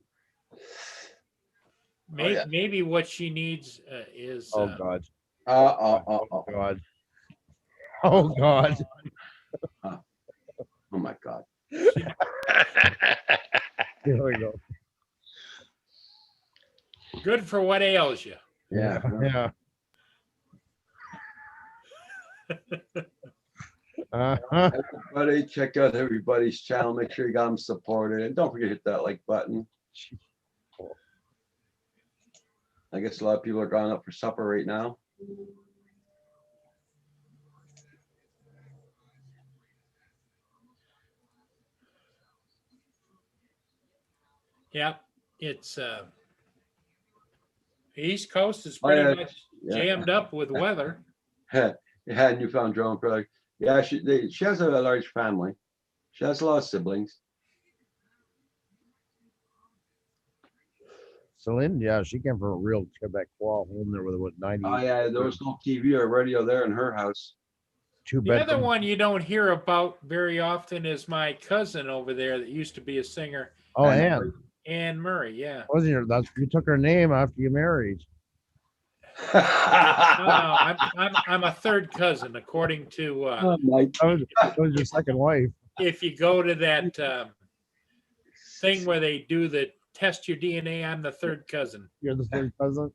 maybe what she needs is. Oh God. Oh God. Oh God. Oh my God. Here we go. Good for what ails you. Yeah. Yeah. Everybody, check out everybody's channel. Make sure you got them supported. And don't forget to hit that like button. I guess a lot of people are going up for supper right now. Yep, it's East Coast is Oh, pretty yeah, much yeah. jammed up with weather. It had Newfound drone product. Yeah, she has a large family. She has a lot of siblings. Celine, yeah, she came from a real Quebecois home there with what 90. Oh yeah, there was no TV or radio there in her house. Two The other bedroom. one you don't hear about very often is my cousin over there that used to be a singer, Oh, Anne. Anne Murray. Yeah. Wasn't your that's you took her name after you married. No, I'm a third cousin, according to Oh, Mike. That was your second wife. if you go to that thing where they do the test your DNA, I'm the third cousin. You're the third cousin.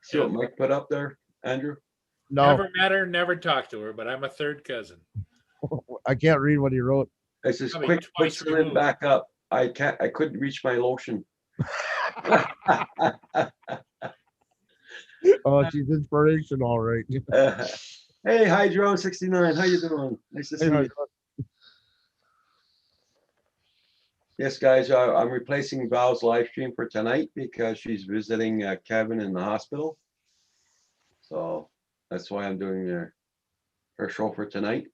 See what Mike put up there, Andrew? No, Never met her, never talked to her, but I'm a third cousin. I can't read what he wrote. It says, Probably quick, put twice Celine removed. back up. I couldn't reach my lotion. Oh, she's inspirational, all right. Hey, hi, Drone 69. How you doing? Nice to see you. Yes, guys, I'm replacing Val's live stream for tonight because she's visiting Kevin in the hospital. So that's why I'm doing her show for tonight.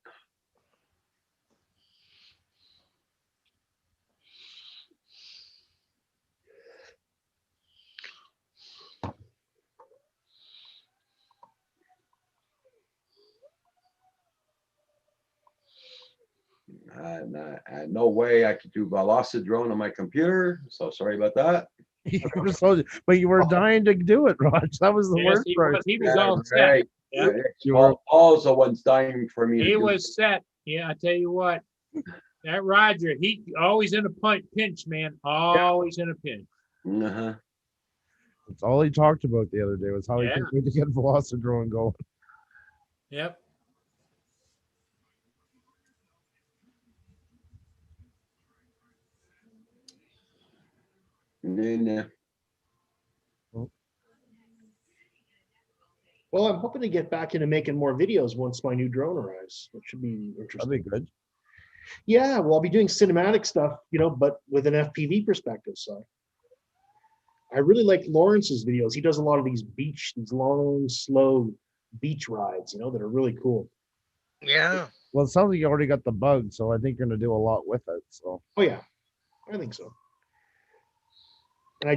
No way I could do Velocidrone on my computer. So sorry about that. But you were dying to do it, Raj. That was the Yes, worst he part. was. He was all set. Right. Yep. Paul's the one's dying for me. to He do was set. Yeah, I tell you what, that Roger, he always in a pinch, man. Always in a pinch. it. Uh-huh. That's all he talked about the other day was how he Yeah. couldn't wait to get Velocidrone going. Yep. And then Well, I'm hoping to get back into making more videos once my new drone arrives. That should be interesting. That'd be good. Yeah, well, I'll be doing cinematic stuff, but with an FPV perspective. So I really like Lawrence's videos. He does a lot of these long, slow beach rides, that are really cool. Yeah. Well, it sounds like you already got the bug, so I think you're gonna do a lot with it. So Oh yeah, I think so. And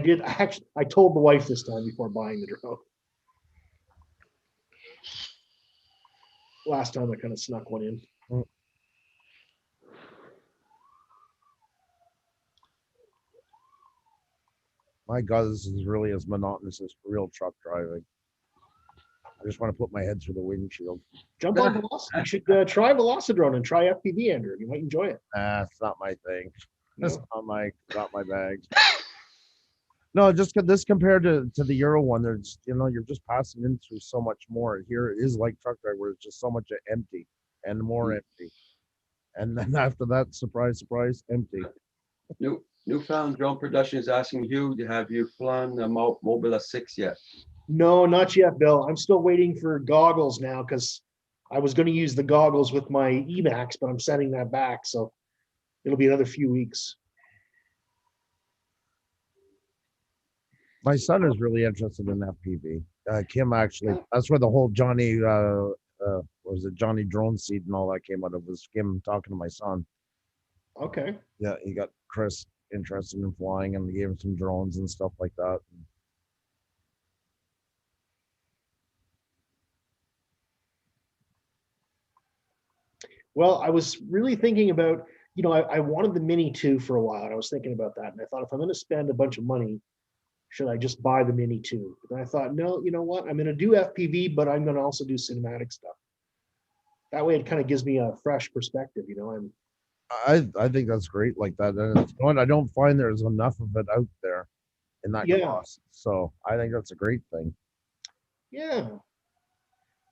I told the wife this time before buying the drone. Last time I kind of snuck one in. my God, this is really as monotonous as real truck driving. I just want to put my head through the windshield. Jump on Velocity. You should try Velocidrone and try FPV, Andrew. You might enjoy it. It's not my thing. That's No. not my bag. No, just this compared to the Euro one, there's you're just passing in through so much more. Here it is like truck drive where it's just so much empty and more empty. And then after that, surprise, surprise, empty. Newfound Drone Production is asking you, have you flown the Mobila 6 yet? No, not yet, Bill. I'm still waiting for goggles now because I was going to use the goggles with my Emax, but I'm sending that back. So it'll be another few weeks. My son is really interested in FPV. Kim actually, that's where the whole Johnny, was it Johnny Drone Seed and all that came out of, was Kim talking to my son. Okay. Yeah, he got Chris interested in flying and gave him some drones and stuff like that. Well, I was really thinking about, I wanted the Mini 2 for a while. And I was thinking about that. And I thought, if I'm going to spend a bunch of money, should I just buy the Mini 2? But then I thought, no, you know what? I'm going to do FPV, but I'm going to also do cinematic stuff. That way it kind of gives me a fresh perspective, I think that's great like that. And it's one I don't find there's enough of it out there in that Yeah. class. So I think that's a great thing. Yeah.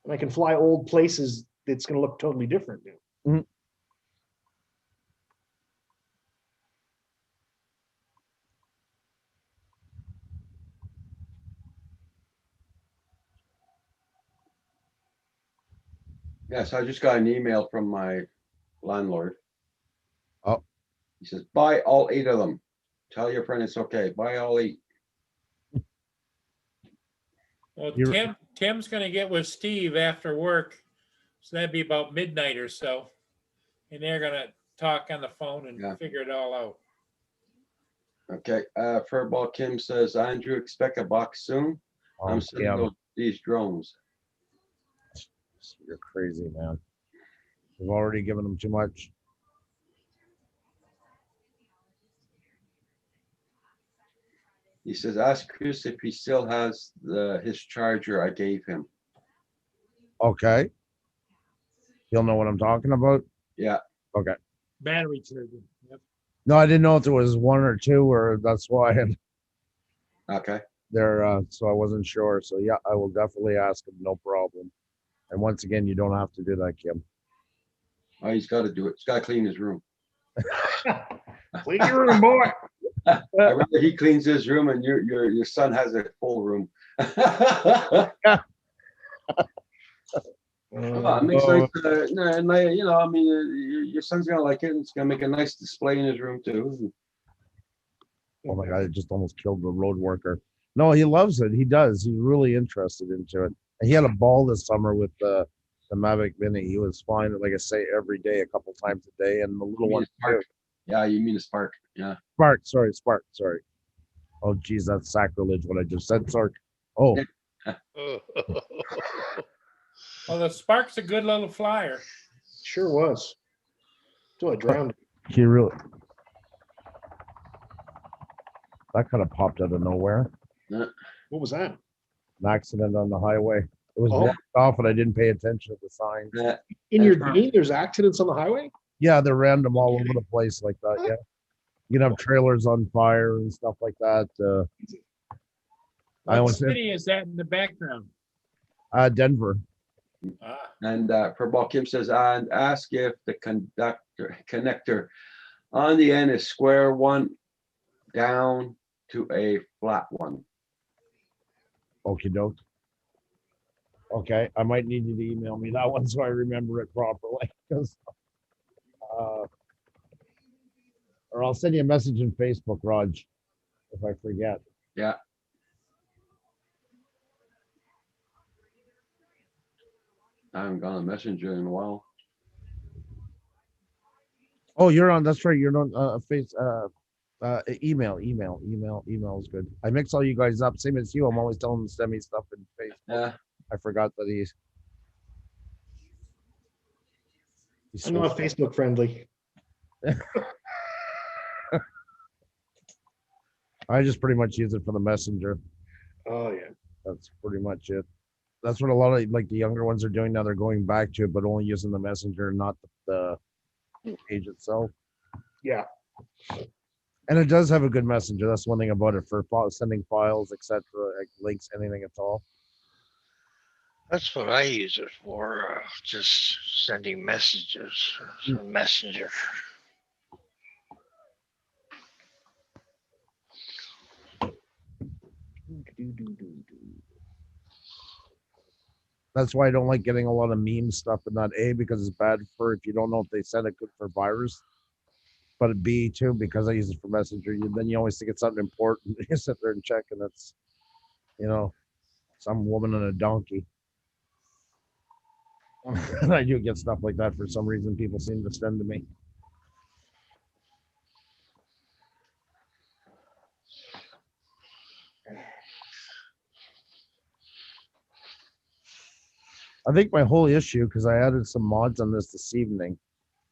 And I can fly old places that's going to look totally different now. Mhm. Yes, I just got an email from my landlord. Oh. He says, buy all 8 of them. Tell your friend it's okay. Bye, Ollie. Well, You're- Tim's gonna get with Steve after work, so that'd be about midnight or so. And they're gonna talk on the phone and Yeah. figure it all out. Okay, Furball Kim says, Andrew, expect a box soon. I'm sending yeah, these drones. you're crazy, man. We've already given them too much. He says, ask Chris if he still has his charger I gave him. Okay. You'll know what I'm talking about? Yeah. Okay. Battery charger. Yep. No, I didn't know if there was one or two, or that's why Okay. they're so I wasn't sure. So yeah, I will definitely ask him, no problem. And once again, you don't have to do that, Kim. Oh, he's got to do it. He's got to clean his room. Clean your room, boy. I'd rather he cleans his room and your son has a full room. It makes nice, you know, I mean, your son's gonna like it. It's gonna make a nice display in his room too. Oh my God, it just almost killed the road worker. No, he loves it. He does. He's really interested into it. And he had a ball this summer with the Mavic Mini. He was flying it, like I say, every day, a couple times a day. And the little mean one, a Spark? Yeah, you mean a Spark? Yeah. Spark, sorry. Oh, geez, that's sacrilege what I just said. Sorry. Oh, Well, the Spark's a good little flyer. Sure was. Till I drowned. he really. That kind of popped out of nowhere. What was that? An accident on the highway. It was Oh. blocked off, and I didn't pay attention to the signs. In your dream, there's accidents on the highway? Yeah, they're random all over the place like that. Yeah, you can have trailers on fire and stuff like that. I What was in city is that in the background? Denver. Ah, And Furball Kim says, and ask if the connector on the end is square one down to a flat one. Okie doke. Okay, I might need you to email me that one so I remember it properly. Because, or I'll send you a message in Facebook, Raj, if I forget. Yeah. I haven't gone on Messenger in a while. Oh, you're on. That's right. You're on email is good. I mix all you guys up. Same as you. I'm always telling them to send me stuff in Facebook. Yeah. I forgot that he's I'm not Facebook friendly. I just pretty much use it for the messenger. Oh yeah. That's pretty much it. That's what a lot of like the younger ones are doing now. They're going back to it, but only using the messenger, not the page itself. Yeah. And it does have a good messenger. That's one thing about it for sending files, etc., like links, anything at all. That's what I use it for, just sending messages, messenger. That's why I don't like getting a lot of meme stuff in that A, because it's bad for if you don't know if they send it good for virus. But B too, because I use it for messenger, then you always think it's something important. You sit there and check, and it's, some woman and a donkey. And I do get stuff like that for some reason. People seem to send to me. I think my whole issue, because I added some mods on this evening,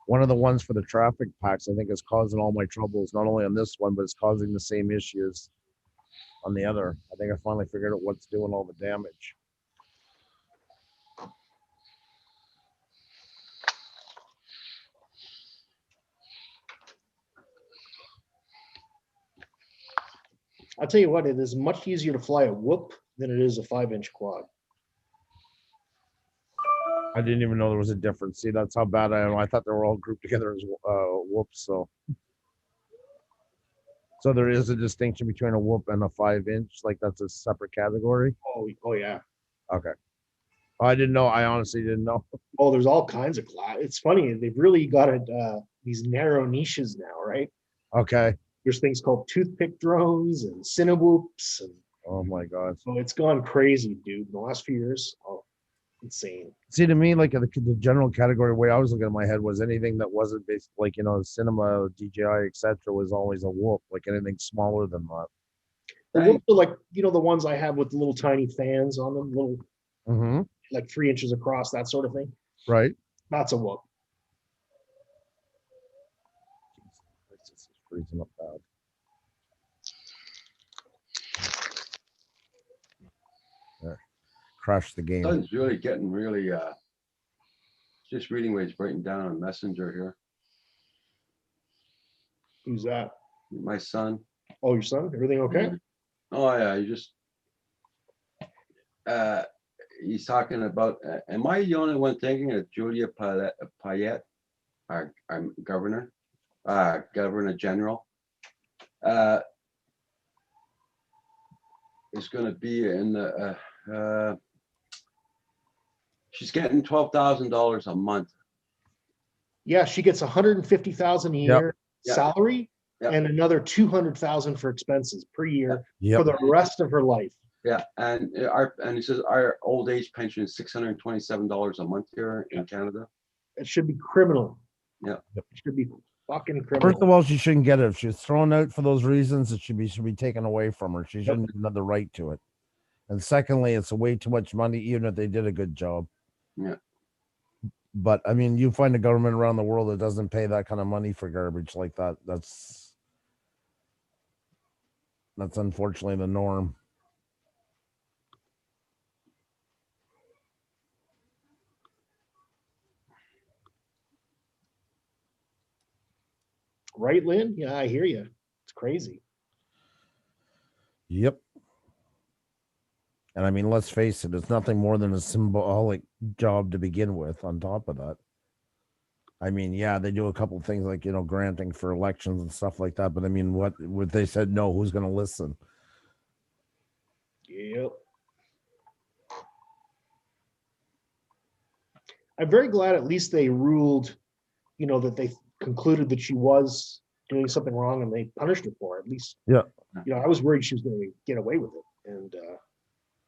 one of the ones for the traffic packs, I think is causing all my troubles, not only on this one, but it's causing the same issues on the other. I think I finally figured out what's doing all the damage. I'll tell you what, it is much easier to fly a whoop than it is a 5-inch quad. I didn't even know there was a difference. See, that's how bad I am. I thought they were all grouped together as whoops. So there is a distinction between a whoop and a 5-inch. Like that's a separate category. Oh yeah. Okay. I didn't know. I honestly didn't know. Oh, there's all kinds of class. It's funny. They've really got it, these narrow niches now, right? Okay. There's things called toothpick drones and Cinewhoops, and Oh my God. so it's gone crazy, dude. In the last few years, oh, insane. See, to me, like the general category way I was looking at my head was anything that wasn't based, like, you know, cinema, DJI, etc., was always a whoop. Like anything smaller than that. The whoops are like, you know, the ones I have with the little tiny fans on them, little Mm-hmm. like 3 inches across, that sort of thing. Right. That's a whoop. This is freezing up bad. There. Crash the game. Sun's really getting really, just reading what he's writing down on Messenger here. Who's that? My son. Oh, your son? Everything okay? Oh yeah, you just he's talking about am I the only one thinking that Julia Payette, our governor, governor general, is going to be in the she's getting $12,000 a month. Yeah, she gets 150,000 a year Yep. salary Yep. and another 200,000 for expenses per year Yep. for the rest of her life. Yeah, and he says our old age pension is $627 a month here in Canada. It should be criminal. Yeah. It should be fucking criminal. First of all, she shouldn't get it. If she's thrown out for those reasons, it should be taken away from her. She shouldn't have the right to it. And secondly, it's way too much money, even if they did a good job. Yeah. But I mean, you find a government around the world that doesn't pay that kind of money for garbage like that. That's unfortunately the norm. Right, Lynn? Yeah, I hear you. It's crazy. Yep. And I mean, let's face it, it's nothing more than a symbolic job to begin with on top of that. I mean, yeah, they do a couple things like, you know, granting for elections and stuff like that. But I mean, what they said, no, who's going to listen? Yep. I'm very glad at least they ruled, you know, that they concluded that she was doing something wrong and they punished her for it. At least, Yeah. you know, I was worried she was going to get away with it. And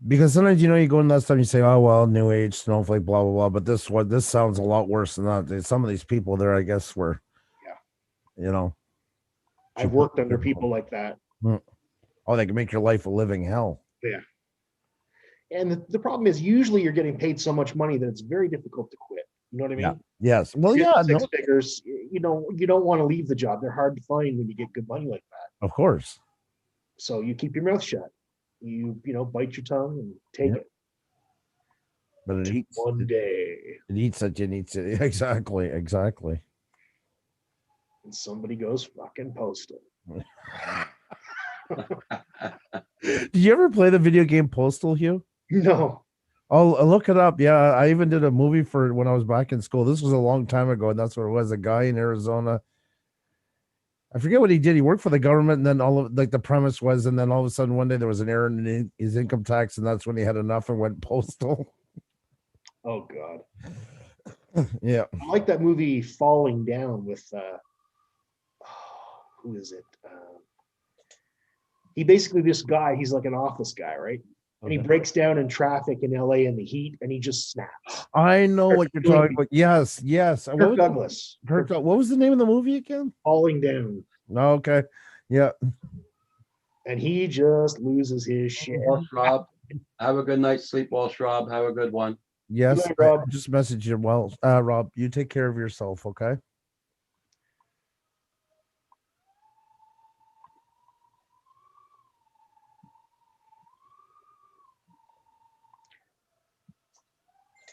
Because sometimes, you know, you go in that stuff, you say, oh, well, new age, snowflake, blah, blah, blah. But this sounds a lot worse than that. Some of these people there, I guess, were, you know. I've worked under people like that. Oh, they can make your life a living hell. Yeah. And the problem is usually you're getting paid so much money that it's very difficult to quit. You know what I mean? Yeah. Yes. Well, You yeah. get No, six figures, you know, you don't want to leave the job. They're hard to find when you get good money like that. of course. So you keep your mouth shut. You know, bite your tongue and take Yep. it. But it eats. One day. It eats that you need to. Exactly. Exactly. And somebody goes fucking postal. Did you ever play the video game Postal, Hugh? No. I'll look it up. Yeah, I even did a movie for it when I was back in school. This was a long time ago, and that's what it was. A guy in Arizona. I forget what he did. He worked for the government, and then all of like the premise was, and then all of a sudden one day there was an error in his income tax, and that's when he had enough and went postal. Oh God. Yeah. I like that movie Falling Down with who is it? He basically, this guy, he's like an office guy, right? And he Okay. breaks down in traffic in LA in the heat and he just snaps. I know what you're talking about. Yes, yes. Kirk Douglas. What was the name of the movie again? Falling Down. Okay. Yeah. And he just loses his shit. Rob, have a good night's sleep, Walsh. Rob, have a good one. Yes. Good night, Rob. I just messaged you. Well, Rob, you take care of yourself, okay?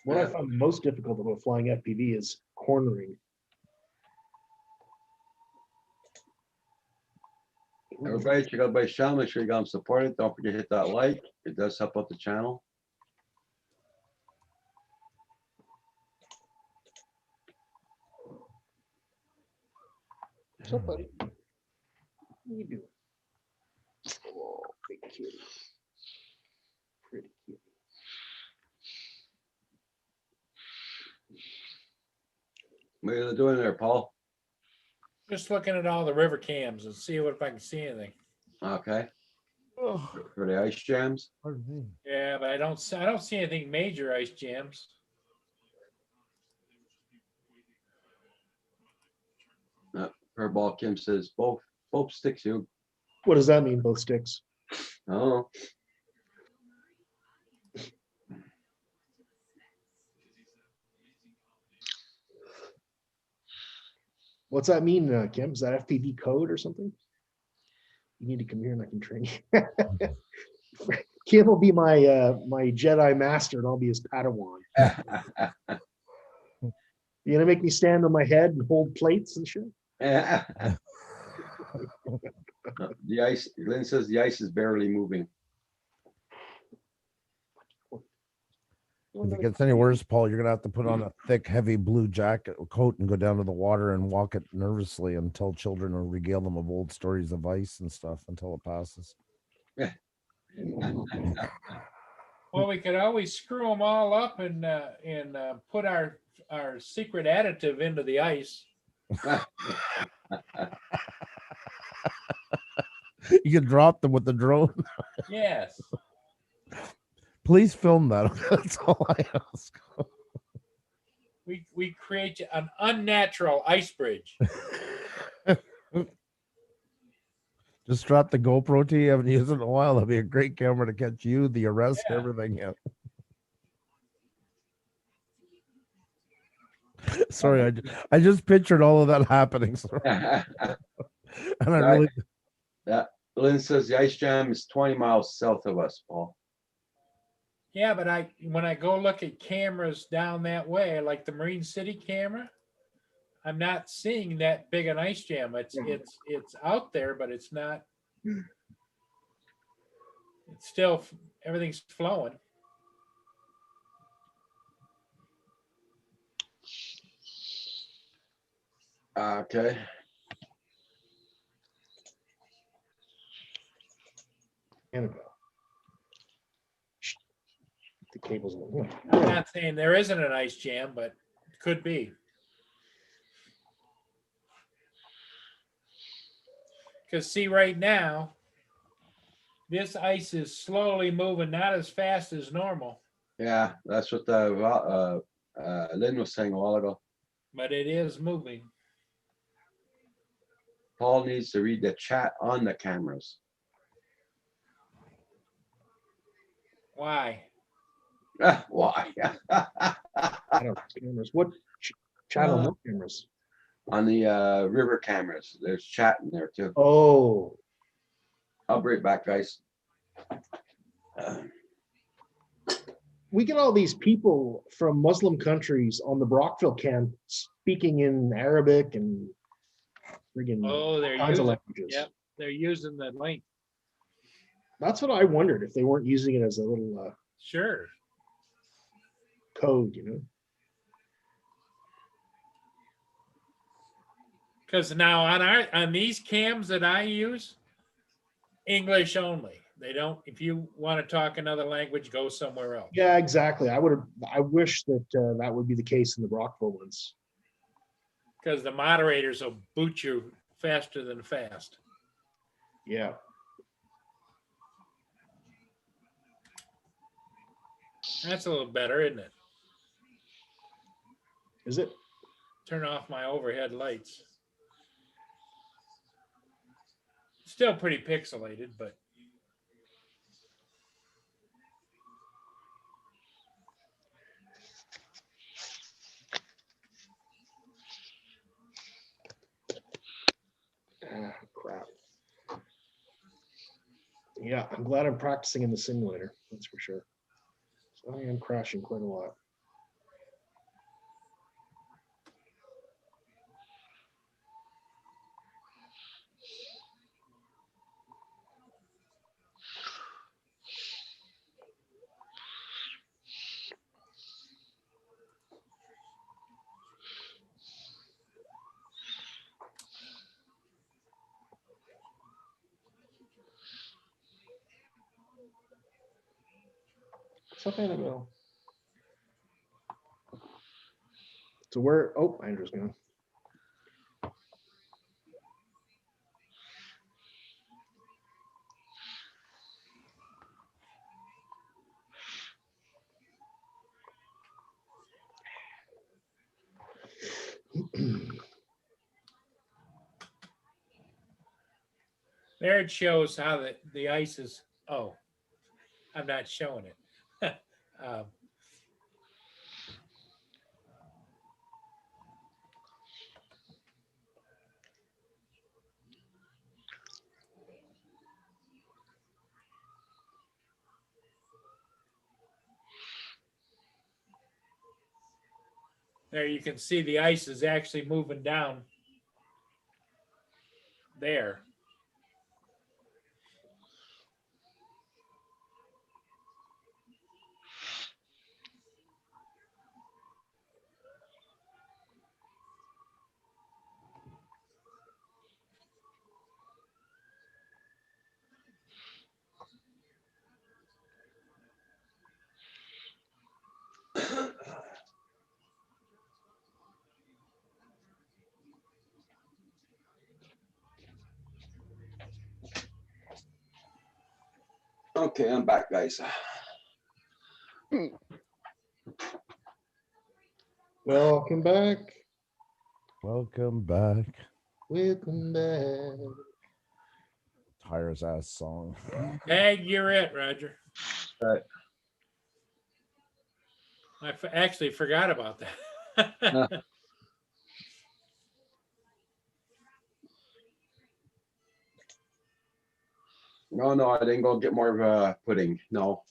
What I found most difficult about flying FPV is cornering. Everybody, check out my channel. Make sure you got them supported. Don't forget to hit that like. It does help out the channel. What's up, buddy? What are you doing? Oh, big kitty. Pretty kitty. What are you doing there, Paul? Just looking at all the river cams and see if I can see anything. Okay, Oh, for the ice jams. pardon me. Yeah, but I don't see anything major ice jams. Purple Kim says both sticks. You. What does that mean, both sticks? Oh, What's that mean, Kim? Is that FPV code or something? You need to come here and I can train you. Kim will be my my Jedi master and I'll be his Padawan. You gonna make me stand on my head and hold plates and shit? the ice. Lynn says the ice is barely moving. If it gets any worse, Paul, you're gonna have to put on a thick, heavy blue jacket coat and go down to the water and walk it nervously and tell children or regale them of old stories of ice and stuff until it passes. Well, we could always screw them all up and put our secret additive into the ice. You can drop them with the drone. Yes. Please film that. That's all I ask. We create an unnatural ice bridge. Just drop the GoPro to you. Haven't used it in a while. That'll be a great camera to catch you, the arrest, Yeah. everything. Yeah. Sorry, I just pictured all of that happening. Sorry. And I really That Lynn says the ice jam is 20 miles south of us, Paul. Yeah, but when I go look at cameras down that way, like the Marine City camera, I'm not seeing that big an ice jam. It's out there, but it's not. It's still everything's flowing. Okay. Annabelle. The cables. I'm not saying there isn't an ice jam, but it could be. Because see, right now, this ice is slowly moving, not as fast as normal, Yeah, that's what Lynn was saying a while ago. but it is moving. Paul needs to read the chat on the cameras. Why? Why? I don't know, cameras. What channel? What cameras? On the river cameras, there's chat in there too. Oh, I'll bring it back, guys. we get all these people from Muslim countries on the Brockville camp speaking in Arabic and friggin' Oh, they're kinds of using. languages. Yep, they're using the link. That's what I wondered, if they weren't using it as a little Sure. code, you know? Because now on these cams that I use, English only. They don't. If you want to talk another language, go somewhere else. Yeah, exactly. I wish that that would be the case in the Brockville ones. Because the moderators will boot you faster than fast. Yeah. That's a little better, isn't it? Is it? Turn off my overhead lights. Still pretty pixelated, but Crap. Yeah, I'm glad I'm practicing in the simulator. That's for sure. So I am crashing quite a lot. What's up, Annabelle? So where? Oh, Andrew's gone. There it shows how the ice is. Oh, I'm not showing it. There you can see the ice is actually moving down there. Okay, I'm back, guys. Welcome back. Welcome back. Welcome back. Tires ass song. Hey, you're it, Roger. Right. I actually forgot about that. No, I didn't go get more of pudding. No.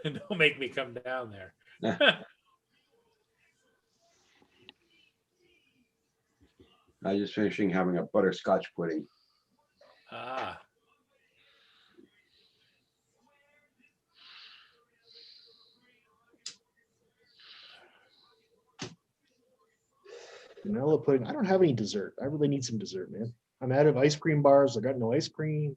Don't make me come down there. I just finishing having a butterscotch pudding. Ah. Vanilla pudding. I don't have any dessert. I really need some dessert, man. I'm out of ice cream bars. I got no ice cream.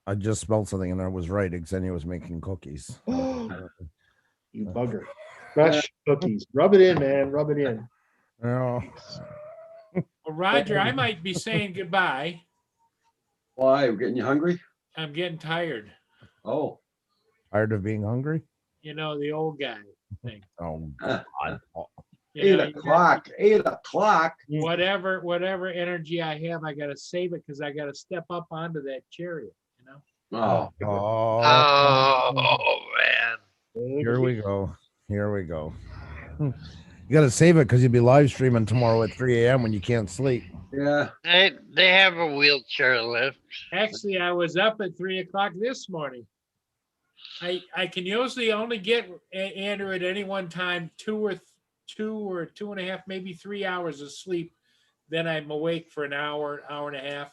I just smelled something and I was right. Xenia was making cookies. You bugger. Fresh cookies. Rub it in, man. Rub it in. Oh. Well, Roger, I might be saying goodbye. Why? We're getting you hungry? I'm getting tired. Oh. Tired of being hungry? You know, the old guy thing. Oh, God. You know, 8 o'clock. 8 o'clock. Whatever energy I have, I gotta save it because I gotta step up onto that chariot, you know? Oh. Oh, man. Here we go. Here we go. You got to save it because you'll be live streaming tomorrow at 3 a.m. when you can't sleep. Yeah. They have a wheelchair lift. Actually, I was up at 3 o'clock this morning. I can usually only get Andrew at any one time 2 or 2.5, maybe 3 hours of sleep. Then I'm awake for an hour and a half,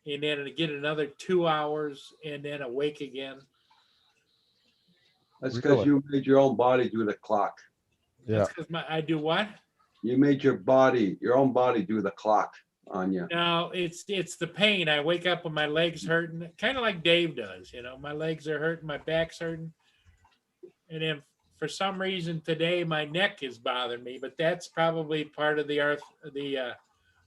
and then I get another 2 hours, and then awake again. That's because you made your own body do the clock. Yeah. That's because I do what? You made your own body do the clock on you. No, it's the pain. I wake up with my legs hurting, kind of like Dave does. You know, my legs are hurting, my back's hurting, and then for some reason today my neck is bothering me. But that's probably part of the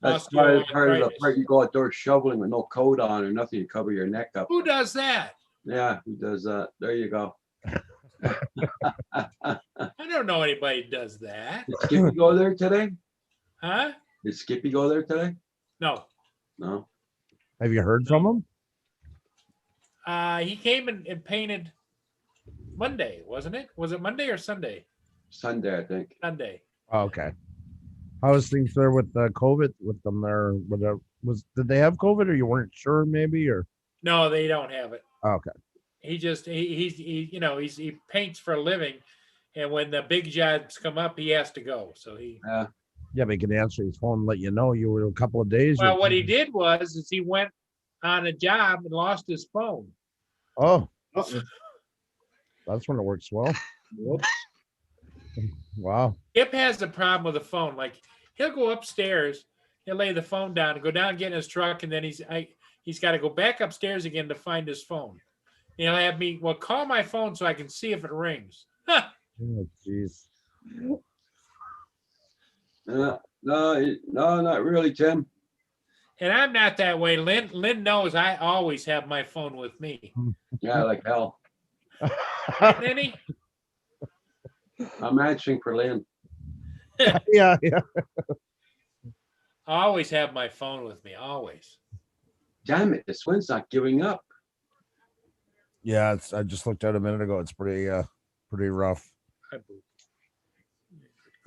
That's part of the osteoarthritis. part you go outdoors shoveling with no coat on or nothing. You cover your neck up. Who does that? Yeah, who does that? There you go. I don't know anybody who does that. Did Skippy go there today? Huh? Did Skippy go there today? No. No. Have you heard from him? He came and painted Monday, wasn't it? Was it Monday or Sunday? Sunday, I think. Sunday. Oh, okay. How was things there with COVID with them there? Did they have COVID or you weren't sure maybe or? No, they don't have it. Oh, okay. He just he paints for a living, and when the big jobs come up, he has to go. So he. Yeah, but he can answer his phone and let you know you were a couple of days. Well, what he did is he went on a job and lost his phone. Oh. That's when it works well. Whoops. Wow. Skip has a problem with the phone. Like he'll go upstairs, he'll lay the phone down and go down and get in his truck, and then he's got to go back upstairs again to find his phone. He'll have me call my phone so I can see if it rings. Oh, jeez. No, not really, Tim. And I'm not that way. Lynn knows I always have my phone with me. Yeah, like hell. Lenny? I'm answering for Lynn. Yeah. I always have my phone with me, always. Damn it, this wind's not giving up. Yeah, it's. I just looked at it a minute ago. It's pretty rough.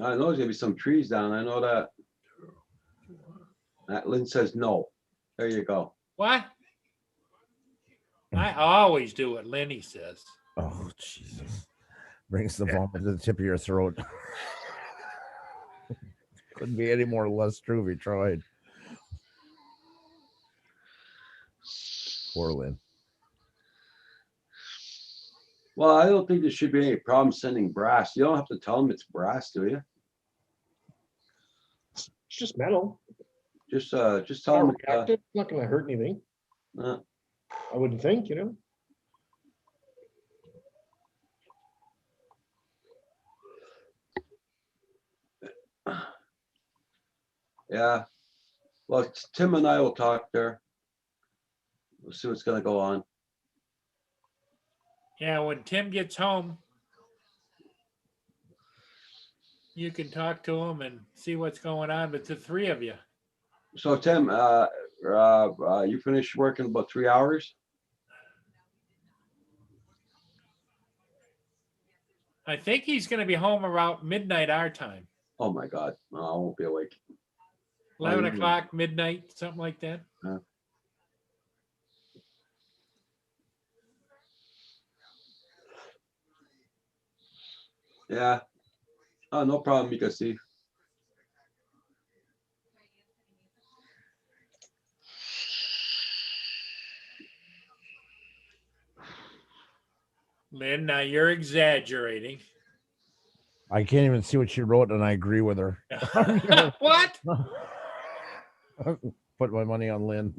I know there's gonna be some trees down. I know that. Lynn says no. There you go. What? I always do what Lenny says. Oh Jesus! Brings the vomit to the tip of your throat. Couldn't be any more or less true if he tried. Poor Lynn. Well, I don't think there should be any problem sending brass. You don't have to tell them it's brass, do you? It's just metal. Just It's tell not them. reactive. It's not going to hurt anything. I wouldn't think, Yeah. Well, Tim and I will talk there. We'll see what's gonna go on. Yeah, when Tim gets home, you can talk to him and see what's going on with the three of you. So Tim, you finish work in about 3 hours? I think he's going to be home around midnight our time. Oh my God, no, I won't be awake. 11 Oh, yeah. o'clock, midnight, something like that. Yeah. Oh, no problem, Mika, Steve. Lynn, now you're exaggerating. I can't even see what she wrote, and I agree with her. What? Put my money on Lynn.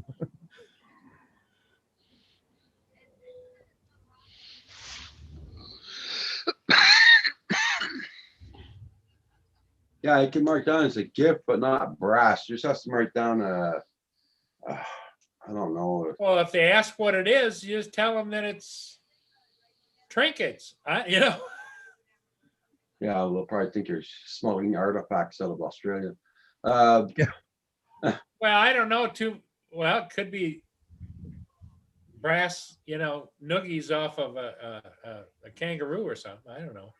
Yeah, it can mark down as a gift, but not brass. Just has to mark down I don't know. Well, if they ask what it is, you just tell them that it's trinkets. Yeah, they'll probably think you're smuggling artifacts out of Australia. Well, I don't know. Well, it could be brass, noogies off of a kangaroo or something. I don't know.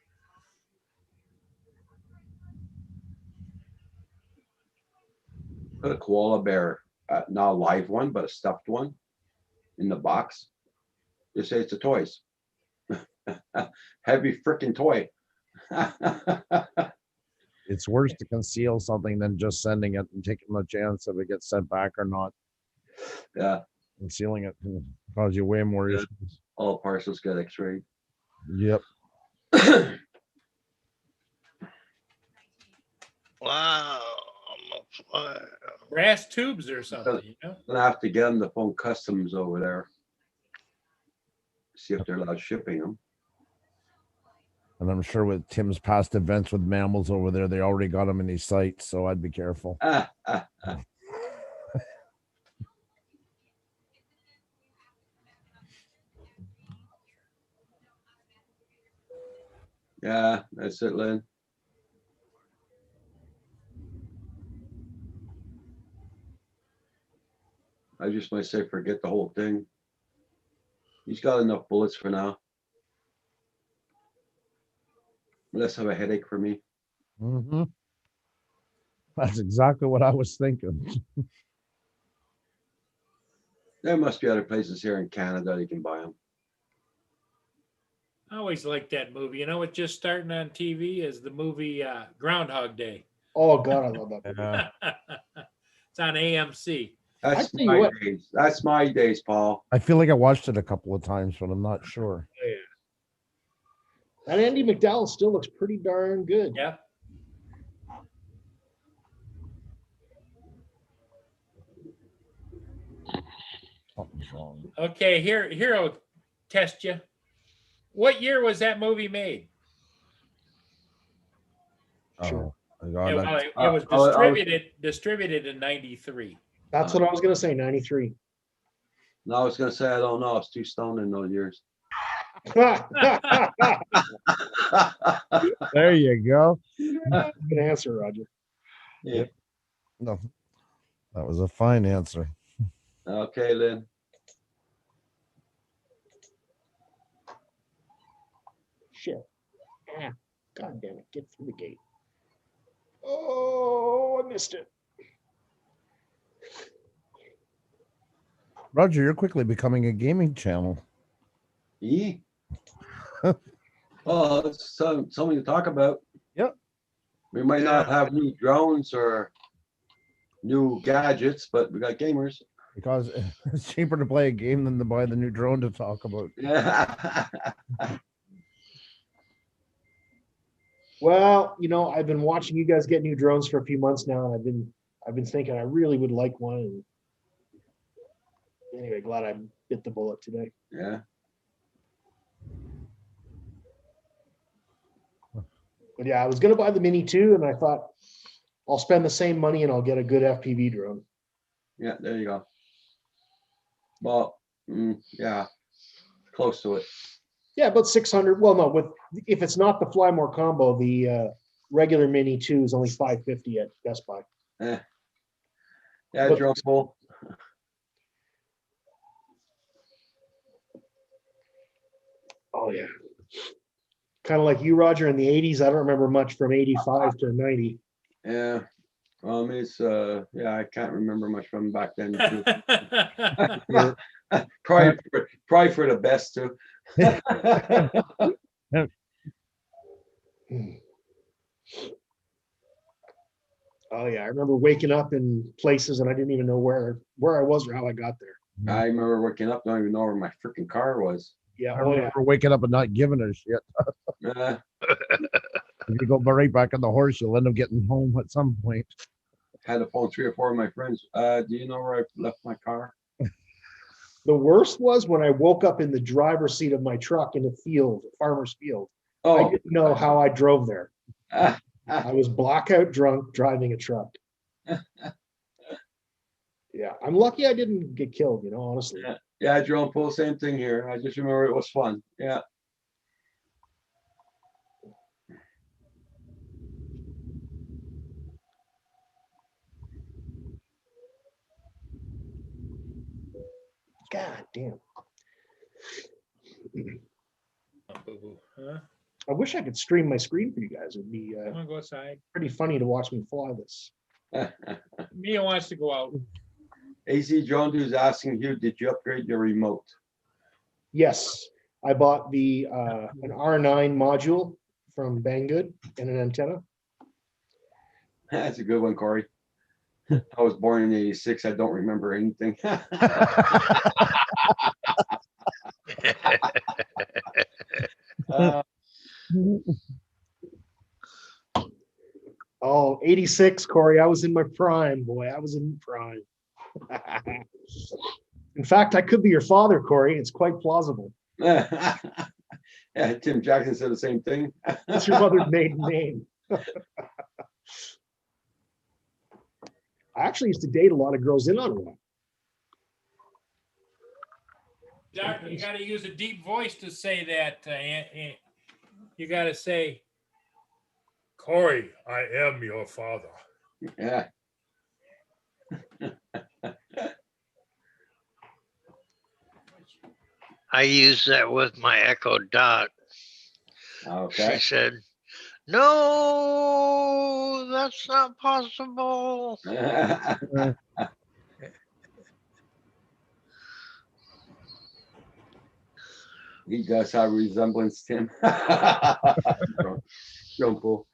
Put a koala bear, not a live one, but a stuffed one in the box. Just say it's a toys. Heavy freaking toy. It's worse to conceal something than just sending it and taking the chance if it gets sent back or not. Yeah. Concealing it can cause you way more issues. All parcels get x-rayed. Yep. Wow. Brass tubes or something, Gonna have to get them to phone customs over there. See if they're allowed shipping them. And I'm sure with Tim's past events with mammals over there, they already got them in these sites, so I'd be careful. Yeah, that's it, Lynn. I just might say forget the whole thing. He's got enough bullets for now. Less of a headache for me. Mm-hmm. That's exactly what I was thinking. There must be other places here in Canada you can buy them. I always liked that movie. What's just starting on TV is the movie Groundhog Day. Oh God, I love that movie. It's on AMC. That's my days. That's my days, Paul. I feel like I watched it a couple of times, but I'm not sure. And Andy McDowell still looks pretty darn good. Yeah. Something's wrong. Okay, here I'll test you. What year was that movie made? Oh, It was distributed in 93. That's what I was gonna say. 93. No, I was gonna say I don't know. I was too stoned in those years. There you go. Good answer, Roger. Yeah. No, That was a fine answer. Okay, Lynn. Shit. Ah, God damn it. Get through the gate. Oh, I missed it. Roger, you're quickly becoming a gaming channel. E. Oh, it's something to talk about. Yep. We might not have new drones or new gadgets, but we got gamers. Because it's cheaper to play a game than to buy the new drone to talk about. Yeah. Well, you know, I've been watching you guys get new drones for a few months now, and I've been thinking I really would like one. And anyway, glad I bit the bullet today. Yeah. But yeah, I was gonna buy the Mini 2, and I thought I'll spend the same money and I'll get a good FPV drone. Yeah, there you go. Well, yeah, close to it. Yeah, about 600. Well, no, if it's not the Fly More combo, the regular Mini 2 is only $550 at Best Buy. Yeah, But- drone full. Oh yeah. Kind of like you, Roger, in the 80s. I don't remember much from 85 to 90. Yeah. Well, I mean, it's yeah, I can't remember much from back then. Too. probably for the best too. Oh yeah, I remember waking up in places and I didn't even know where I was or how I got there. I remember waking up, don't even know where my freaking car was. Yeah, I oh yeah. remember waking up and not giving a shit. If you go right back on the horse, you'll end up getting home at some point. Had to phone 3 or 4 of my friends. Do you know where I left my car? The worst was when I woke up in the driver's seat of my truck in a field, a farmer's field. I Oh, didn't know how I drove there. ah, I was blackout drunk driving a truck. Yeah, I'm lucky I didn't get killed, you know, honestly. yeah, drone pull, same thing here. I just remember it was fun. Yeah. God damn. Huh? I wish I could stream my screen for you guys. It'd be I'm gonna go outside. pretty funny to watch me fly this. Mia wants to go out. AC Drone Dude is asking you, did you upgrade your remote? Yes, I bought the an R9 module from Banggood and an antenna. That's a good one, Corey. I was born in '86. I don't remember anything. Oh, 86, Corey. I was in my prime, boy. I was in prime. In fact, I could be your father, Corey. It's quite plausible. Yeah, Tim Jackson said the same thing. What's your mother's maiden name? I actually used to date a lot of girls in Ottawa. Doc, you got to use a deep voice to say that. You got to say, Corey, I am your father. Yeah. I use that with my Echo Dot. Okay. She said, no, that's not possible. He does have resemblance, Tim. Drone pull.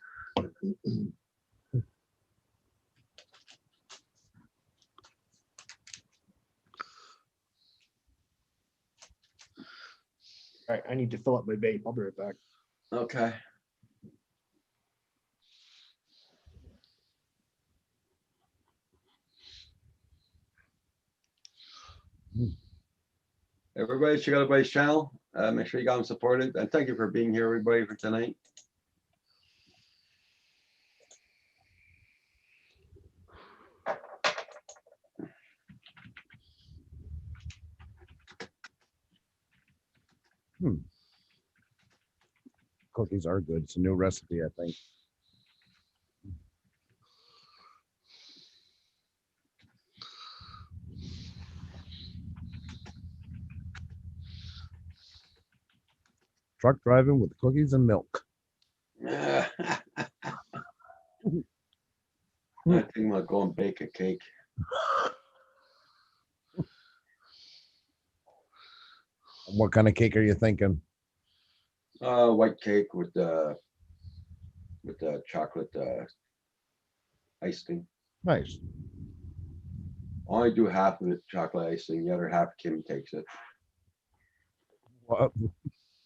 All right, I need to fill up my vape. I'll be right back. Okay. Everybody, check out everybody's channel. Make sure you got them supported. And thank you for being here, everybody, for tonight. Cookies are good. It's a new recipe, I think. truck driving with cookies and milk. I think I'm gonna go and bake a cake. What kind of cake are you thinking? White cake with the chocolate icing. Nice. Only do half of it chocolate icing, the other half Kim takes it. What,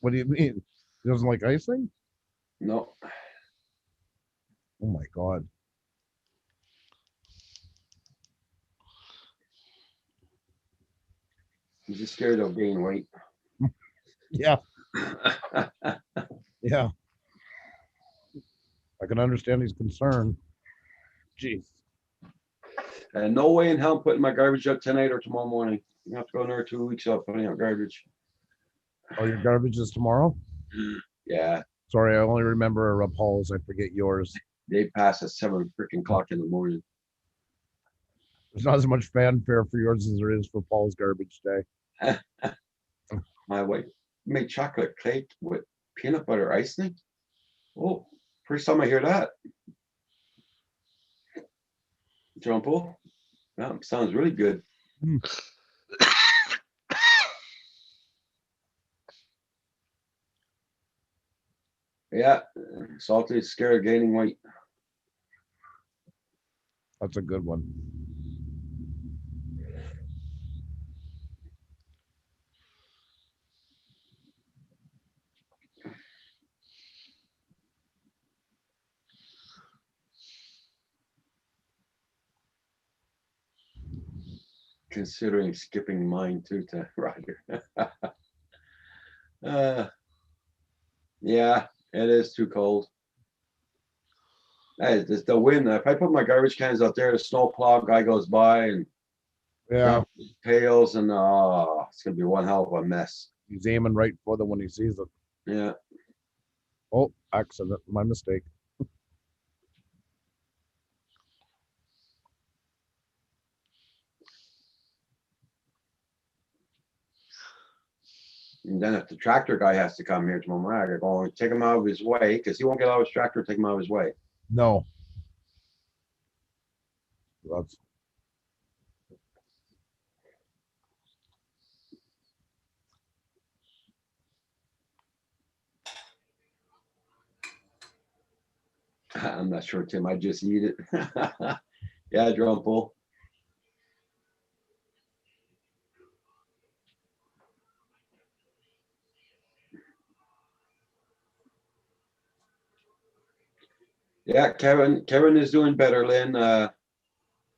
what do you mean? He doesn't like icing? No, Oh my God. he's just scared of gain weight. Yeah. Yeah. I can understand his concern. Jeez. And no way in hell I'm putting my garbage up tonight or tomorrow morning. You have to go another 2 weeks out putting out garbage. Oh, your garbage is tomorrow? Yeah, Sorry, I only remember Paul's. I forget yours. they pass at 7 freaking o'clock in the morning. There's not as much fanfare for yours as there is for Paul's garbage day. My wife made chocolate cake with peanut butter icing. Oh, first time I hear that. John Paul, that sounds really good. Yeah, Salty is scared of gaining weight. That's a good one. Considering skipping mine too to Roger. Yeah, it is too cold. Hey, it's the wind. If I put my garbage cans out there, the snowplow guy goes by and Yeah, pails, and it's gonna be one hell of a mess. he's aiming right for them when he sees it. Yeah. Oh, accident. My mistake. And then if the tractor guy has to come here tomorrow morning, I gotta go and take him out of his way, because he won't get out of his tractor, take him out of his way. No. That's I'm not sure, Tim, I just eat it. Yeah, drum pull. Yeah, Kevin is doing better, Lynn.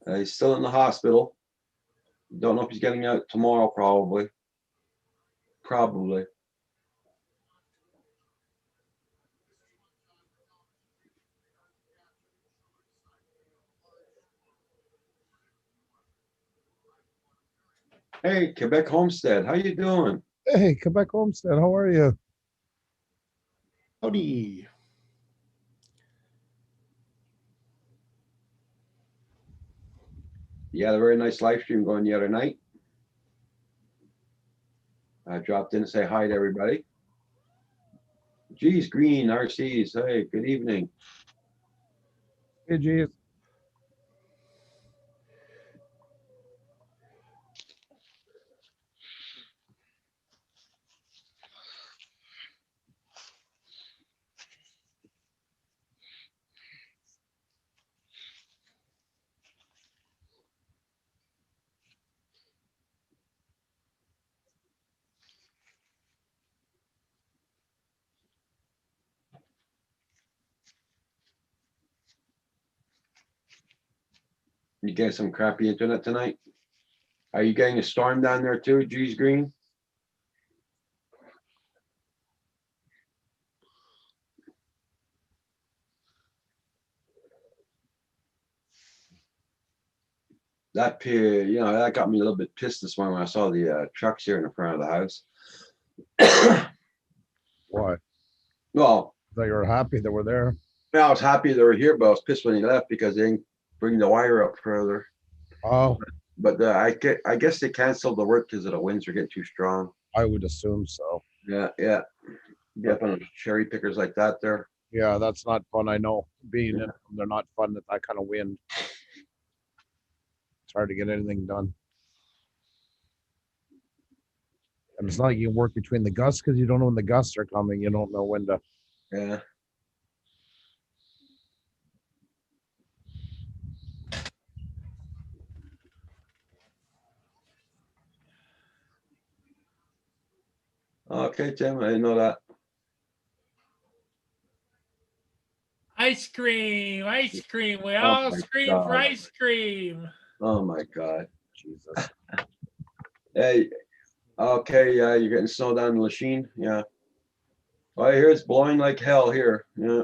He's still in the hospital. Don't know if he's getting out tomorrow, probably. Probably. Hey, Quebec Homestead, how you doing? Hey, Quebec Homestead, how are you? Howdy. You had a very nice live stream going the other night. I dropped in to say hi to everybody. Geez, Green, RCs, hey, good evening. Hey, geez. You getting some crappy internet tonight? Are you getting a storm down there too, Geez, Green? That pier, that got me a little bit pissed this morning when I saw the trucks here in the front of the house. Why? Well, That you were happy that we're there. I was happy they were here, but I was pissed when he left because they didn't bring the wire up further. Oh, But I guess they canceled the work because the winds are getting too strong. I would assume so. Yeah, yeah. Be up on cherry pickers like that there. Yeah, that's not fun. I know. Being Yeah. in them, they're not fun with that kind of wind. It's hard to get anything done. And it's not like you can work between the gusts because you don't know when the gusts are coming. You don't know when to. Yeah. Okay, Tim, I didn't know that. Ice cream, ice cream. We Oh all my scream for God. ice cream. Oh my God. Jesus. Hey, okay, yeah, you're getting snow down in Lachine, yeah. Oh, I hear it's blowing like hell here, yeah.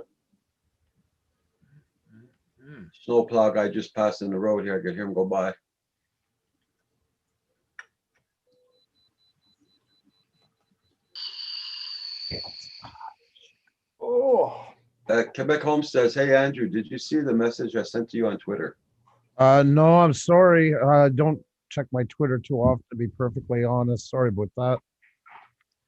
Snowplow guy just passed in the road here, I could hear him go by. Oh, Quebec Home says, hey, Andrew, did you see the message I sent to you on Twitter? No, I'm sorry. Don't check my Twitter too often, to be perfectly honest. Sorry about that.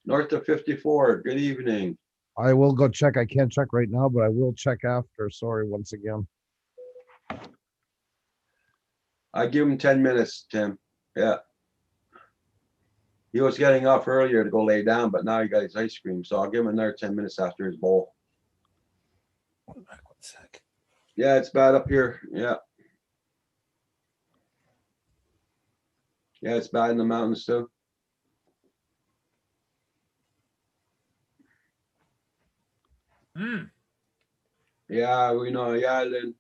North of 54, good evening. I will go check. I can't check right now, but I will check after. Sorry once again. I give him 10 minutes, Tim, yeah. He was getting off earlier to go lay down, but now he got his ice cream, so I'll give him another 10 minutes after his bowl. One sec. Yeah, it's bad up here, yeah. Yeah, it's bad in the mountains too. Mm. Yeah, we know, yeah, Lynn.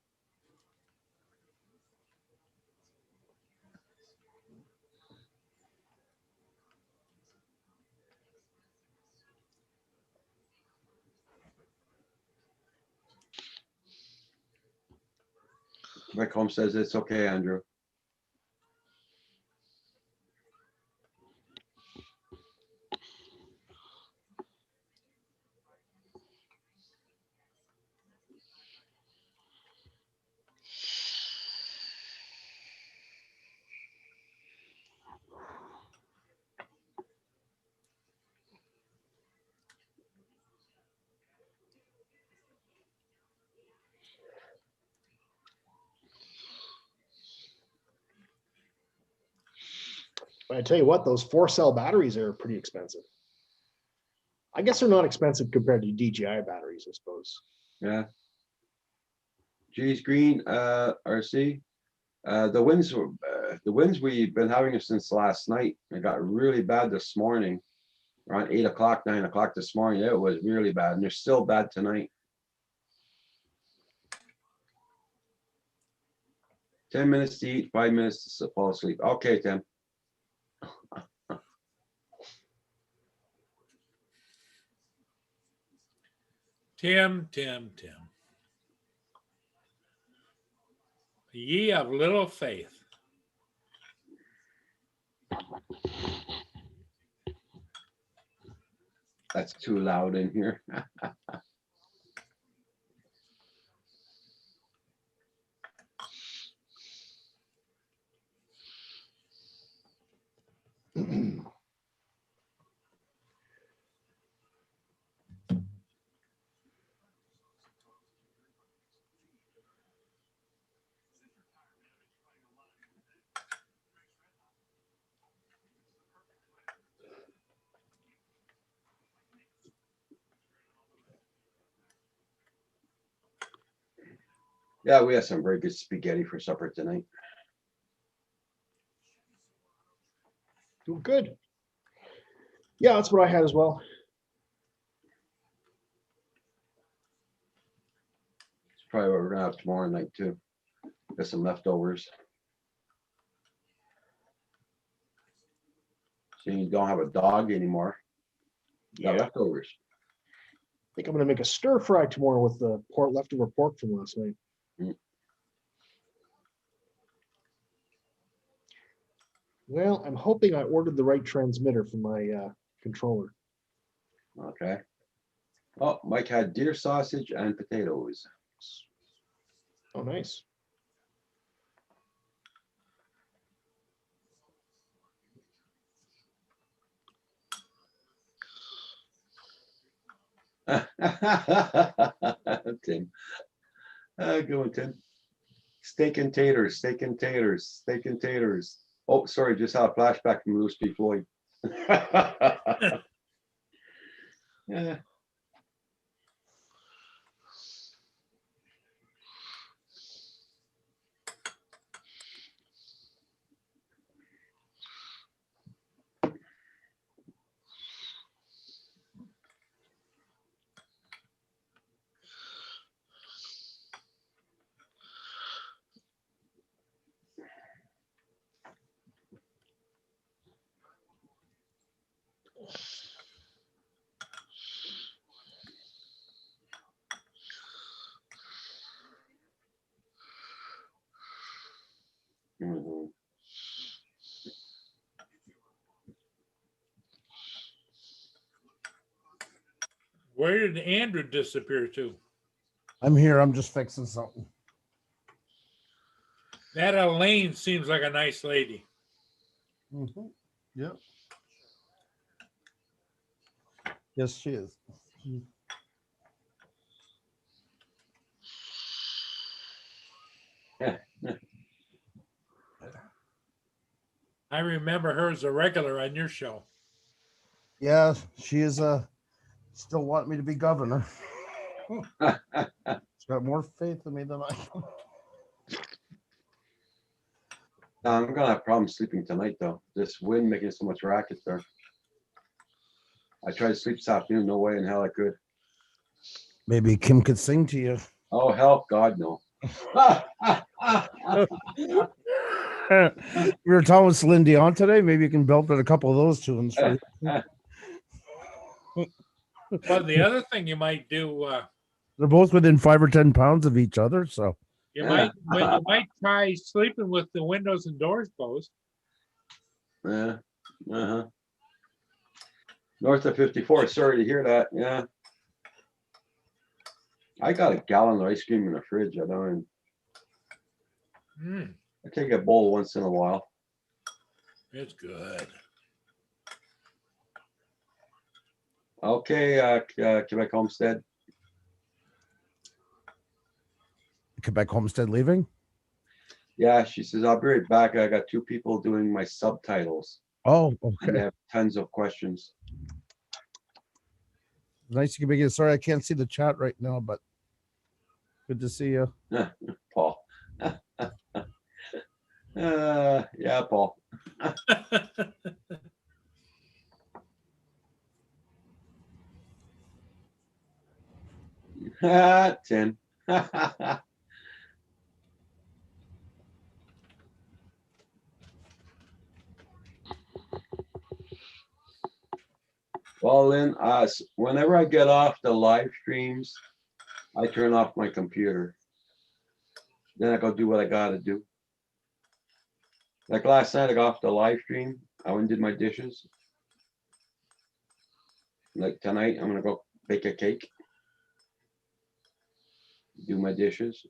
Rick Holmes says it's okay, Andrew. but I tell you what, those 4-cell batteries are pretty expensive. I guess they're not expensive compared to DJI batteries, I suppose. Yeah. Geez, Green, RC. The winds we've been having since last night. It got really bad this morning, around 8 o'clock, 9 o'clock this morning. It was really bad, and they're still bad tonight. 10 minutes to eat, 5 minutes to fall asleep. Okay, Tim. Tim. Ye of little faith. That's too loud in here. Yeah, we had some very good spaghetti for supper tonight. Good. Yeah, that's what I had as well. It's probably what we're gonna have tomorrow night too. Got some leftovers. So you don't have a dog anymore. You got leftovers. I think I'm going to make a stir fry tomorrow with the leftover pork from last night. Well, I'm hoping I ordered the right transmitter for my controller. Okay. Oh, Mike had deer sausage and potatoes. Oh, nice. Tim. Good one, Tim. Steak and taters, steak and taters, steak and taters. Oh, sorry, just had a flashback from Louis P. Floyd. Yeah. Mhm. Where did Andrew disappear to? I'm here. I'm just fixing something. That Elaine seems like a nice lady. Yep. Yes, she is. I remember her as a regular on your show. Yeah, she is still want me to be governor. She's got more faith in me than I do. I'm gonna have problems sleeping tonight, though. This wind making so much racket there. I tried to sleep this afternoon. No way in hell I could. Maybe Kim could sing to you. Oh hell, God no. We were talking with Celine Dion today. Maybe you can belt out a couple of those tunes for you. But the other thing you might do, They're both within 5 or 10 pounds of each other. So you might try sleeping with the windows and doors closed. Yeah. Uh-huh. North of 54. Sorry to hear that. Yeah. I got a gallon of ice cream in the fridge. I don't. Mm, I take a bowl once in a while. it's good. Okay, Quebec Homestead. Quebec Homestead leaving. Yeah, she says, I'll be right back. I got 2 people doing my subtitles. Oh, And they okay. have tons of questions. Nice to be. Sorry, I can't see the chat right now, but good to see you. Paul. Yeah, Paul. 10. Well, then, whenever I get off the live streams, I turn off my computer. Then I go do what I gotta do. Like last night, I got off the live stream. I went and did my dishes. Like tonight, I'm gonna go bake a cake. Do my dishes.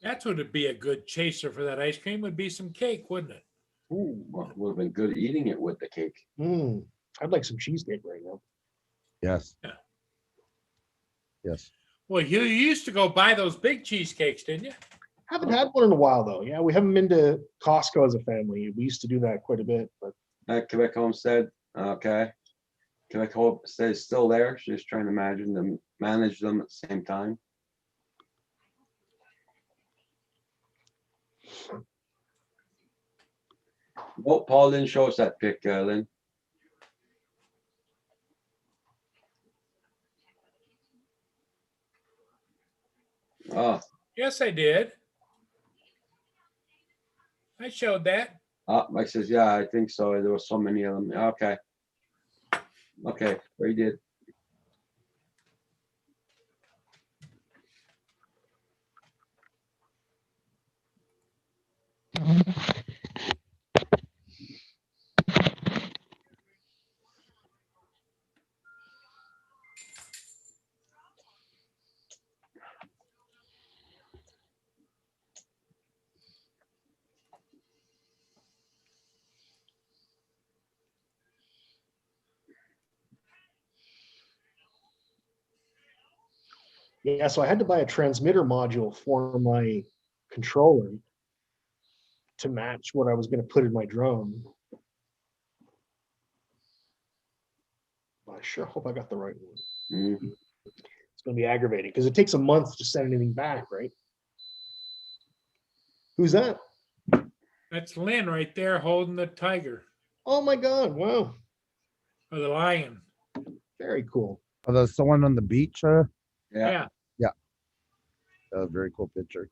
That's what would be a good chaser for that ice cream, would be some cake, wouldn't it? Ooh, well, would have been good eating it with the cake. I'd like some cheesecake right now. Yes. Yeah. Yes. Well, you used to go buy those big cheesecakes, didn't you? Haven't had one in a while though. Yeah, we haven't been to Costco as a family. We used to do that quite a bit, but Quebec Homestead, okay. Quebec Homestead is still there. She's trying to manage them at the same time. Oh, Paul didn't show us that pic, Lynn. Oh, Yes, I did. I showed that. Mike says, yeah, I think so. There were so many of them. Okay. Okay, very good. Yeah, so I had to buy a transmitter module for my controller to match what I was going to put in my drone. I sure hope I got the right one. Mhm. It's going to be aggravating because it takes a month to send anything back, right? Who's that? That's Lynn right there holding the tiger Oh my God! Wow, or the lion. very cool. Oh, that's the one on the beach. Yeah. Yeah. Very cool picture.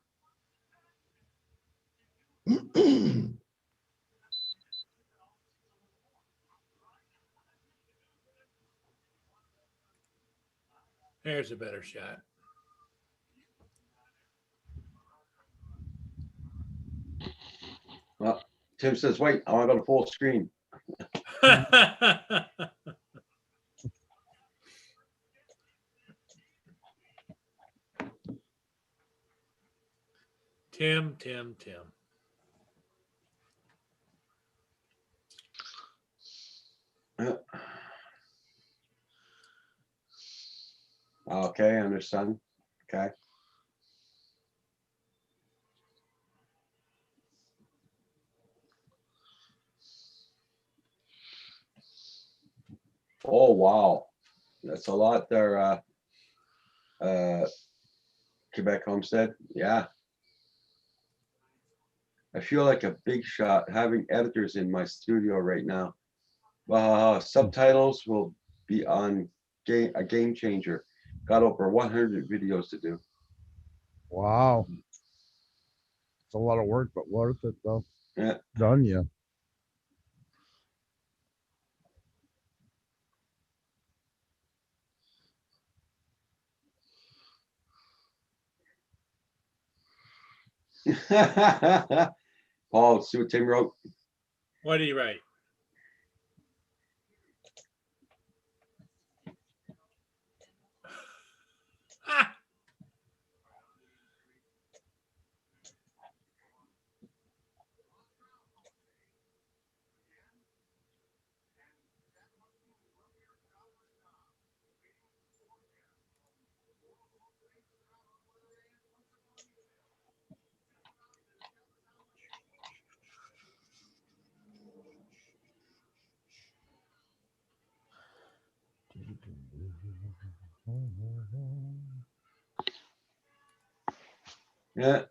There's a better shot. Well, Tim says, wait, I want to go to full screen. Tim. Yeah. Okay, I understand. Okay. Oh, wow. That's a lot there, Quebec Homestead. Yeah. I feel like a big shot having editors in my studio right now. Subtitles will be on a game changer. Got over 100 videos to do. Wow. It's a lot of work, but worth it though. Yeah. Done, yeah. Paul, see what Tim wrote? What do you write? Ah, Yeah.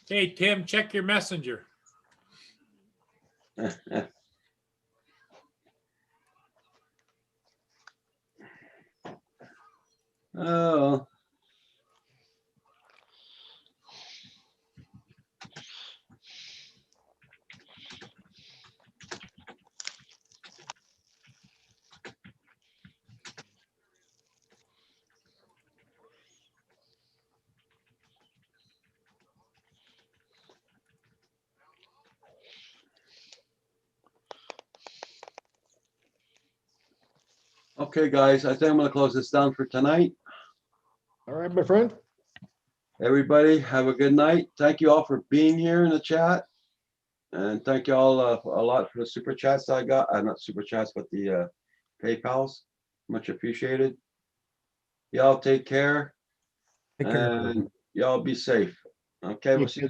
hey, Tim, check your messenger. Oh. Okay, guys, I think I'm gonna close this down for tonight. All right, my friend. Everybody, have a good night. Thank you all for being here in the chat. And thank you all a lot for the super chats I got. Not super chats, but the PayPals. Much appreciated. Y'all take care. Take care. And y'all be safe. Okay, we'll see you